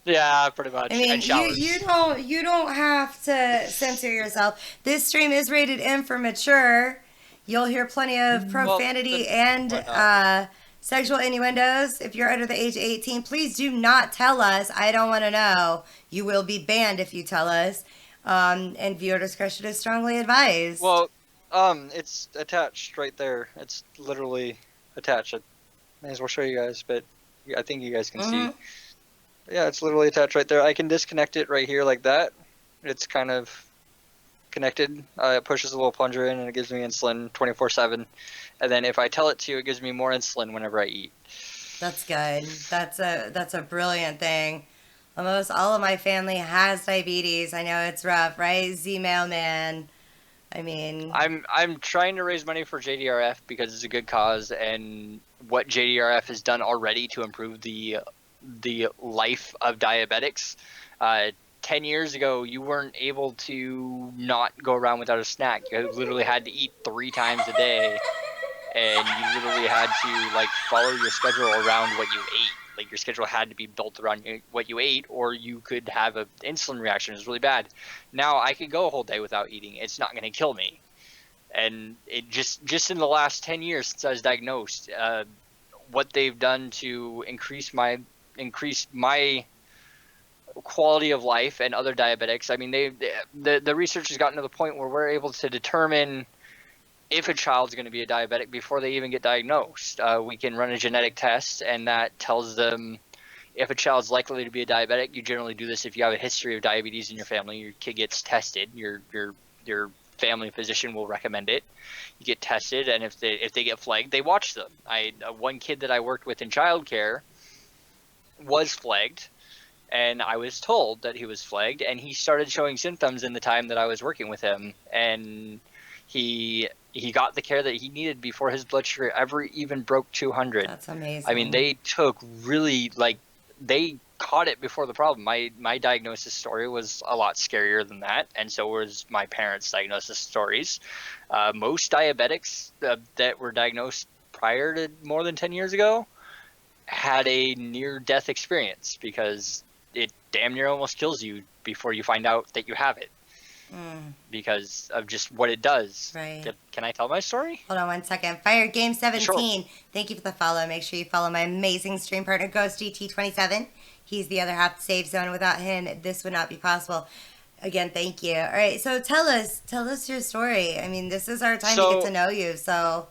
Yeah, pretty much. I mean, and showers. you don't have to censor yourself. This stream is rated M for mature. You'll hear plenty of profanity and sexual innuendos. If you're under the age of 18, please do not tell us. I don't want to know. You will be banned if you tell us. And viewer discretion is strongly advised. Well, it's attached right there. It's literally attached. I may as well show you guys, but I think you guys can see. Yeah, it's literally attached right there. I can disconnect it right here like that. It's kind of connected. It pushes a little plunger in and it gives me insulin 24/7. And then if I tell it to, it gives me more insulin whenever I eat. That's good. That's a brilliant thing. Almost all of my family has diabetes. I know it's rough, right? Z Mailman. I mean, I'm trying to raise money for JDRF because it's a good cause, and what JDRF has done already to improve the life of diabetics. 10 years ago, you weren't able to not go around without a snack. You literally had to eat 3 times a day, and you literally had to like follow your schedule around what you ate. Like your schedule had to be built around what you ate, or you could have an insulin reaction. It was really bad. Now I could go a whole day without eating. It's not going to kill me. And it just in the last 10 years since I was diagnosed, what they've done to increase my quality of life and other diabetics. I mean, the research has gotten to the point where we're able to determine if a child's going to be a diabetic before they even get diagnosed. We can run a genetic test, and that tells them if a child's likely to be a diabetic. You generally do this if you have a history of diabetes in your family. Your kid gets tested. Your family physician will recommend it. You get tested, and if they get flagged, they watch them. One kid that I worked with in childcare was flagged, and I was told that he was flagged, and he started showing symptoms in the time that I was working with him, and he got the care that he needed before his blood sugar ever even broke 200. That's amazing. I mean, they took really, like, they caught it before the problem. My diagnosis story was a lot scarier than that, and so was my parents' diagnosis stories. Most diabetics that were diagnosed prior to more than 10 years ago had a near-death experience because it damn near almost kills you before you find out that you have it. Because of just what it does. Right. Can I tell my story? Hold on one second. Fire Game 17. Sure. Thank you for the follow. Make sure you follow my amazing stream partner, Ghost GT27. He's the other half of Safe Zone. Without him, this would not be possible. Again, thank you. All right, so tell us your story. I mean, this is our time to get to know you. So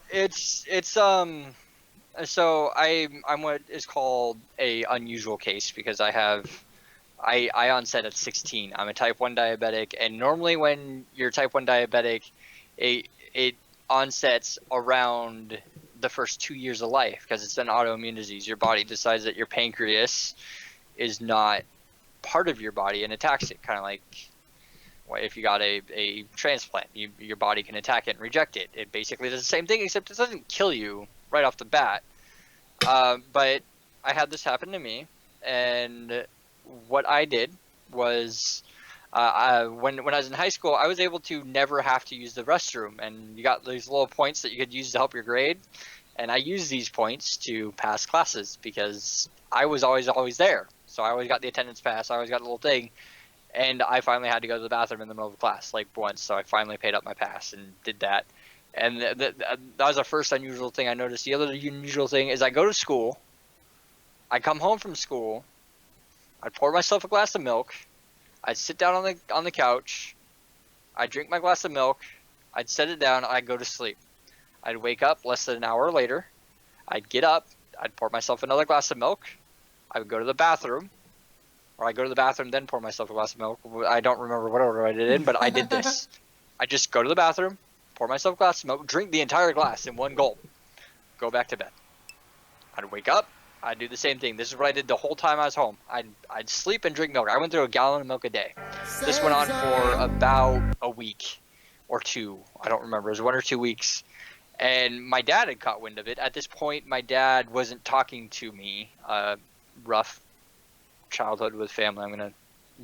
so I'm what is called a unusual case because I onset at 16. I'm a type 1 diabetic, and normally when you're type 1 diabetic, it onsets around the first 2 years of life because it's an autoimmune disease. Your body decides that your pancreas is not part of your body and attacks it, kind of like if you got a transplant. Your body can attack it and reject it. It basically does the same thing, except it doesn't kill you right off the bat. But I had this happen to me, and what I did was when I was in high school, I was able to never have to use the restroom, and you got these little points that you could use to help your grade, and I used these points to pass classes because I was always there. So I always got the attendance pass, I always got the little thing, and I finally had to go to the bathroom in the middle of the class, like once, so I finally paid up my pass and did that. And that was the first unusual thing I noticed. The other unusual thing is I go to school, I come home from school, I'd pour myself a glass of milk, I'd sit down on the couch, I'd drink my glass of milk, I'd set it down, I'd go to sleep. I'd wake up less than an hour later, I'd get up, I'd pour myself another glass of milk, I would go to the bathroom, or I'd go to the bathroom then pour myself a glass of milk. I don't remember what order I did it in, but I did this. I just go to the bathroom, pour myself a glass of milk, drink the entire glass in one gulp, go back to bed. I'd wake up, I'd do the same thing. This is what I did the whole time I was home. I'd sleep and drink milk. I went through a gallon of milk a day. This went on for about a week or two. I don't remember. It was 1 or 2 weeks. And my dad had caught wind of it. At this point, my dad wasn't talking to me. Rough childhood with family. I'm going to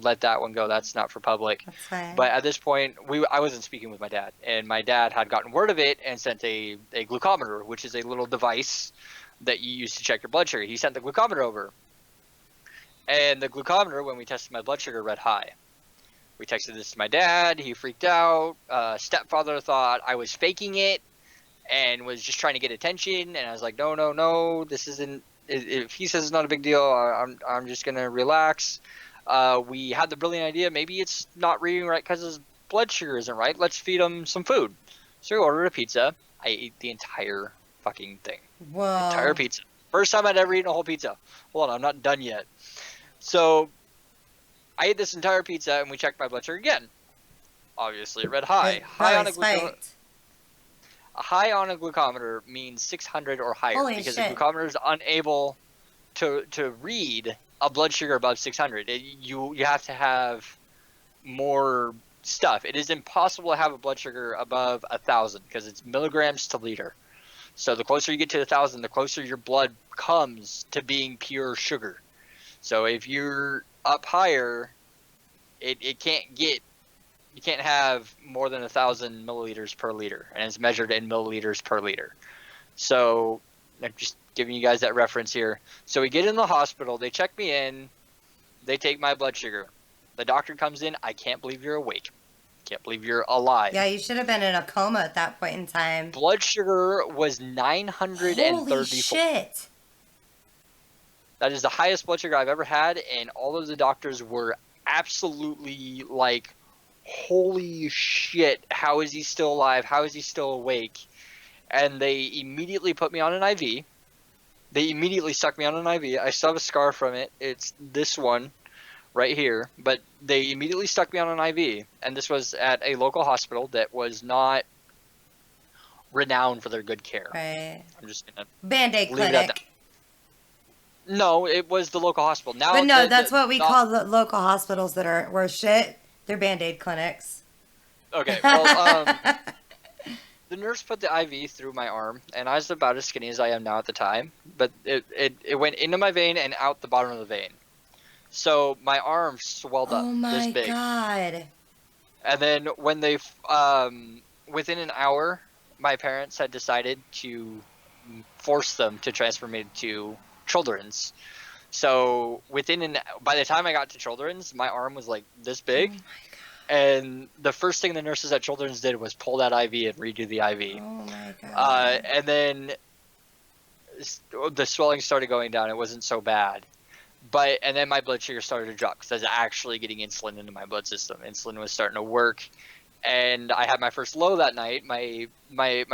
let that one go. That's not for public. That's fine. But at this point, I wasn't speaking with my dad, and my dad had gotten word of it and sent a glucometer, which is a little device that you use to check your blood sugar. He sent the glucometer over, and the glucometer, when we tested my blood sugar, read high. We texted this to my dad. He freaked out. Stepfather thought I was faking it and was just trying to get attention. And I was like, no, this isn't. If he says it's not a big deal, I'm just gonna relax. We had the brilliant idea. Maybe it's not reading right because his blood sugar isn't right. Let's feed him some food. So we ordered a pizza. I ate the entire fucking thing. Whoa. Entire pizza. First time I'd ever eaten a whole pizza. Hold on, I'm not done yet. So I ate this entire pizza, and we checked my blood sugar again. Obviously, it read high. It High on probably a spiked. high on a glucometer means 600 or higher, Holy because shit. the glucometer is unable to read a blood sugar above 600. You have to have more stuff. It is impossible to have a blood sugar above 1,000 because it's milligrams to liter. So the closer you get to 1,000, the closer your blood comes to being pure sugar. So if you're up higher, it can't get, you can't have more than 1,000 milliliters per liter, and it's measured in milliliters per liter. So I'm just giving you guys that reference here. So we get in the hospital, they check me in, they take my blood sugar. The doctor comes in, I can't believe you're awake. Can't believe you're alive. Yeah, you should have been in a coma at that point in time. Blood sugar was 934. Holy shit. That is the highest blood sugar I've ever had, and all of the doctors were absolutely like, holy shit, how is he still alive? How is he still awake? And they immediately put me on an IV. They immediately stuck me on an IV. I still have a scar from it. It's this one right here. But they immediately stuck me on an IV. And this was at a local hospital that was not renowned for their good care. Right. I'm just going to Band-Aid leave it at that. clinic. No, it was the local hospital. Now, But no, that's what we call the local hospitals that are worth shit. They're Band-Aid clinics. Okay, well, the nurse put the IV through my arm, and I was about as skinny as I am now at the time. But it went into my vein and out the bottom of the vein. So my arm swelled up Oh this my big. god. And then when they, within an hour, my parents had decided to force them to transfer me to Children's. So by the time I got to Children's, my arm was like this big. Oh my god. And the first thing the nurses at Children's did was pull that IV and redo the IV. Oh my god. And then the swelling started going down. It wasn't so bad. And then my blood sugar started to drop because I was actually getting insulin into my blood system. Insulin was starting to work. And I had my first low that night. My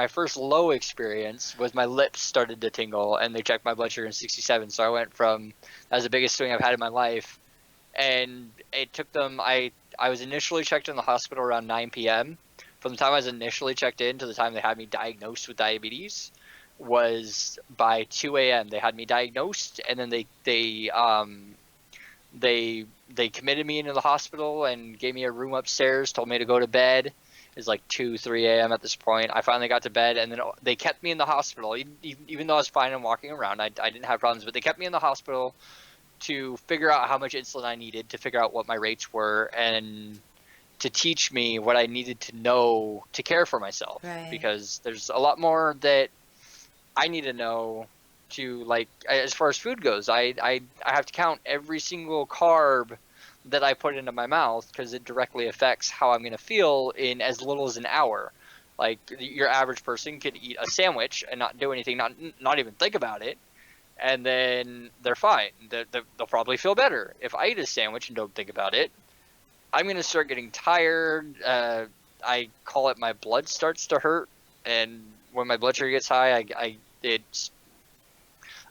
first low experience was my lips started to tingle, and they checked my blood sugar in 67. So I went from, that was the biggest swing I've had in my life. And it took them, I was initially checked in the hospital around 9 p.m. From the time I was initially checked in to the time they had me diagnosed with diabetes was by 2 a.m. They had me diagnosed, and then they committed me into the hospital and gave me a room upstairs, told me to go to bed. It was like 3 a.m. at this point. I finally got to bed, and then they kept me in the hospital. Even though I was fine and walking around, I didn't have problems, but they kept me in the hospital to figure out how much insulin I needed, to figure out what my rates were, and to teach me what I needed to know to care for myself. Right. Because there's a lot more that I need to know to, like, as far as food goes. I have to count every single carb that I put into my mouth because it directly affects how I'm going to feel in as little as an hour. Like, your average person could eat a sandwich and not do anything, not even think about it, and then they're fine. They'll probably feel better. If I eat a sandwich and don't think about it, I'm going to start getting tired. I call it my blood starts to hurt, and when my blood sugar gets high,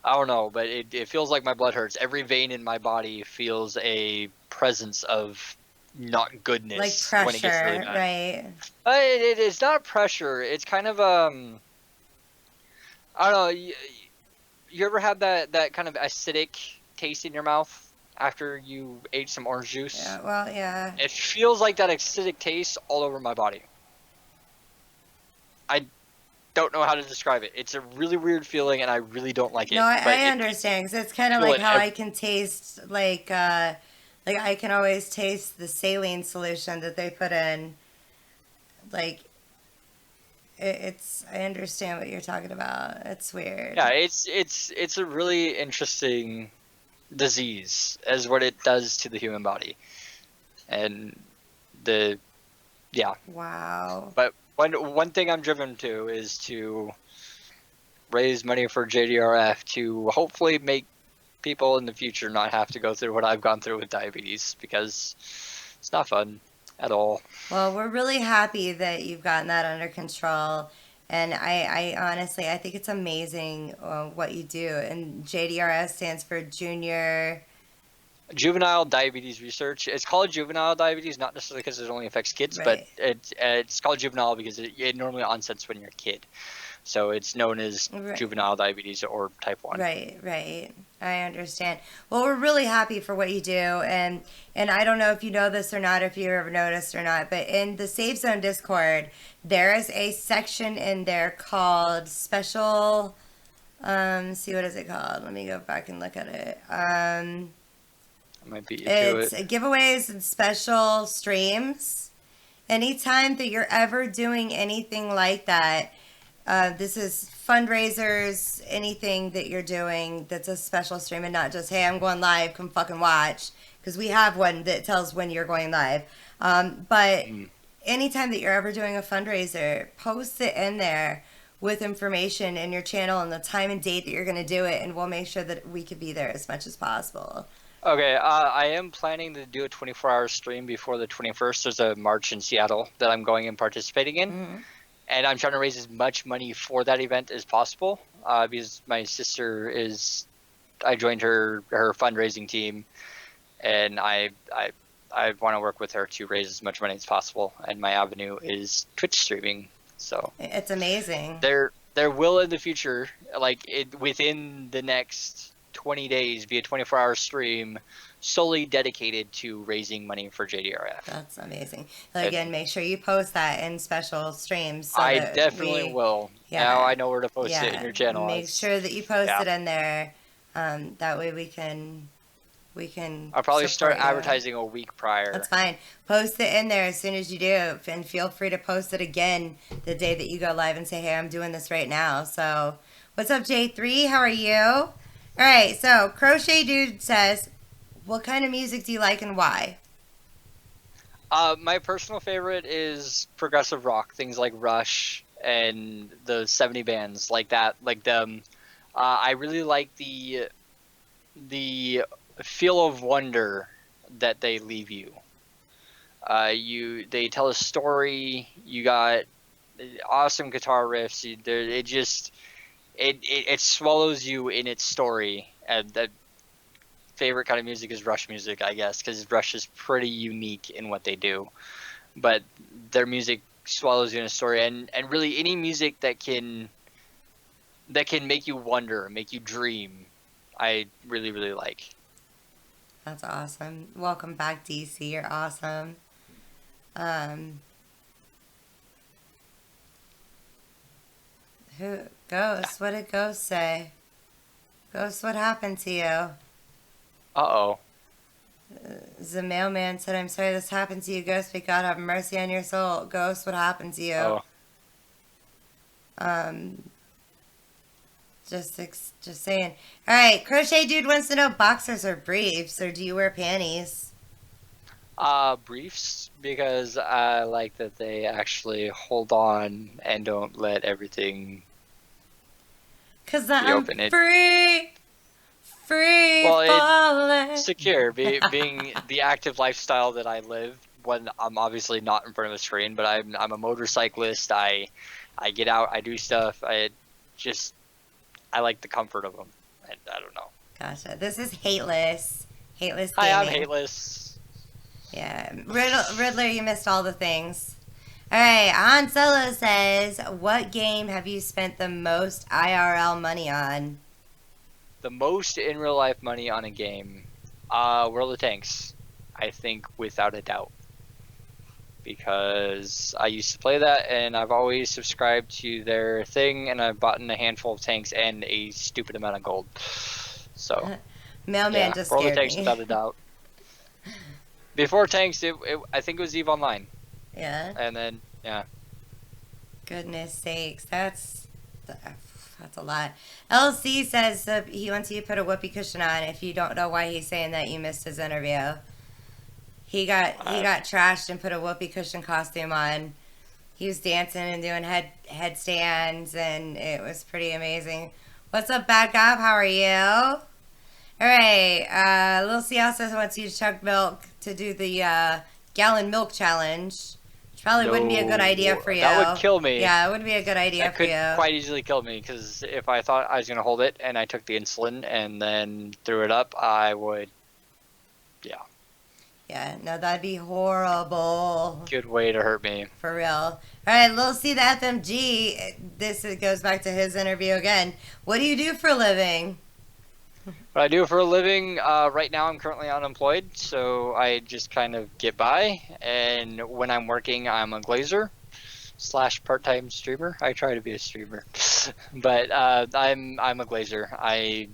I don't know, but it feels like my blood hurts. Every vein in my body feels a presence of not goodness. Like when it gets really pressure, bad. right? It's not pressure. It's kind of I don't know. You ever had that kind of acidic taste in your mouth after you ate some orange juice? Yeah, well, yeah. It feels like that acidic taste all over my body. I don't know how to describe it. It's a really weird feeling, and I really don't like it. No, but I understand, because it's kind of feel like it how I can taste, like Like, I can always taste the saline solution that they put in. Like, it's, I understand what you're talking about. It's weird. Yeah, it's a really interesting disease as what it does to the human body, and yeah. Wow. But one thing I'm driven to is to raise money for JDRF to hopefully make people in the future not have to go through what I've gone through with diabetes, because it's not fun at all. Well, we're really happy that you've gotten that under control. And I honestly, I think it's amazing what you do. And JDRS stands for Juvenile Diabetes Research. It's called juvenile diabetes, not necessarily because it only affects kids, Right. but it's called juvenile because it normally onsets when you're a kid. So it's known as Right. juvenile diabetes or type 1. Right, right. I understand. Well, we're really happy for what you do, and I don't know if you know this or not, if you ever noticed or not, but in the Safe Zone Discord, there is a section in there called special. See, what is it called? Let me go back and look at it. I might beat you to It's it. giveaways and special streams. Anytime that you're ever doing anything like that, this is fundraisers, anything that you're doing that's a special stream and not just, hey, I'm going live, come fucking watch. Because we have one that tells when you're going live. But anytime that you're ever doing a fundraiser, post it in there with information in your channel and the time and date that you're going to do it, and we'll make sure that we could be there as much as possible. Okay, I am planning to do a 24-hour stream before the 21st. There's a march in Seattle that I'm going and participating in. Mm-hmm. And I'm trying to raise as much money for that event as possible, because my sister I joined her fundraising team, and I want to work with her to raise as much money as possible. And my avenue is Twitch streaming. So It's amazing. there will in the future, within the next 20 days, be a 24-hour stream solely dedicated to raising money for JDRF. That's amazing. Again, make sure you post that in special streams. So I that definitely will. Yeah. Now I know where to post it in your channel. Make sure that you post Yeah. it in there. That way we can I'll probably start support you. advertising a week prior. That's fine. Post it in there as soon as you do, and feel free to post it again the day that you go live and say, hey, I'm doing this right now. So what's up, J3? How are you? All right, so Crochet Dude says, what kind of music do you like and why? My personal favorite is progressive rock, things like Rush and the 70 bands like that, like them. I really like the feel of wonder that they leave you. They tell a story. You got awesome guitar riffs. It swallows you in its story. And that favorite kind of music is Rush music, I guess, because Rush is pretty unique in what they do. But their music swallows you in a story, and really any music that can make you wonder, make you dream, I really, really like. That's awesome. Welcome back, DC. You're awesome. Ghost? What did Ghost say? Ghost, what happened to you? Uh-oh. The mailman said, I'm sorry this happened to you, Ghost, but God have mercy on your soul. Ghost, what happened to you? Oh. Just saying. All right, Crochet Dude wants to know boxers or briefs, or do you wear panties? Briefs, because I like that they actually hold on and don't let everything 'Cause be I'm open. free Well, falling. Secure, being the active lifestyle that I live when I'm obviously not in front of a screen, but I'm a motorcyclist. I get out, I do stuff. I like the comfort of them. I don't know. Gotcha. This is Hateless. Hateless Hi, I'm Gaming. Hateless. Yeah, Riddler, you missed all the things. All right, Han Solo says, what game have you spent the most IRL money on? The most in real life money on a game, World of Tanks, I think without a doubt. Because I used to play that, and I've always subscribed to their thing, and I've bought a handful of tanks and a stupid amount of gold. So, Mailman yeah, just World of scared Tanks me. without a doubt. Before Tanks, I think it was EVE Online, Yeah. and then yeah. Goodness sakes, that's a lot. LC says he wants you to put a whoopee cushion on. If you don't know why he's saying that, you missed his interview. He got trashed and put a whoopee cushion costume on. He was dancing and doing headstands, and it was pretty amazing. What's up, Bad Cop? How are you? All right. Lil C also wants you to chug milk to do the gallon milk challenge. Probably wouldn't be a good idea for you. That would kill me. Yeah, it wouldn't be a good idea That for could you. quite easily kill me, because if I thought I was going to hold it and I took the insulin and then threw it up, I would, yeah. Yeah, no, that'd be horrible. Good way to hurt me. For real. All right, Lil C, the FMG. This goes back to his interview again. What do you do for a living? What I do for a living, right now I'm currently unemployed, so I just kind of get by. And when I'm working, I'm a glazer / part-time streamer. I try to be a streamer, but I'm a glazer. I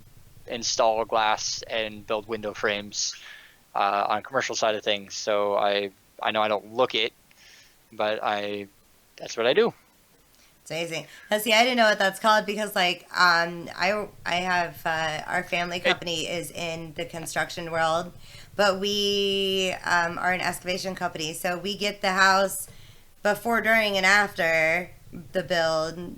install glass and build window frames on commercial side of things. So I know I don't look it, but that's what I do. It's amazing. Now, see, I didn't know what that's called because, like, I have our family company is in the construction world, but we are an excavation company, so we get the house before, during, and after the build.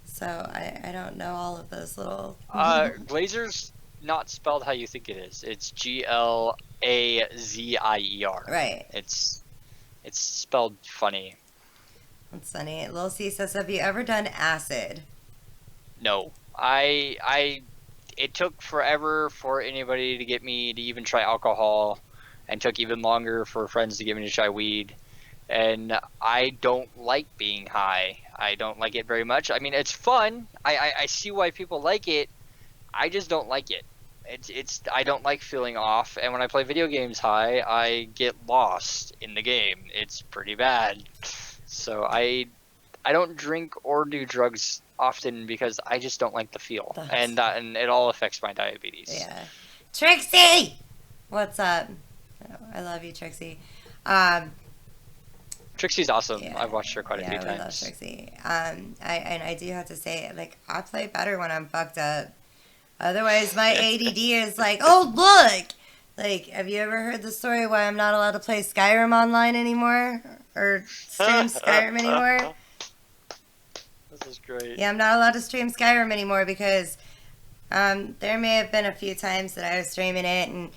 So I don't know all of those little. Glazer's not spelled how you think it is. It's GLAZIER. Right. It's spelled funny. That's funny. Lil C says, have you ever done acid? No. It took forever for anybody to get me to even try alcohol, and took even longer for friends to get me to try weed. And I don't like being high. I don't like it very much. I mean, it's fun. I see why people like it. I just don't like it. I don't like feeling off, and when I play video games high, I get lost in the game. It's pretty bad. So I don't drink or do drugs often because I just don't like the feel, and it all affects my diabetes. Yeah. Trixie, what's up? Oh, I love you, Trixie. Trixie's awesome. Yeah, I've watched her quite a few I love times. Trixie. I do have to say, like, I play better when I'm fucked up. Otherwise, my ADD is like, oh look. Like, have you ever heard the story why I'm not allowed to play Skyrim online anymore? Or stream Skyrim anymore? This is great. Yeah, I'm not allowed to stream Skyrim anymore because there may have been a few times that I was streaming it, and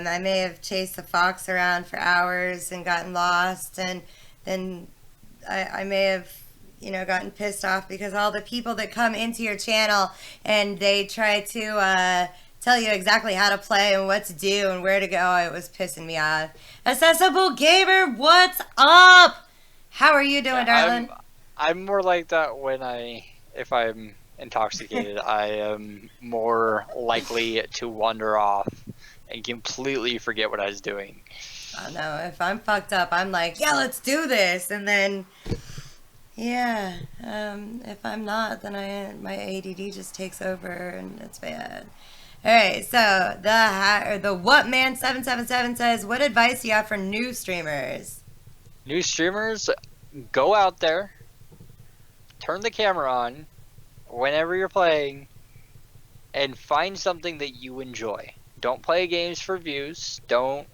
I may have chased a fox around for hours and gotten lost, and then I may have, gotten pissed off because all the people that come into your channel and they try to tell you exactly how to play and what to do and where to go. It was pissing me off. Accessible Gamer, what's up? How are you doing, darling? I'm more like that if I'm intoxicated. I am more likely to wander off and completely forget what I was doing. I know. If I'm fucked up, I'm like, yeah, let's do this. And then, yeah, if I'm not, then my ADD just takes over and it's bad. All right, so the What Man 777 says, what advice do you have for new streamers? New streamers, go out there, turn the camera on whenever you're playing, and find something that you enjoy. Don't play games for views. Don't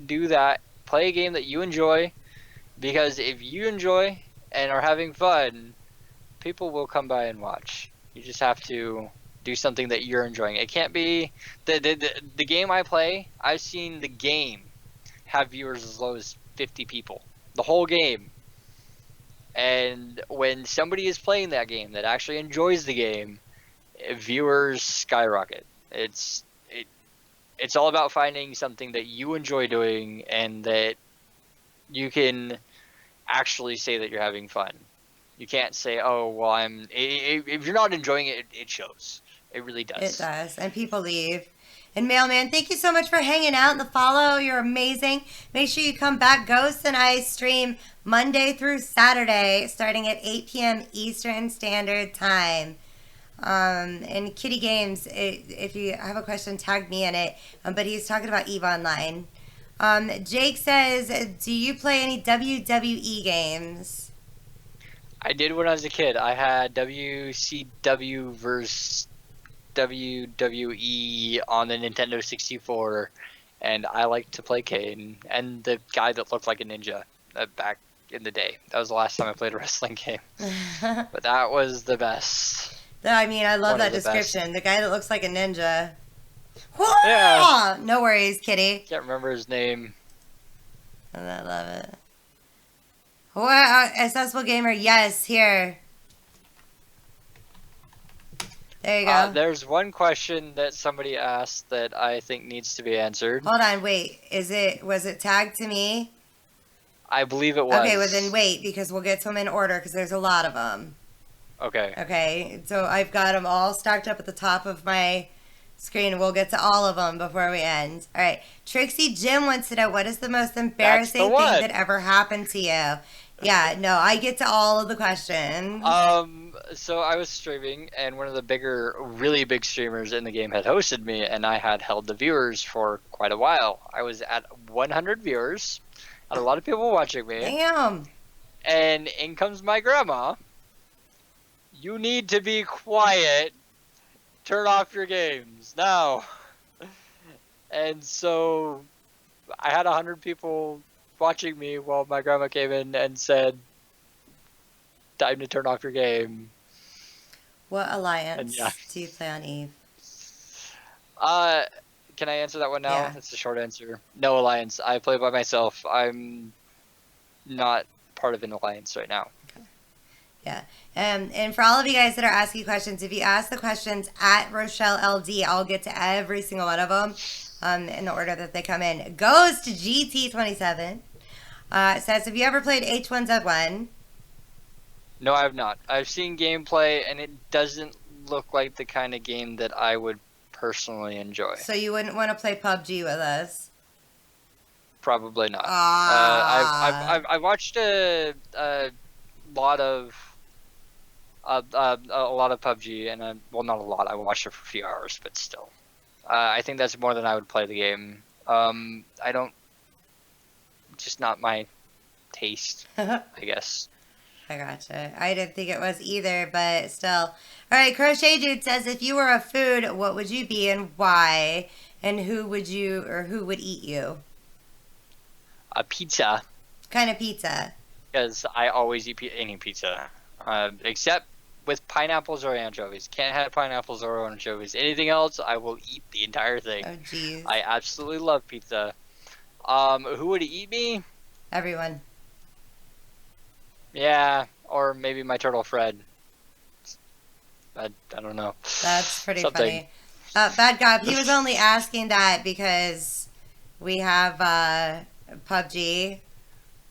do that. Play a game that you enjoy, because if you enjoy and are having fun, people will come by and watch. You just have to do something that you're enjoying. It can't be the game I play. I've seen the game have viewers as low as 50 people, the whole game. And when somebody is playing that game that actually enjoys the game, viewers skyrocket. It's all about finding something that you enjoy doing and that you can actually say that you're having fun. You can't say, oh, well, if you're not enjoying it, it shows. It really does. It does. And people leave. And Mailman, thank you so much for hanging out and the follow. You're amazing. Make sure you come back. Ghost and I stream Monday through Saturday, starting at 8 p.m. Eastern Standard Time. In Kitty Games, if you have a question, tag me in it. But he's talking about EVE Online. Jake says, do you play any WWE games? I did when I was a kid. I had WCW versus WWE on the Nintendo 64, and I liked to play Kane and the guy that looked like a ninja back in the day. That was the last time I played a wrestling game. But that was the best. I mean, I love One that of the best. description. The guy that looks like a ninja. Yeah. No worries, Kitty. Can't remember his name. I love it. Wow, accessible gamer, yes, here. There you go. There's one question that somebody asked that I think needs to be answered. Hold on, wait. Was it tagged to me? I believe it was. Okay, well then wait, because we'll get to them in order, because there's a lot of them. Okay. Okay, so I've got them all stacked up at the top of my screen. We'll get to all of them before we end. All right, Trixie Jim wants to know, what is the most embarrassing thing one. that ever happened to you? Yeah, no, I get to all of the questions. So I was streaming, and one of the bigger, really big streamers in the game had hosted me, and I had held the viewers for quite a while. I was at 100 viewers, had a lot of people watching me, Damn. and in comes my grandma. You need to be quiet. Turn off your games now. And so I had 100 people watching me while my grandma came in and said, time to turn off your game. What alliance And yeah. do you play on EVE? Can I answer that one now? Yeah. That's the short answer. No alliance. I play by myself. I'm not part of an alliance right now. Yeah. And for all of you guys that are asking questions, if you ask the questions at Rochelle LD, I'll get to every single one of them in the order that they come in. Goes to GT27. Says, have you ever played H1Z1? No, I have not. I've seen gameplay, and it doesn't look like the kind of game that I would personally enjoy. So you wouldn't want to play PUBG with us? Probably not. Ah. I've watched a lot of PUBG, and well, not a lot. I watched it for a few hours, but still, I think that's more than I would play the game. I don't, just not my taste, I guess. I gotcha. I didn't think it was either, but still. All right, Crochet Dude says, if you were a food, what would you be and why? And who would eat you? A pizza, What kind of pizza? because I always eat any pizza, except with pineapples or anchovies. Can't have pineapples or anchovies. Anything else, I will eat the entire thing. Oh, jeez. I absolutely love pizza. Who would eat me? Everyone. Yeah, or maybe my turtle Fred. I don't know. That's pretty Something. funny. Bad God, he was only asking that because we have PUBG,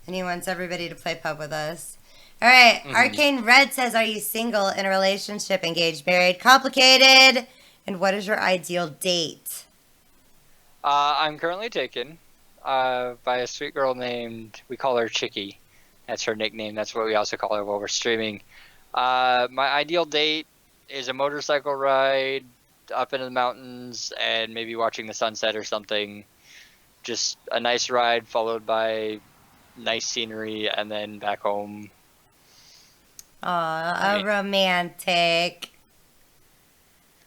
and he wants everybody to play pub with us. All right, Arcane Red says, are you single, in a relationship, engaged, married, complicated? And what is your ideal date? I'm currently taken by a sweet girl named, we call her Chicky. That's her nickname. That's what we also call her while we're streaming. My ideal date is a motorcycle ride up into the mountains and maybe watching the sunset or something. Just a nice ride followed by nice scenery and then back home. Aw, a romantic.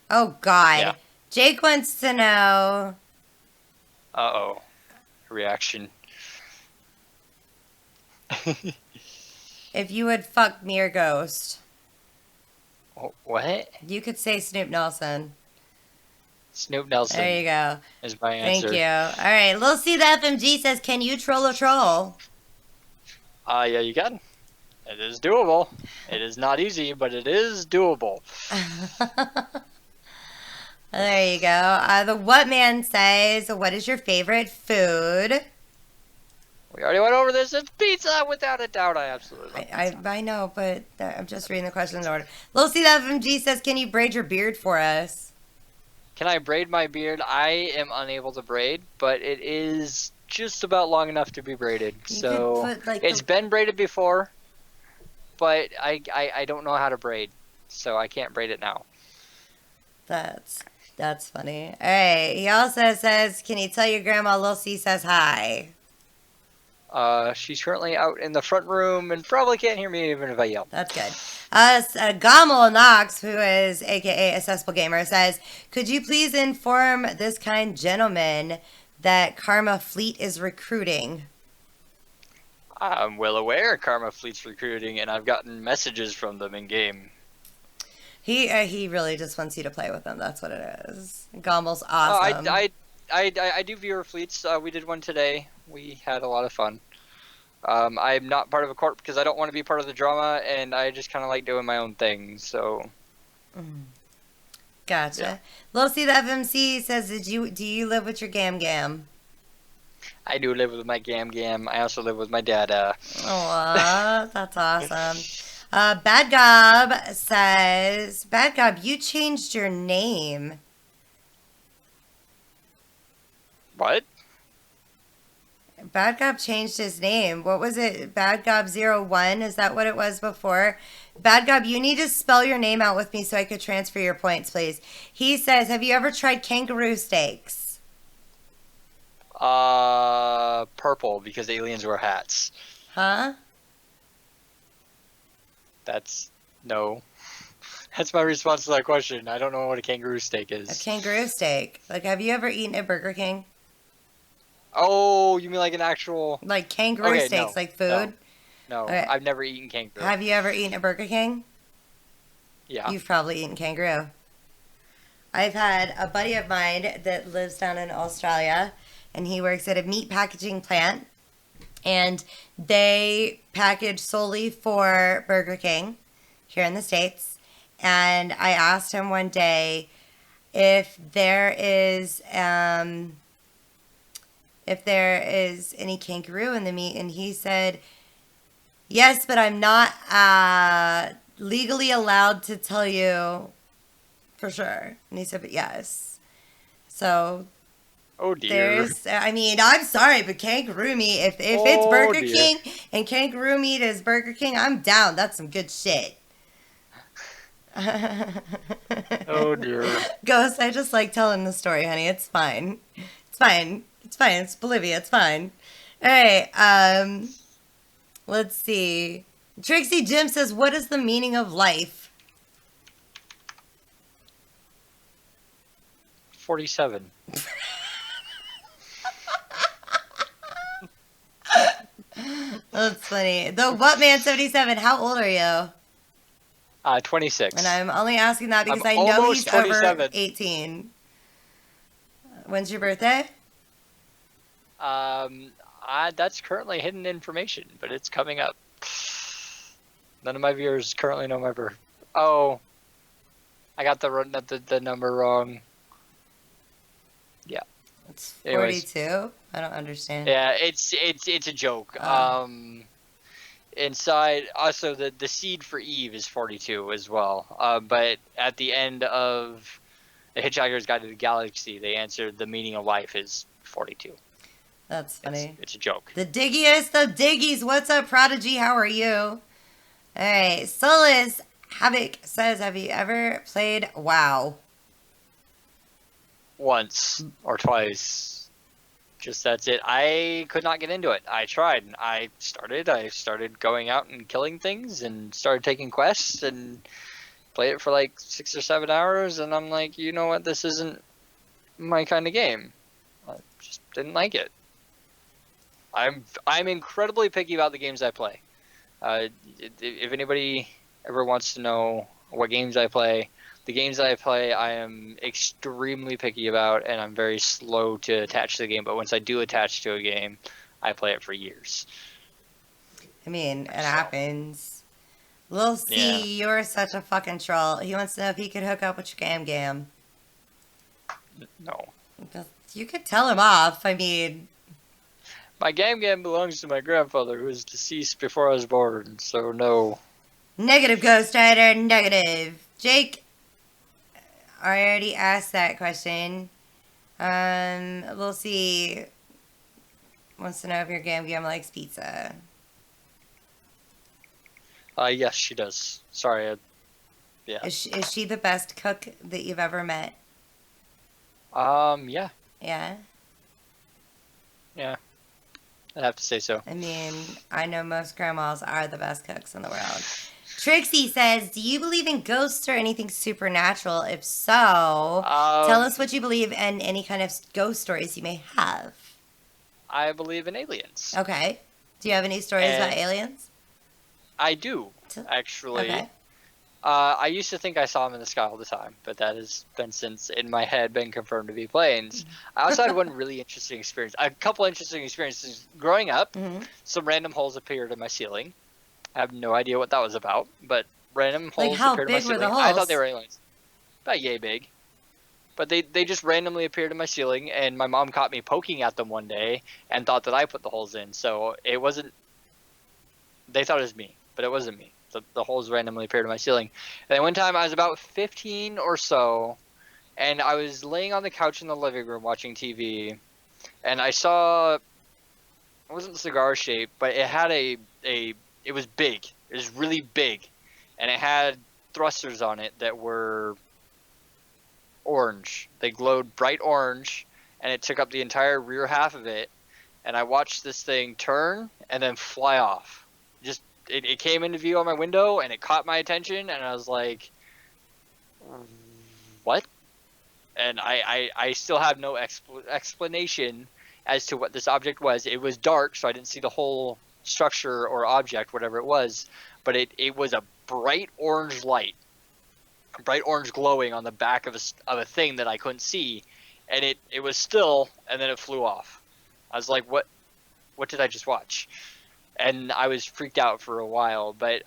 Oh, God. Yeah. Jake wants to know. Uh-oh. Reaction. If you would fuck me or Ghost. What? You could say Snoop Nelson. Snoop Nelson There you go. is my answer. Thank you. All right. Lil C the FMG says, can you troll a troll? Yeah, you can. It is doable. It is not easy, but it is doable. There you go. The What Man says, what is your favorite food? We already went over this. It's pizza, without a doubt. I absolutely love pizza. I know, but I'm just reading the questions in order. Lil C the FMG says, can you braid your beard for us? Can I braid my beard? I am unable to braid, but it is just about long enough to be braided. You So could put, like, it's been braided before, but I don't know how to braid, so I can't braid it now. That's funny. All right. He also says, "Can you tell your grandma Lil C says hi?" She's currently out in the front room and probably can't hear me even if I yell. That's good. Gamal Knox, who is aka Accessible Gamer, says, "Could you please inform this kind gentleman that Karma Fleet is recruiting?" I'm well aware Karma Fleet's recruiting, and I've gotten messages from them in game. He really just wants you to play with him. That's what it is. Gamal's awesome. I do viewer fleets. We did one today. We had a lot of fun. I'm not part of a corp because I don't want to be part of the drama, and I just kind of like doing my own thing. So, Gotcha. Yeah. Lil C the FMC says, do you live with your gam? I do live with my gam. I also live with my dada. Aw, that's awesome. Bad Gob says, Bad Gob, you changed your name. What? Bad Gob changed his name. What was it? Bad Gob 01? Is that what it was before? Bad Gob, you need to spell your name out with me so I could transfer your points, please. He says, have you ever tried kangaroo steaks? Purple because aliens wear hats. Huh? No. That's my response to that question. I don't know what a kangaroo steak is. A kangaroo steak. Like, have you ever eaten at Burger King? Oh, you mean like an actual... Like kangaroo Okay, steaks, no, like food? No, Okay. I've never eaten kangaroo. Have you ever eaten at Burger King? Yeah. You've probably eaten kangaroo. I've had a buddy of mine that lives down in Australia, and he works at a meat packaging plant, and they package solely for Burger King here in the States. And I asked him one day if there is any kangaroo in the meat, and he said, yes, but I'm not legally allowed to tell you for sure. And he said, but yes. So Oh dear. I'm sorry, but kangaroo meat, if it's Oh, Burger dear. King and kangaroo meat is Burger King, I'm down. That's some good shit. Oh dear. Ghost, I just like telling the story, honey. It's fine. It's fine. It's fine. It's Bolivia. It's fine. All right. Let's see. Trixie Jim says, what is the meaning of life? 47. That's funny. The What Man 77, how old are you? 26. And I'm only asking that because I'm I know almost he's over 27. 18. When's your birthday? That's currently hidden information, but it's coming up. None of my viewers currently know my birth. Oh, I got the number wrong. Yeah. It's Anyways. 42. I don't understand. Yeah, it's a joke. Inside, also the seed for Eve is 42 as well. But at the end of The Hitchhiker's Guide to the Galaxy, they answered the meaning of life is 42. That's funny. It's a joke. The diggiest of diggies. What's up, Prodigy? How are you? All right. Solus Havoc says, have you ever played WoW? Once or twice. Just that's it. I could not get into it. I tried. I started going out and killing things and started taking quests and played it for like 6 or 7 hours, and I'm like, you know what, this isn't my kind of game. I just didn't like it. I'm incredibly picky about the games I play. If anybody ever wants to know what games I play, the games that I play, I am extremely picky about, and I'm very slow to attach to the game. But once I do attach to a game, I play it for years. I mean, it happens. Lil C, Yeah. you're such a fucking troll. He wants to know if he could hook up with your gam. No. You could tell him off. I mean, My gam belongs to my grandfather, who was deceased before I was born, so no. negative, Ghost Rider, negative. Jake, I already asked that question. Lil C wants to know if your gam likes pizza. Yes, she does. Sorry, Yeah. Is she the best cook that you've ever met? Yeah. Yeah. Yeah. I'd have to say so. I mean, I know most grandmas are the best cooks in the world. Trixie says, do you believe in ghosts or anything supernatural? If so, tell us what you believe and any kind of ghost stories you may have. I believe in aliens. Okay. Do you have any stories about aliens? I do, actually. Okay. I used to think I saw them in the sky all the time, but that has been since in my head been confirmed to be planes. I also had one really interesting experience. A couple interesting experiences growing up. Mm-hmm. Some random holes appeared in my ceiling. I have no idea what that was about, but random holes how appeared in my big were ceiling. the I holes? thought they were aliens. About yay big. But they just randomly appeared in my ceiling, and my mom caught me poking at them one day and thought that I put the holes in. So it wasn't. They thought it was me, but it wasn't me. The holes randomly appeared in my ceiling. And then one time I was about 15 or so, and I was laying on the couch in the living room watching TV, and I saw. It wasn't cigar shaped, but it had it was big. It was really big, and it had thrusters on it that were orange. They glowed bright orange, and it took up the entire rear half of it. And I watched this thing turn and then fly off. Just it came into view on my window, and it caught my attention, and I was like, "What?" And I still have no explanation as to what this object was. It was dark, so I didn't see the whole structure or object, whatever it was. But it was a bright orange light. Bright orange glowing on the back of a thing that I couldn't see, and it was still, and then it flew off. I was like, what did I just watch? And I was freaked out for a while. But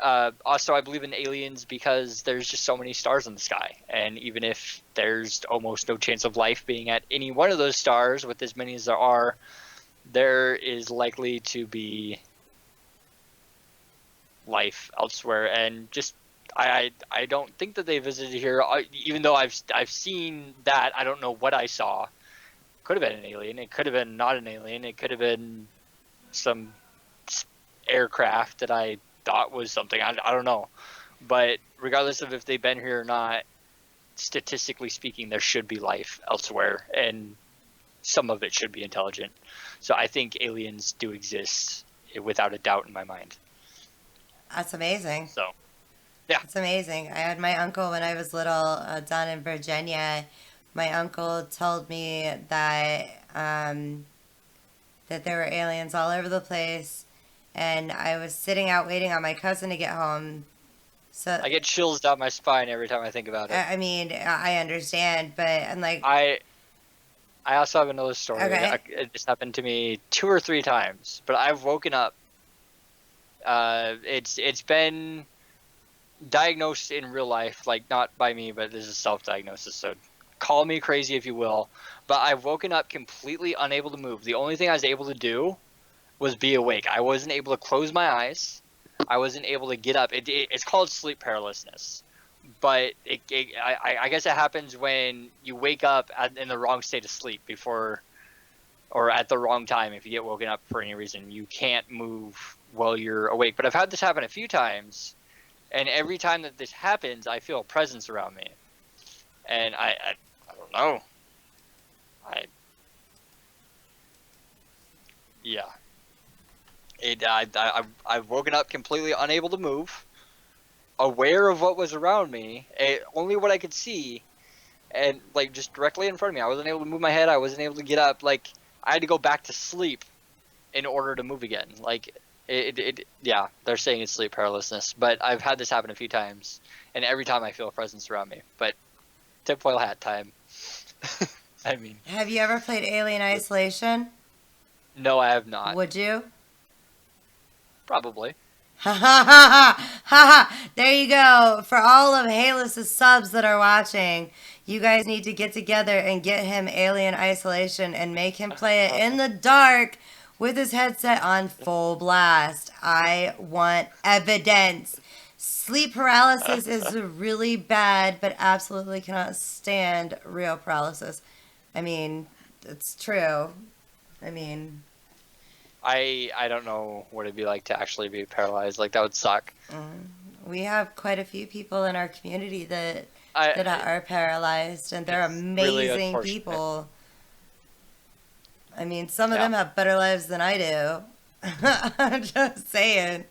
also I believe in aliens because there's just so many stars in the sky, and even if there's almost no chance of life being at any one of those stars, with as many as there is likely to be life elsewhere. And just I don't think that they visited here, even though I've seen that. I don't know what I saw. Could have been an alien. It could have been not an alien. It could have been some aircraft that I thought was something. I don't know. But regardless of if they've been here or not, statistically speaking, there should be life elsewhere, and some of it should be intelligent. So I think aliens do exist without a doubt in my mind. That's amazing. So, yeah. It's amazing. I had my uncle when I was little down in Virginia. My uncle told me that that there were aliens all over the place, and I was sitting out waiting on my cousin to get home. So I get chills down my spine every time I think about it. I mean, I understand, but I'm like, I also have another story. Okay. It just happened to me 2 or 3 times, but I've woken up. It's been diagnosed in real life, like not by me, but this is self-diagnosis. So call me crazy if you will, but I've woken up completely unable to move. The only thing I was able to do was be awake. I wasn't able to close my eyes. I wasn't able to get up. It's called sleep paralysis, but I guess it happens when you wake up in the wrong state of sleep or at the wrong time. If you get woken up for any reason, you can't move while you're awake. But I've had this happen a few times, and every time that this happens, I feel a presence around me, and I don't know. Yeah. I've woken up completely unable to move, aware of what was around me, only what I could see, and like just directly in front of me. I wasn't able to move my head. I wasn't able to get up. Like I had to go back to sleep in order to move again. Like yeah, they're saying it's sleep paralysis, but I've had this happen a few times, and every time I feel a presence around me. But tinfoil hat time. I mean, have you ever played Alien Isolation? no, I have not. Would you? Probably. Ha ha ha ha ha! There you go. For all of Halos' subs that are watching, you guys need to get together and get him Alien Isolation and make him play it in the dark with his headset on full blast. I want evidence. Sleep paralysis is really bad, but absolutely cannot stand real paralysis. I mean, it's true. I mean, I don't know what it'd be like to actually be paralyzed. Like that would suck. We have quite a few people in our community that I are paralyzed, and they're It's really amazing unfortunate. people. I mean, some of Yeah. them have better lives than I do. I'm just saying.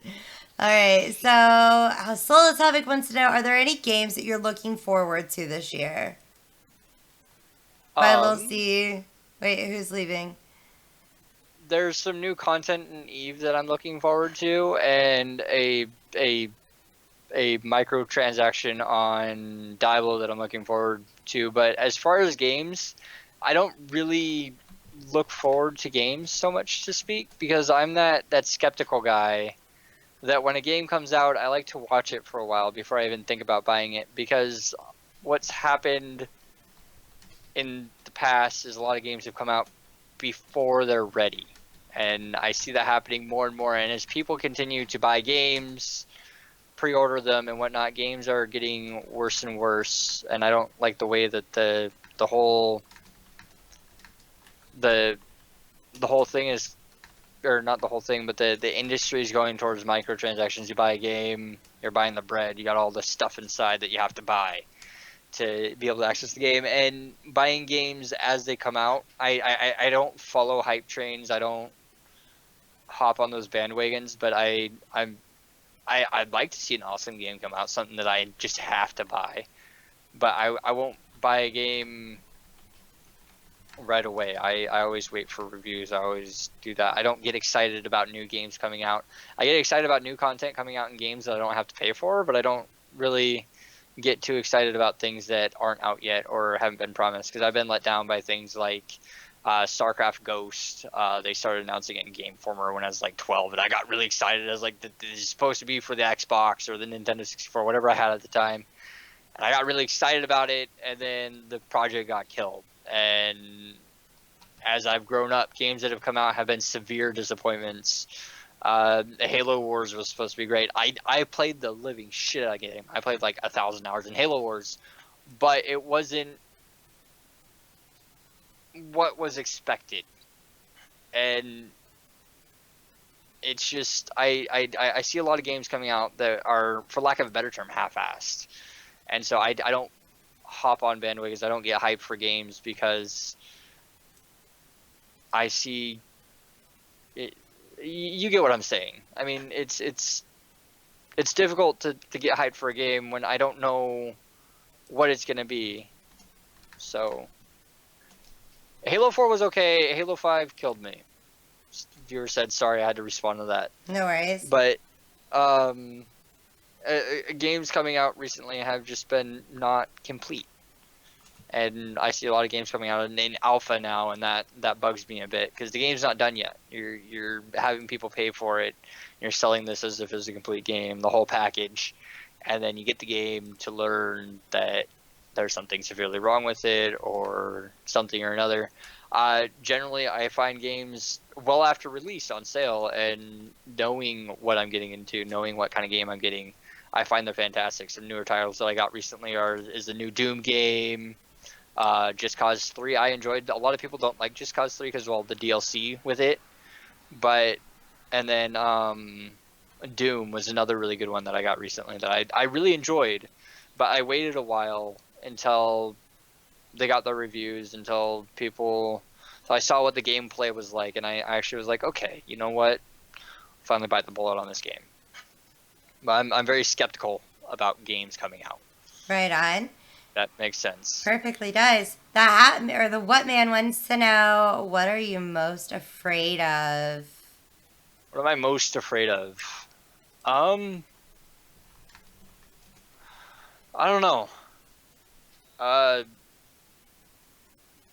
All right, so Solo Topic wants to know: are there any games that you're looking forward to this year? By Lil C. Wait, who's leaving? There's some new content in Eve that I'm looking forward to, and a microtransaction on Diablo that I'm looking forward to. But as far as games, I don't really look forward to games so much to speak, because I'm that skeptical guy that when a game comes out, I like to watch it for a while before I even think about buying it, because what's happened in the past is a lot of games have come out before they're ready. And I see that happening more and more. And as people continue to buy games, pre-order them and whatnot, games are getting worse and worse. And I don't like the way that the whole thing is, or not the whole thing, but the industry is going towards microtransactions. You buy a game, you're buying the bread, you got all the stuff inside that you have to buy to be able to access the game. And buying games as they come out, I don't follow hype trains. I don't hop on those bandwagons, but I'd like to see an awesome game come out, something that I just have to buy. But I won't buy a game right away. I always wait for reviews. I always do that. I don't get excited about new games coming out. I get excited about new content coming out in games that I don't have to pay for, but I don't really get too excited about things that aren't out yet or haven't been promised, because I've been let down by things like StarCraft Ghost. They started announcing it in Game Informer when I was like 12, and I got really excited. I was like, this is supposed to be for the Xbox or the Nintendo 64, whatever I had at the time. And I got really excited about it, and then the project got killed. And as I've grown up, games that have come out have been severe disappointments. Halo Wars was supposed to be great. I played the living shit out of the game. I played like 1,000 hours in Halo Wars, but it wasn't what was expected. And it's just, I see a lot of games coming out that are, for lack of a better term, half-assed. And so I don't hop on bandwagons. I don't get hyped for games because I see it. You get what I'm saying. I mean, it's difficult to get hyped for a game when I don't know what it's going to be. So Halo 4 was okay. Halo 5 killed me. Viewer said sorry, I had to respond to that. No worries. But games coming out recently have just been not complete. And I see a lot of games coming out in alpha now, and that bugs me a bit, because the game's not done yet. You're having people pay for it. You're selling this as if it's a complete game, the whole package, and then you get the game to learn that there's something severely wrong with it or something or another. Generally, I find games well after release on sale, and knowing what I'm getting into, knowing what kind of game I'm getting, I find they're fantastic. Some newer titles that I got recently is the new Doom game. Just Cause 3 I enjoyed. A lot of people don't like Just Cause 3 because, well, the DLC with it. And then Doom was another really good one that I got recently that I really enjoyed. But I waited a while until they got the reviews, so I saw what the gameplay was like, and I actually was like, okay, you know what? Finally bite the bullet on this game. But I'm very skeptical about games coming out. Right on. That makes sense. Perfectly does. The What Man wants to know, what are you most afraid of? What am I most afraid of? I don't know.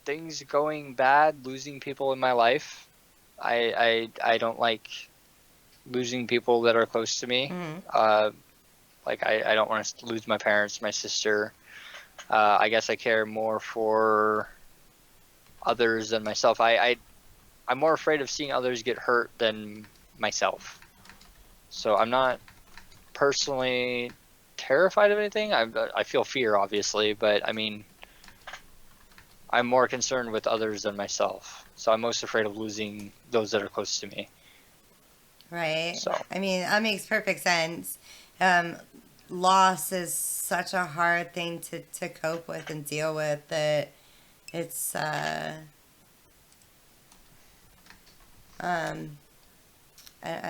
Things going bad, losing people in my life. I don't like losing people that are close to me. Mm-hmm. Like I don't want to lose my parents, my sister. I guess I care more for others than myself. I'm more afraid of seeing others get hurt than myself. So I'm not personally terrified of anything. I feel fear, obviously, but I mean, I'm more concerned with others than myself. So I'm most afraid of losing those that are close to me. Right. So. I mean, that makes perfect sense. loss is such a hard thing to cope with and deal with that it's I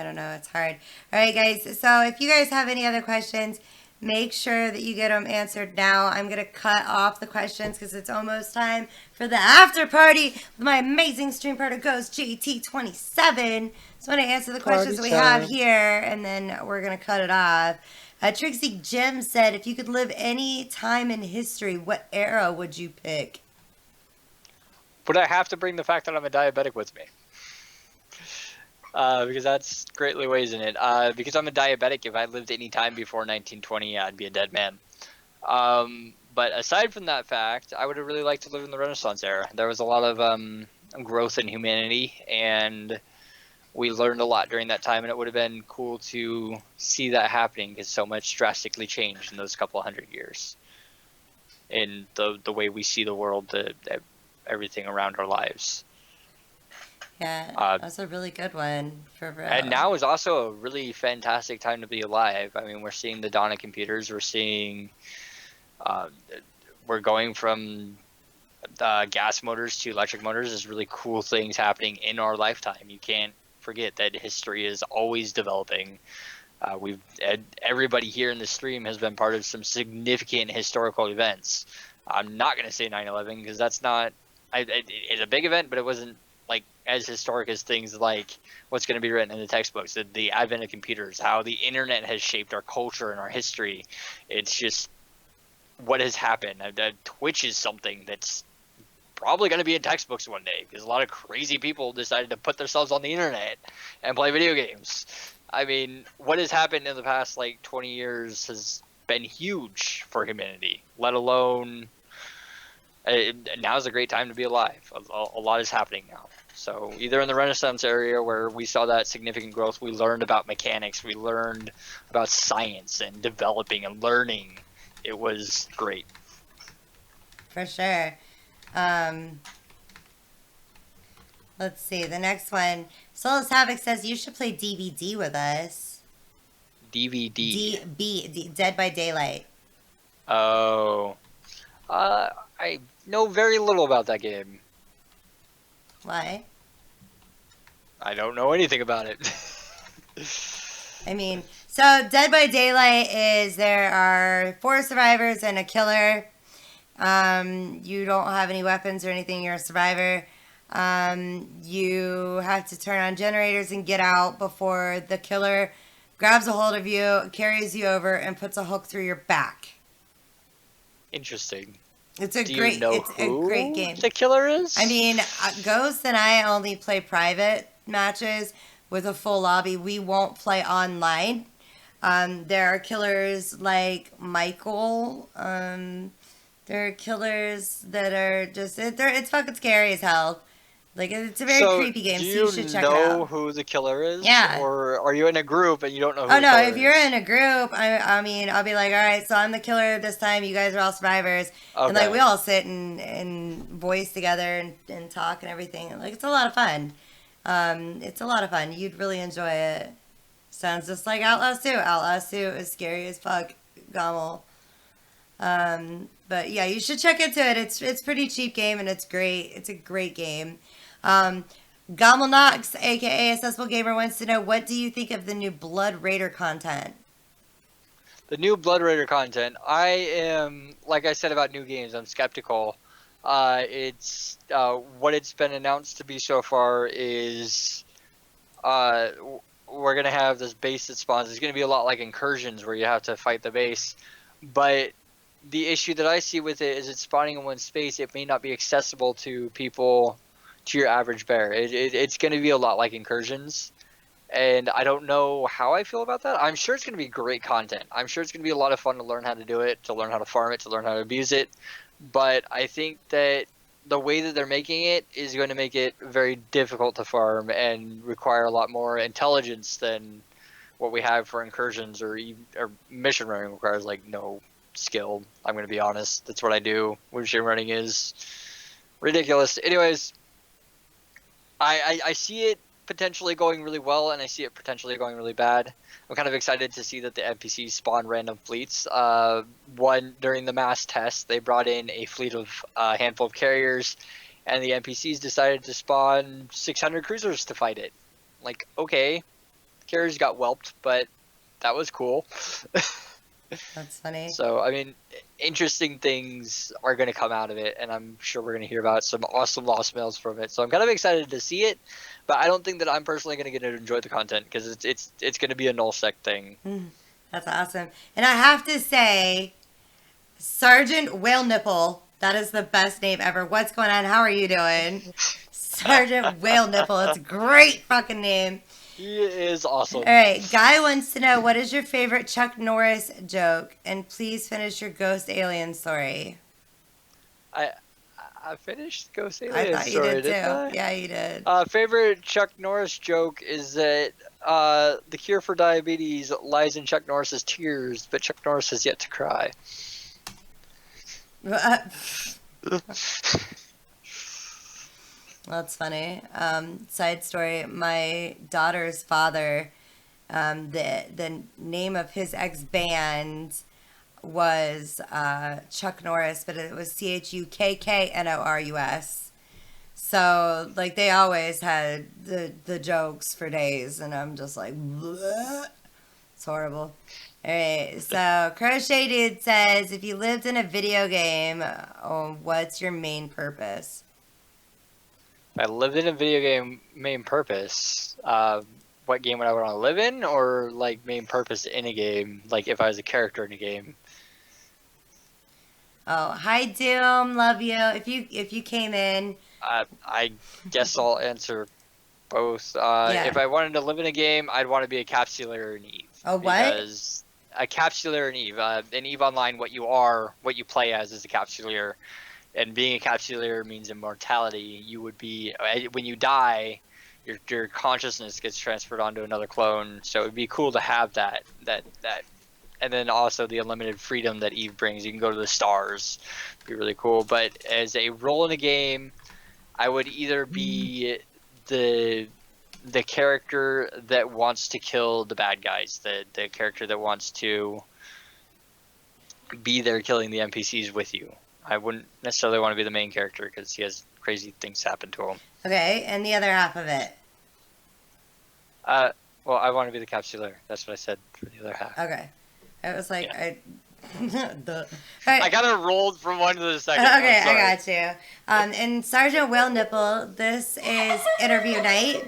don't know, it's hard. All right, guys, so if you guys have any other questions, make sure that you get them answered now. I'm going to cut off the questions because it's almost time for the after party with my amazing stream partner, Ghost GT27. So I'm going to answer the questions that we have here, and then we're going to cut it off. Trixie Jim said, if you could live any time in history, what era would you pick? Would I have to bring the fact that I'm a diabetic with me? Because that's greatly weighs in it. Because I'm a diabetic, if I lived any time before 1920, I'd be a dead man. But aside from that fact, I would have really liked to live in the Renaissance era. There was a lot of growth in humanity, and we learned a lot during that time, and it would have been cool to see that happening because so much drastically changed in those couple hundred years. In the way we see the world, everything around our lives. Yeah, that's a really good one for real. And now is also a really fantastic time to be alive. I mean, we're seeing the dawn of computers. We're seeing, we're going from gas motors to electric motors. There's really cool things happening in our lifetime. You can't forget that history is always developing. Everybody here in the stream has been part of some significant historical events. I'm not going to say 9/11 because that's not. It's a big event, but it wasn't like as historic as things like what's going to be written in the textbooks, the advent of computers, how the internet has shaped our culture and our history. It's just what has happened. Twitch is something that's probably going to be in textbooks one day because a lot of crazy people decided to put themselves on the internet and play video games. I mean, what has happened in the past like 20 years has been huge for humanity, let alone now's a great time to be alive. A lot is happening now. So either in the Renaissance area where we saw that significant growth, we learned about mechanics, we learned about science and developing and learning. It was great. For sure. Let's see, the next one. Solus Havoc says you should play DVD with us. DVD. Dead by Daylight. Oh. I know very little about that game. Why? I don't know anything about it. I mean, so Dead by Daylight is there are 4 survivors and a killer. You don't have any weapons or anything. You're a survivor. You have to turn on generators and get out before the killer grabs a hold of you, carries you over, and puts a hook through your back. Interesting. It's a Do great, you know it's who a great game. the killer is? I mean, Ghost and I only play private matches with a full lobby. We won't play online. There are killers like Michael. There are killers that are just it's fucking scary as hell. Like it's a very creepy game, so you should check it out. Do you know who the killer is? Yeah. Or are you in a group and you don't know who Oh the no, killer if is? you're in a group, I mean, I'll be like, all right, so I'm the killer this time. You guys are all survivors, and like Okay. we all sit and voice together and talk and everything. Like it's a lot of fun. It's a lot of fun. You'd really enjoy it. Sounds just like Outlast 2. Outlast 2 is scary as fuck. Gommel. But yeah, you should check into it. It's pretty cheap game and it's great. It's a great game. Gommel Knox, aka Accessible Gamer, wants to know, what do you think of the new Blood Raider content? The new Blood Raider content, I am, like I said about new games, I'm skeptical. It's what it's been announced to be so far is we're gonna have this base that spawns. It's gonna be a lot like Incursions where you have to fight the base, but the issue that I see with it is it's spawning in one space. It may not be accessible to people, to your average bear. It's going to be a lot like Incursions, and I don't know how I feel about that. I'm sure it's going to be great content. I'm sure it's going to be a lot of fun to learn how to do it, to learn how to farm it, to learn how to abuse it, but I think that the way that they're making it is going to make it very difficult to farm and require a lot more intelligence than what we have for Incursions, or mission running requires like no skill. I'm going to be honest. That's what I do. Mission running is ridiculous. Anyways, I see it potentially going really well, and I see it potentially going really bad. I'm kind of excited to see that the NPCs spawn random fleets. One during the mass test, they brought in a fleet of a handful of carriers, and the NPCs decided to spawn 600 cruisers to fight it. Like, okay, carriers got whelped, but that was cool. That's funny. So, I mean, interesting things are going to come out of it, and I'm sure we're going to hear about some awesome lost mails from it. So I'm kind of excited to see it, but I don't think that I'm personally going to get to enjoy the content because it's going to be a nullsec thing. That's awesome. And I have to say, Sergeant Whale Nipple, that is the best name ever. What's going on? How are you doing? Sergeant Whale Nipple. It's a great fucking name. He is awesome. All right. Guy wants to know, what is your favorite Chuck Norris joke? And please finish your ghost alien story. I finished Ghost Alien. I thought you Story, did too. didn't I? Yeah, you did. Favorite Chuck Norris joke is that the cure for diabetes lies in Chuck Norris's tears, but Chuck Norris has yet to cry. That's funny. Side story, my daughter's father, the name of his ex-band was Chuck Norris, but it was CHUKKNORUS. So, like, they always had the jokes for days, and I'm just like, bleh. It's horrible. All right, so Crochet Dude says, if you lived in a video game, what's your main purpose? If I lived in a video game main purpose, what game would I want to live in, or like main purpose in a game, like if I was a character in a game? Oh, hi Doom, love you. If you came in, I guess I'll answer both. Yeah. If I wanted to live in a game, I'd want to be a Capsulator in Eve. Oh, what? Because a Capsulator in Eve. In Eve Online, what you play as is a Capsulator. And being a Capsulator means immortality. You would be, when you die, your consciousness gets transferred onto another clone. So it would be cool to have that. And then also the unlimited freedom that Eve brings. You can go to the stars. It'd be really cool. But as a role in a game, I would either be the character that wants to kill the bad guys, the character that wants to be there killing the NPCs with you. I wouldn't necessarily want to be the main character because he has crazy things happen to him. okay, and the other half of it. Well, I want to be the Capsulator. That's what I said for the other half. Okay, it was like Yeah. Duh. Right. I kind of rolled from one to the second. Okay, I'm sorry. I got you. And Sergeant Whale Nipple, this is interview night.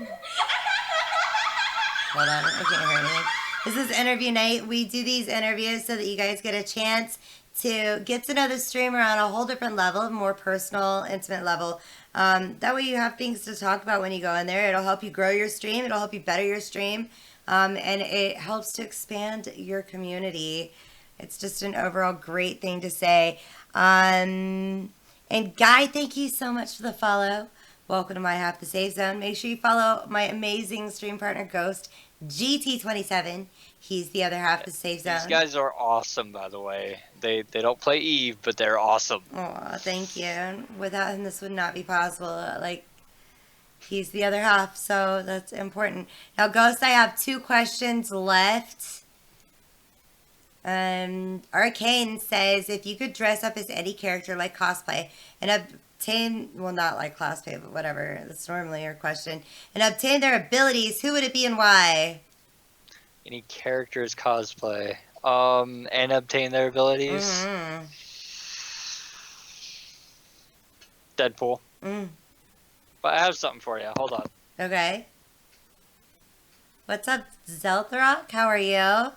Hold on, I can't hear anything. This is interview night. We do these interviews so that you guys get a chance to get to know the streamer on a whole different level, more personal, intimate level. That way you have things to talk about when you go in there. It'll help you grow your stream. It'll help you better your stream. And it helps to expand your community. It's just an overall great thing to say. And Guy, thank you so much for the follow. Welcome to my Half the Safe Zone. Make sure you follow my amazing stream partner, Ghost, GT27. He's the other half of the Safe Zone. These guys are awesome, by the way. They don't play Eve, but they're awesome. Oh, thank you. Without him, this would not be possible. Like, he's the other half, so that's important. Now, Ghost, I have 2 questions left. Arcane says, if you could dress up as any character like cosplay and obtain, well, not like cosplay, but whatever, that's normally your question, and obtain their abilities, who would it be and why? Any characters cosplay, and obtain their abilities. Mm-hmm. Deadpool. Mm. But I have something for you. Hold on. Okay. What's up, Zelthrock? How are you?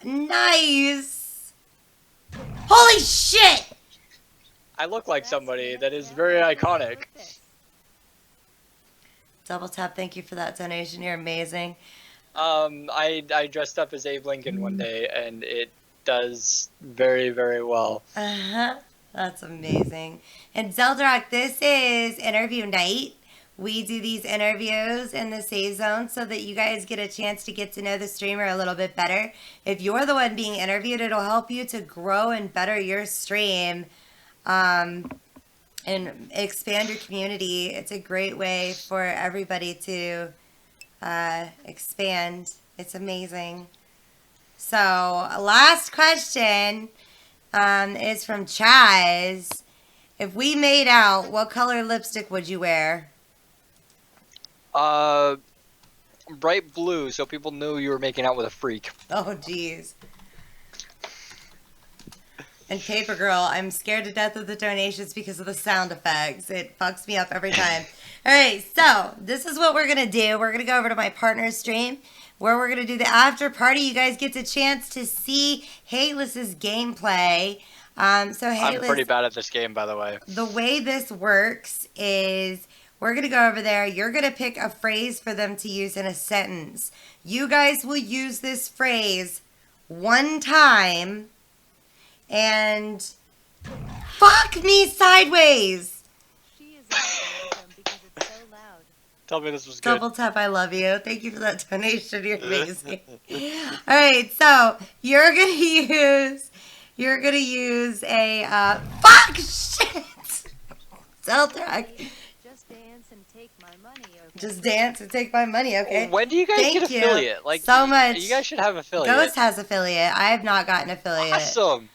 Nice! Holy shit! I look like somebody that is very iconic. Double tap, thank you for that donation. You're amazing. I dressed up as Abe Lincoln one day, and it does very, very well. Uh-huh. That's amazing. And Zeldrock, this is interview night. We do these interviews in the Save Zone so that you guys get a chance to get to know the streamer a little bit better. If you're the one being interviewed, it'll help you to grow and better your stream. and expand your community. It's a great way for everybody to expand. It's amazing. So, last question is from Chaz. If we made out, what color lipstick would you wear? Bright blue, so people knew you were making out with a freak. Oh, jeez. And Paper Girl, I'm scared to death of the donations because of the sound effects. It fucks me up every time. All right, so this is what we're going to do. We're going to go over to my partner's stream where we're going to do the after party. You guys get the chance to see Hateless's gameplay. So Hateless, I'm pretty bad at this game, by the way. the way this works is we're going to go over there. You're going to pick a phrase for them to use in a sentence. You guys will use this phrase one time and fuck me sideways. She is afraid of them because it's so loud. Tell me this was good. Double tap, I love you. Thank you for that donation. You're amazing. All right, so you're gonna use a fuck shit. Zeltrak. Just dance and take my money, okay? Just dance and take my money, okay? When do you guys Thank get you affiliate? Like so much. You guys should have affiliate. Ghost has affiliate. I have not gotten affiliate. Awesome.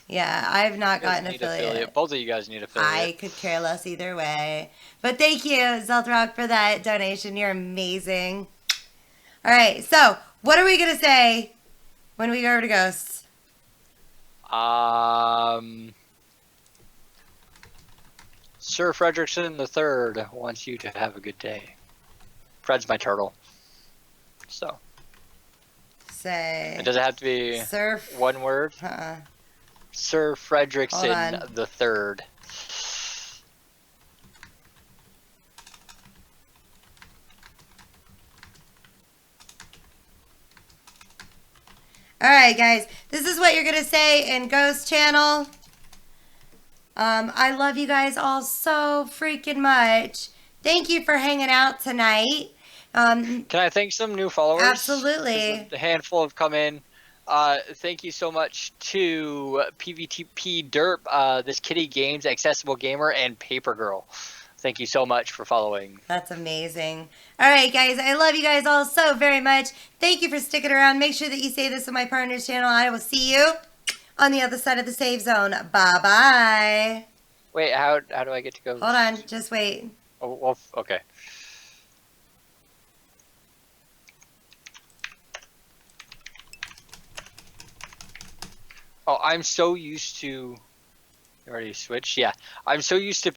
Yeah, I have not You guys gotten need affiliate. Both of you guys need affiliate. I could care less either way. But thank you, Zeltrak, for that donation. You're amazing. All right, so what are we going to say when we go over to Ghosts? Sir Fredrickson III wants you to have a good day. Fred's my turtle. So. Say. And does it have to be Surf. one word? Sir Hold Fredrickson on. the Third. All right, guys. This is what you're going to say in Ghost Channel. I love you guys all so freaking much. Thank you for hanging out tonight. Can I thank some new followers? Absolutely. A handful have come in. Thank you so much to PVTP Derp, This Kitty Games, Accessible Gamer, and Paper Girl. Thank you so much for following. That's amazing. All right, guys. I love you guys all so very much. Thank you for sticking around. Make sure that you say this on my partner's channel. I will see you on the other side of the save zone. Bye-bye. Wait, how do I get to go? Hold on. Just wait. Oh, well, okay. Oh, I'm so used to... You already switched? Yeah. I'm so used to